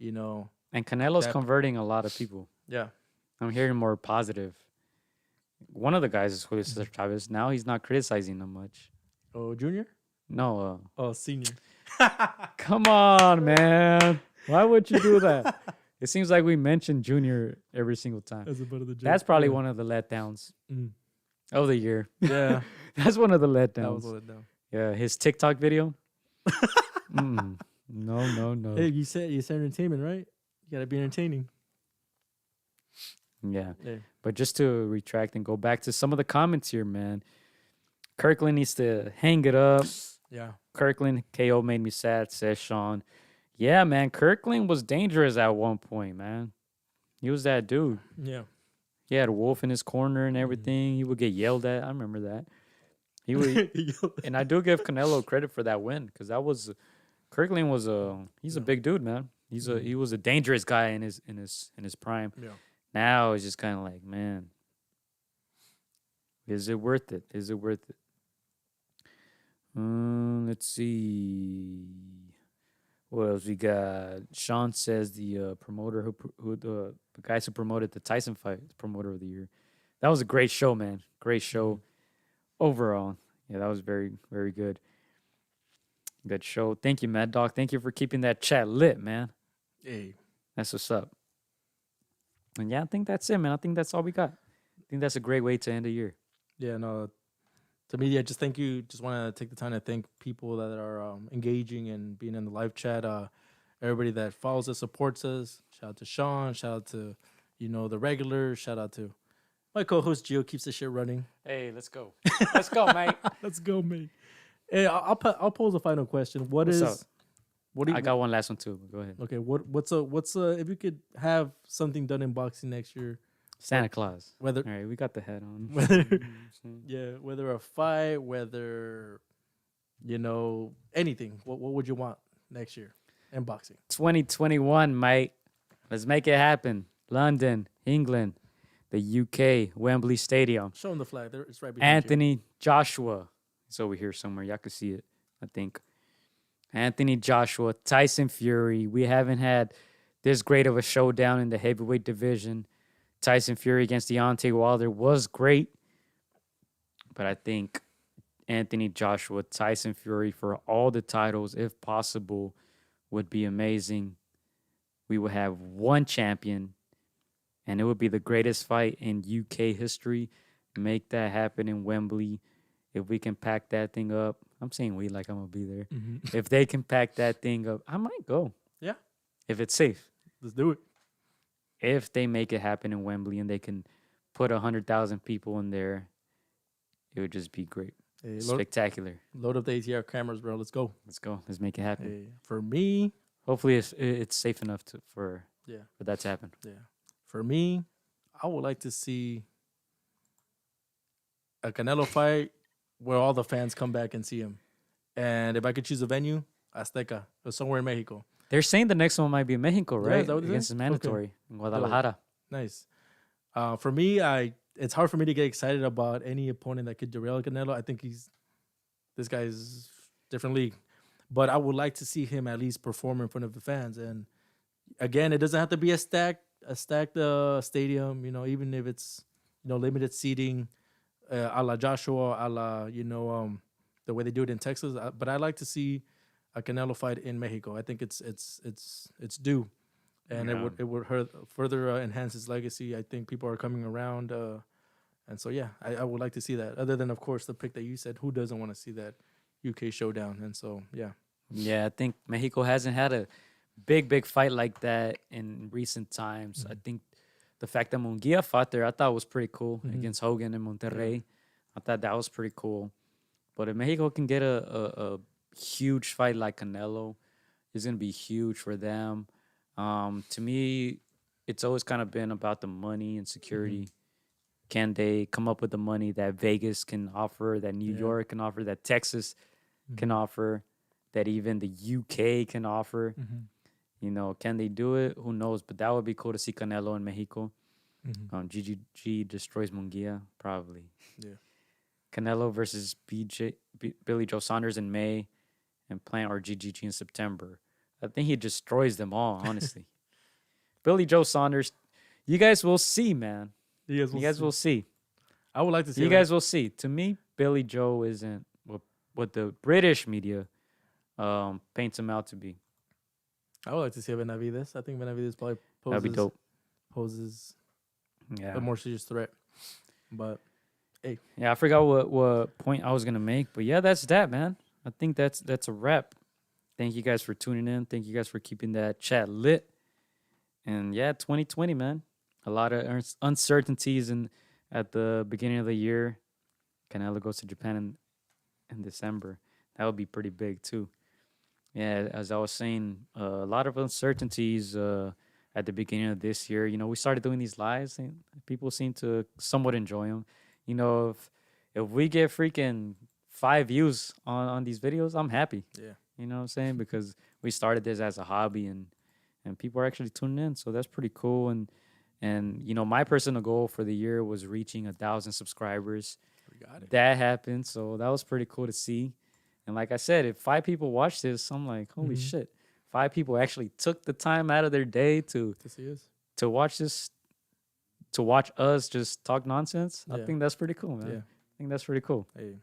And Canelo's converting a lot of people. Yeah. I'm hearing more positive. One of the guys is Julio Cesar Chavez. Now he's not criticizing them much. Oh, junior? No. Senior. Come on, man. Why would you do that? It seems like we mention junior every single time. That's probably one of the letdowns of the year. Yeah. That's one of the letdowns. That was a letdown. Yeah, his TikTok video. No. Hey, you said entertainment, right? You got to be entertaining. Yeah. But just to retract and go back to some of the comments here, man. Kirkland needs to hang it up. Yeah. Kirkland, KO made me sad, says Sean. Yeah, man. Kirkland was dangerous at one point, man. He was that dude. Yeah. He had a wolf in his corner and everything. He would get yelled at. I remember that. He would, and I do give Canelo credit for that win, because Kirkland was he's a big dude, man. He was a dangerous guy in his prime. Yeah. Now it's just kind of like, man, is it worth it? Is it worth it? Let's see. What else we got? Sean says the promoter who the guys who promoted the Tyson fight, the promoter of the year. That was a great show, man. Great show overall. Yeah, that was very, very good. Good show. Thank you, Mad Dog. Thank you for keeping that chat lit, man. Hey. That's what's up. And yeah, I think that's it, man. I think that's all we got. I think that's a great way to end the year. Yeah, no. To me, just thank you. Just want to take the time to thank people that are engaging and being in the live chat. Everybody that follows us, supports us. Shout out to Sean. Shout out to, the regulars. Shout out to my co-host Gio, keeps the shit running. Hey, let's go. Let's go, mate. Let's go, mate. Hey, I'll pose a final question. What's up? I got one last one too. Go ahead. Okay, what's if you could have something done in boxing next year? Santa Claus. All right, we got the hat on. Whether a fight, whether anything. What would you want next year in boxing? 2021, mate. Let's make it happen. London, England, the UK, Wembley Stadium. Show them the flag. It's right behind Anthony Joshua. It's over here somewhere. Y'all can see it, I think. Anthony Joshua, Tyson Fury. We haven't had this great of a showdown in the heavyweight division. Tyson Fury against Deontay Wilder was great. But I think Anthony Joshua, Tyson Fury for all the titles, if possible, would be amazing. We would have one champion, and it would be the greatest fight in UK history. Make that happen in Wembley. If we can pack that thing up. I'm saying we like I'm going to be there. Mm-hmm. If they can pack that thing up, I might go. Yeah. If it's safe. Let's do it. If they make it happen in Wembley and they can put 100,000 people in there, it would just be great. Hey, spectacular. Load up the ATR cameras, bro. Let's go. Let's go. Let's make it happen. Hey, for me, hopefully it's safe enough for that to happen. Yeah. For me, I would like to see a Canelo fight where all the fans come back and see him. And if I could choose a venue, Azteca, or somewhere in Mexico. They're saying the next one might be in Mexico, right? Yeah, is that what it Against is? mandatory in Guadalajara. Nice. For me, it's hard for me to get excited about any opponent that could derail Canelo. I think this guy's different league. But I would like to see him at least perform in front of the fans. And again, it doesn't have to be a stacked stadium, even if it's, limited seating, a la Joshua, a la, the way they do it in Texas. But I like to see a Canelo fight in Mexico. I think it's due, and it would further enhance his legacy. I think people are coming around, and so yeah, I would like to see that. Other than of course the pick that you said, who doesn't want to see that UK showdown? And so yeah, I think Mexico hasn't had a big fight like that in recent times. I think the fact that Munguia fought there, I thought was pretty cool against Hogan in Monterrey. I thought that was pretty cool. But if Mexico can get a huge fight like Canelo, it's going to be huge for them. To me, it's always kind of been about the money and security. Can they come up with the money that Vegas can offer, that New York can offer, that Texas can offer, that even the UK can offer? You know, can they do it? Who knows? But that would be cool to see Canelo in Mexico. GGG destroys Munguia, probably. Yeah. Canelo versus Billy Joe Saunders in May and Plant or GGG in September. I think he destroys them all, honestly. Billy Joe Saunders, you guys will see, man. You guys will see. I would like to see You guys will see. To me, Billy Joe isn't what the British media paints him out to be. I would like to see Benavidez. I think Benavidez probably That'd be dope. Poses a more serious threat. But hey. Yeah, I forgot what point I was gonna make, but yeah, that's that, man. I think that's a wrap. Thank you guys for tuning in. Thank you guys for keeping that chat lit. And yeah, 2020, man. A lot of uncertainties at the beginning of the year. Canelo goes to Japan in December. That would be pretty big too. Yeah, as I was saying, a lot of uncertainties at the beginning of this year. You know, we started doing these lives, and people seem to somewhat enjoy them. You know, if we get freaking 5 views on these videos, I'm happy. Yeah. You know what I'm saying? Because we started this as a hobby, and people are actually tuning in, so that's pretty cool. And you know, my personal goal for the year was reaching 1,000 subscribers. We got it. That happened, so that was pretty cool to see. And like I said, if 5 people watch this, I'm like, holy shit. 5 people actually took the time out of their day to see us, to watch this, to watch us just talk nonsense. I think that's pretty cool, man. Yeah. I think that's pretty cool. Hey.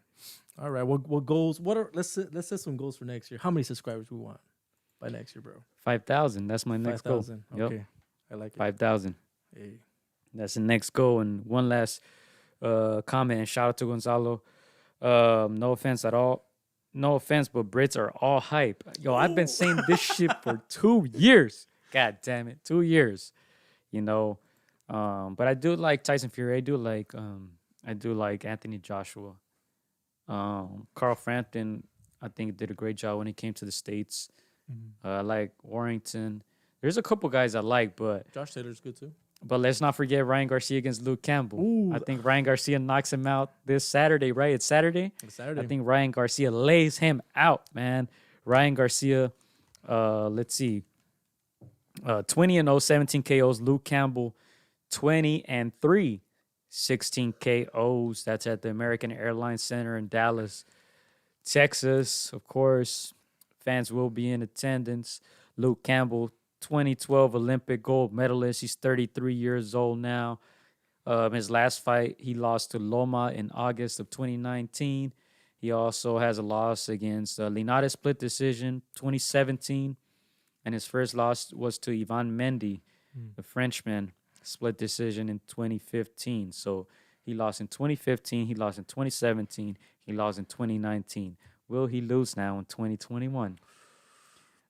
All right. What goals? Let's set some goals for next year. How many subscribers we want by next year, bro? 5,000. That's my next goal. 5,000. Okay. Yep. I like it. 5,000. Hey. That's the next goal. And one last comment and shout out to Gonzalo. No offense at all. No offense, but Brits are all hype. Yo, I've been saying this shit for 2 years. God damn it, 2 years. You know, but I do like Tyson Fury. I do like Anthony Joshua. Carl Frampton, I think, did a great job when he came to the States. I like Warrington. There's a couple guys I like, but Josh Taylor's good too. But let's not forget Ryan Garcia against Luke Campbell. Ooh. I think Ryan Garcia knocks him out this Saturday, right? It's Saturday? It's Saturday. I think Ryan Garcia lays him out, man. Ryan Garcia, let's see, 20-0, 17 KOs. Luke Campbell, 20-3, 16 KOs. That's at the American Airlines Center in Dallas, Texas. Of course, fans will be in attendance. Luke Campbell, 2012 Olympic gold medalist. He's 33 years old now. His last fight, he lost to Loma in August of 2019. He also has a loss against Leonard, split decision, 2017. And his first loss was to Ivan Mendy, the Frenchman, split decision in 2015. So he lost in 2015. He lost in 2017. He lost in 2019. Will he lose now in 2021?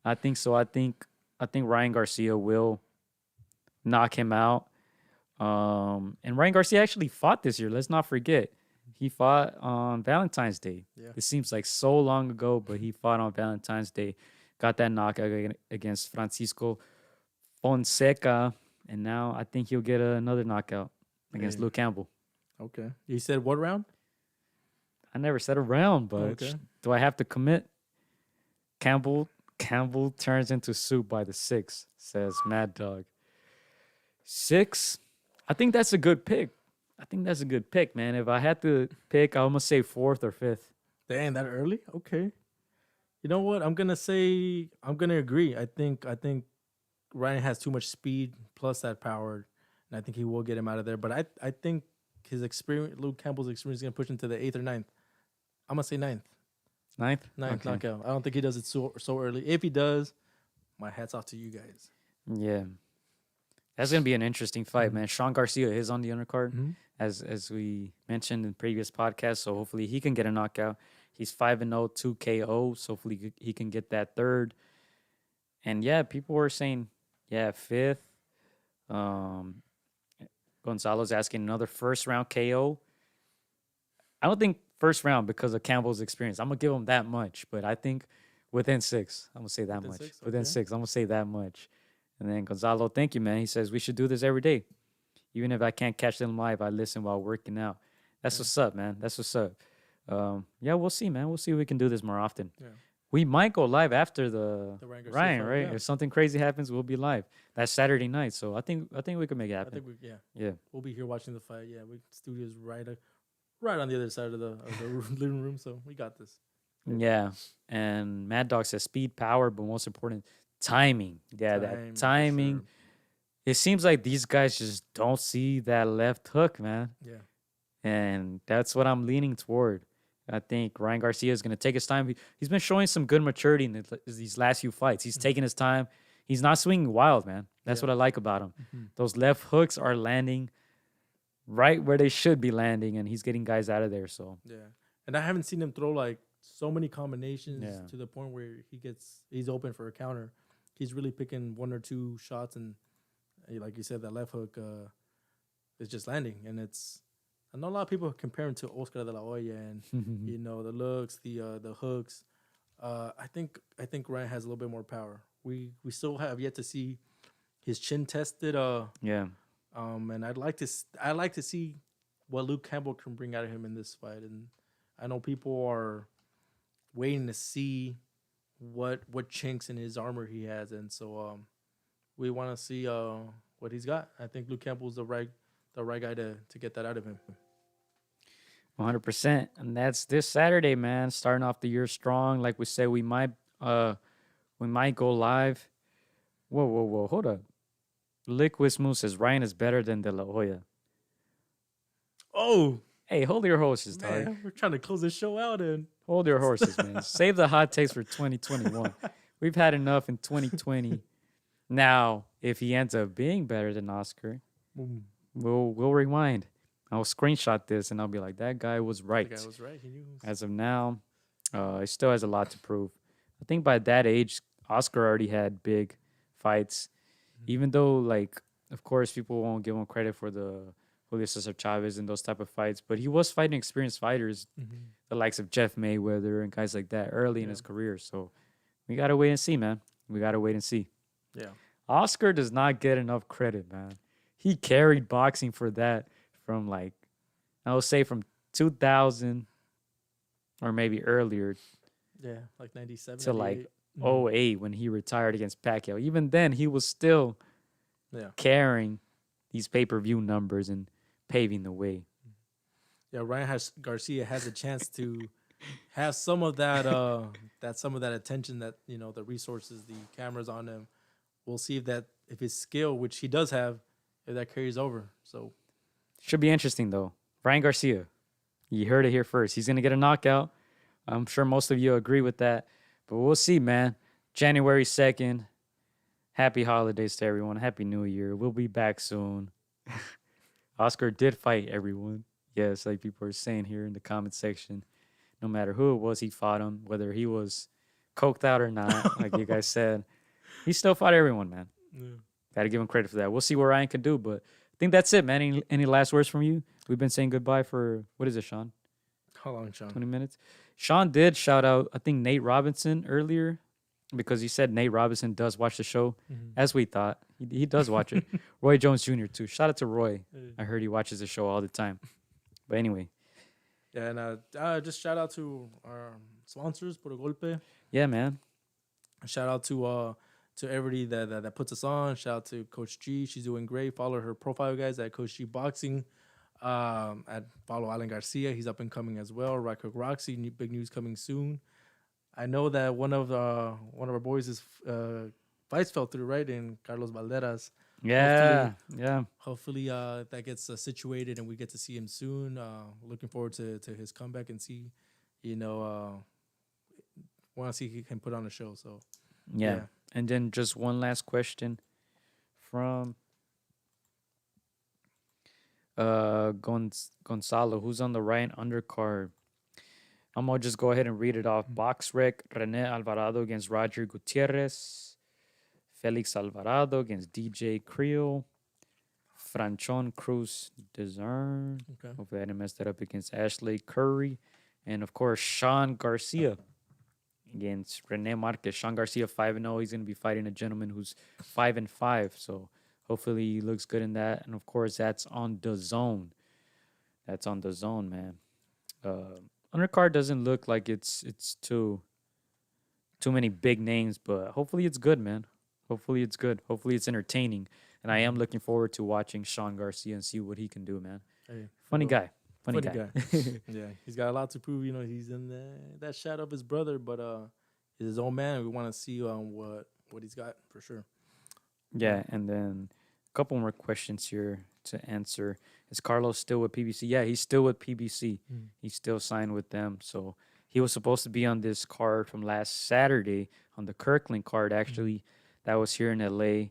I think so. I think Ryan Garcia will knock him out. And Ryan Garcia actually fought this year. Let's not forget. He fought on Valentine's Day. Yeah. It seems like so long ago, but he fought on Valentine's Day. Got that knockout against Francisco Fonseca. And now I think he'll get another knockout against Luke Campbell. Okay. You said what round? I never said a round, but do I have to commit? Campbell turns into soup by the 6, says Mad Dog. 6? I think that's a good pick. Man. If I had to pick, I almost say 4th or 5th. Dang, that early? Okay. You know what? I'm gonna agree. I think Ryan has too much speed plus that power, and I think he will get him out of there. But I think his experience, Luke Campbell's experience, is gonna push him to the 8th or 9th. I'm gonna say 9th. Ninth? Ninth Okay. knockout. I don't think he does it so early. If he does, my hat's off to you guys. Yeah. That's going to be an interesting fight, Mhm. man. Sean Garcia is on the undercard, Mhm. as we mentioned in previous podcasts. So hopefully he can get a knockout. He's 5-0, 2 KO. So hopefully he can get that third. And yeah, people were saying, yeah, fifth. Gonzalo's asking another first round KO. I don't think first round because of Campbell's experience. I'm going to give him that much. But I think within 6. I'm going to say that Within much. 6? Within Okay. 6. I'm going to say that much. And then Gonzalo, thank you, man. He says we should do this every day. Even if I can't catch them live, I listen while working out. That's what's up, man. That's what's up. Yeah, we'll see, man. We'll see if we can do this more often. Yeah. We might go live after the Ryan Garcia Ryan, fight, right? yeah. If something crazy happens, we'll be live. That's Saturday night, so I think we can make it I happen. think Yeah. we'll be here watching the fight. Yeah, studio's right on the other side of the living room, so we got this. Yeah. And Mad Dog says speed, power, but most important, timing. Yeah, that timing. Sure. It seems like these guys just don't see that left hook, man. Yeah. And that's what I'm leaning toward. I think Ryan Garcia is going to take his time. He's been showing some good maturity in these last few fights. He's taking his time. He's not swinging wild, man. That's what I like about him. Mm-hmm. Those left hooks are landing right where they should be landing, and he's getting guys out of there. So Yeah. And I haven't seen him throw like so many combinations Yeah. to the point where he's open for a counter. He's really picking one or two shots, and like you said, that left hook is just landing. And I know a lot of people compare him to Oscar de la Hoya, and you know, the looks, the hooks. I think Ryan has a little bit more power. We still have yet to see his chin tested. yeah. And I'd like to see what Luke Campbell can bring out of him in this fight. And I know people are waiting to see what chinks in his armor he has, and so we want to see what he's got. I think Luke Campbell's the right guy to get that out of him. 100%. And that's this Saturday, man. Starting off the year strong. Like we said, we might go live. Whoa. Hold up. Liquid Smooth says Ryan is better than De La Hoya. Oh, Hey, hold your horses, dog. man, we're trying to close this show out, and Hold your horses, man. Save the hot takes for 2021. We've had enough in 2020. Now, if he ends up being better than Oscar, we'll rewind. I'll screenshot this and I'll be like, that guy was right. the guy was right. He knew. As of now, he still has a lot to prove. I think by that age, Oscar already had big fights. Even though, like, of course, people won't give him credit for the Julio Cesar Chavez and those type of fights, but he was fighting experienced fighters, the likes of Jeff Mayweather and guys like that early in his career. So we got to wait and see, man. We got to wait and see. Yeah. Oscar does not get enough credit, man. He carried boxing for that from, like, I would say from 2000 or maybe earlier Yeah, like 97 to like 98. 08 when he retired against Pacquiao. Even then, he was still carrying these pay-per-view numbers and paving the way. Yeah, Ryan Garcia has a chance to have some of that attention, that, you know, the resources, the cameras on him. We'll see if his skill, which he does have, if that carries over. So should be interesting though. Ryan Garcia, you heard it here first. He's gonna get a knockout. I'm sure most of you agree with that, but we'll see, man. January 2nd. Happy holidays to everyone. Happy New Year. We'll be back soon. Oscar did fight everyone. Yes, like people are saying here in the comment section. No matter who it was, he fought him, whether he was coked out or not, like you guys said. He still fought everyone, man. yeah. Got to give him credit for that. We'll see what Ryan can do, but I think that's it, man. Any last words from you? We've been saying goodbye for, what is it, Sean? How long, Sean? 20 minutes. Sean did shout out, I think, Nate Robinson earlier, because he said Nate Robinson does watch the show, as we thought. He does watch it. Roy Jones Jr., too. Shout out to Roy. I heard he watches the show all the time. But anyway. Yeah, and just shout out to our sponsors, Puro Golpe. Yeah, man. Shout out to everybody that puts us on. Shout out to Coach G. She's doing great. Follow her profile, guys, at Coach G Boxing. Follow Alan Garcia. He's up and coming as well. Right Hook Roxy. Big news coming soon. I know that one of our boys' fights fell through, right? In Carlos Valderas. Yeah, Hopefully that gets situated and we get to see him soon. Looking forward to his comeback and see, you know, want to see if he can put on a show. So yeah. And then just one last question from Gonzalo, who's on the right undercard. I'm gonna just go ahead and read it off. Box rec: Rene Alvarado against Roger Gutierrez, Felix Alvarado against DJ Creel, Franchon Cruz Desern. Okay. Hopefully I didn't mess that up, against Ashley Curry, and of course Sean Garcia against Rene Marquez. Sean Garcia 5-0. He's gonna be fighting a gentleman who's 5-5. So hopefully he looks good in that. And of course that's on the zone. That's on the zone, man. Undercard doesn't look like it's too many big names, but hopefully it's good, man. Hopefully it's good. Hopefully it's entertaining. And I am looking forward to watching Sean Garcia and see what he can do, man. Hey, Funny guy. Funny guy. Yeah, he's got a lot to prove. You know, he's in that shadow of his brother, but he's his own man. We want to see what he's got for sure. Yeah, and then a couple more questions here to answer. Is Carlos still with PBC? Yeah, he's still with PBC. He's still signed with them. So he was supposed to be on this card from last Saturday, on the Kirkland card, actually. That was here in LA.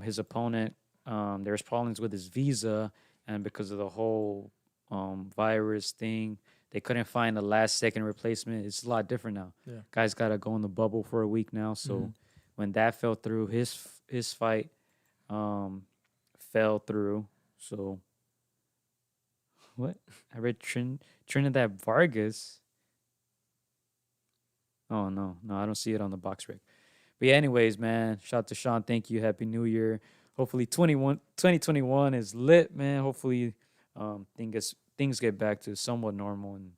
His opponent, there's problems with his visa, and because of the whole virus thing, they couldn't find a last-second replacement. It's a lot different now. Yeah. Guy's got to go in the bubble for a week now. So when that fell through, his fight fell through. So what? I read Trinidad Vargas. Oh, no, I don't see it on the box rec. But yeah, anyways, man, shout out to Sean. Thank you. Happy New Year. Hopefully 2021 is lit, man. Hopefully things get back to somewhat normal and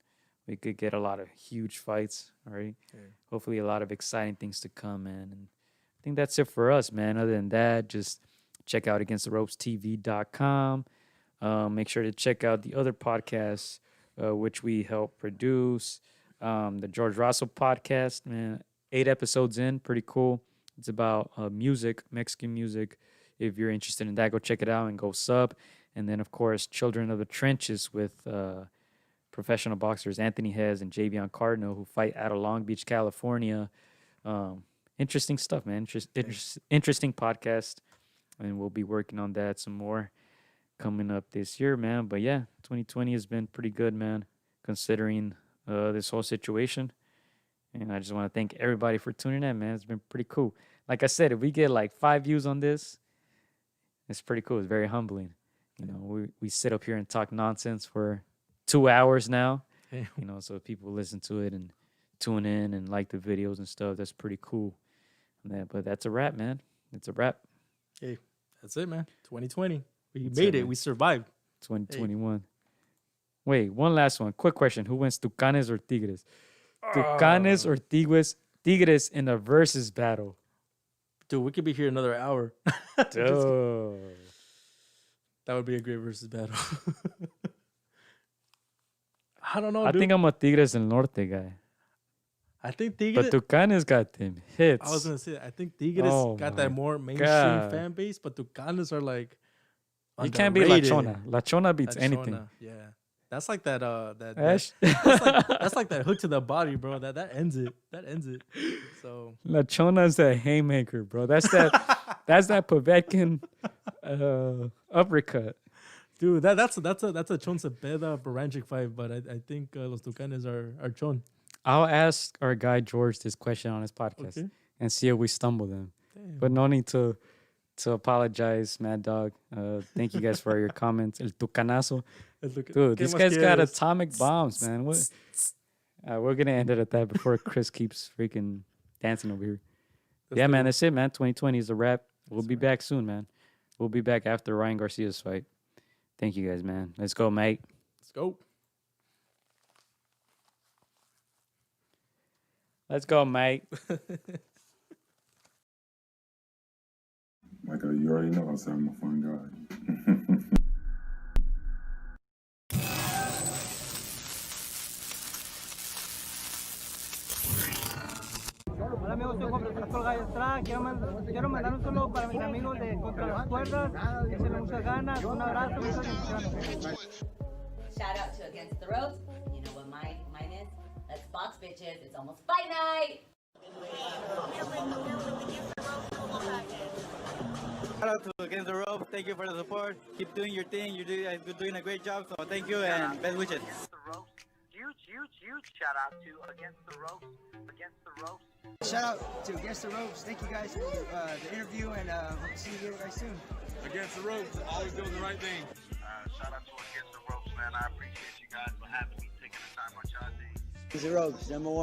we could get a lot of huge fights, all right? Yeah. Hopefully a lot of exciting things to come, man. And I think that's it for us, man. Other than that, just check out againstdaropestv.com. Make sure to check out the other podcasts, which we help produce. The George Russell podcast, man. 8 episodes in, pretty cool. It's about music, Mexican music. If you're interested in that, go check it out and go sub. And then, of course, Children of the Trenches with professional boxers Anthony Hez and Javion Cardinal, who fight out of Long Beach, California. Interesting stuff, man. Interesting podcast. And we'll be working on that some more coming up this year, man. But, yeah, 2020 has been pretty good, man, considering this whole situation. And I just want to thank everybody for tuning in, man. It's been pretty cool. Like I said, if we get like 5 views on this, it's pretty cool. It's very humbling. You know, we sit up here and talk nonsense for 2 hours now. You know, so people listen to it and tune in and like the videos and stuff. That's pretty cool. But that's a wrap, man. It's a wrap. Hey, that's it, man. 2020. We made it. Man. We survived. 2021. Hey. Wait, one last one. Quick question. Who wins, Tucanes or Tigres? Tucanes or Tigres in a versus battle? Dude, we could be here another hour. That would be a great versus battle. I don't know, I think I'm a Tigres del Norte guy. I think Tigres... But Tucanes got them hits. I was going to say, I think Tigres got that more mainstream fan base, but Tucanes are like you can't beat La Chona. La Chona beats anything. Yeah. That's like that's like that hook to the body, bro. That ends it. That ends it. So La Chona's that haymaker, bro. That's that Povetkin uppercut. Dude, that's a Chon Cepeda Baranchik fight, but I think Los Tucanes are Chon. I'll ask our guy George this question on his podcast and see if we stumble them. Damn. But no need to apologize, Mad Dog. Thank you guys for your comments. El Tucanazo. Dude, this guy's got atomic bombs, man. What? We're going to end it at that before Chris keeps freaking dancing over here. Yeah, man, that's it, man. 2020 is a wrap. We'll be back soon, man. We'll be back after Ryan Garcia's fight. Thank you guys, man. Let's go, mate. Let's go. Let's go, mate. Michael, you already know I said I'm a fun guy. Hola amigos, soy Juan Pastor Gallo Estrada. Quiero mandar un saludo para mis amigos de Contra las Cuerdas. Échenle muchas ganas. Un abrazo, muchas bendiciones. Shout out to Against the Ropes. You know what mine is? Let's box, bitches. It's almost fight night. Shout out to Against the Ropes. Thank you for the support. Keep doing your thing. You're doing a great job. So thank you and best wishes. Against the Ropes. Huge shout out to Against the Ropes. Against the Ropes. Shout out to Against the Ropes. Thank you guys for the interview, and hope to see you guys soon. Against the Ropes, always doing the right thing. Shout out to Against the Ropes, man. I appreciate you guys for having me, taking the time out y'all day. Against the Ropes, #1.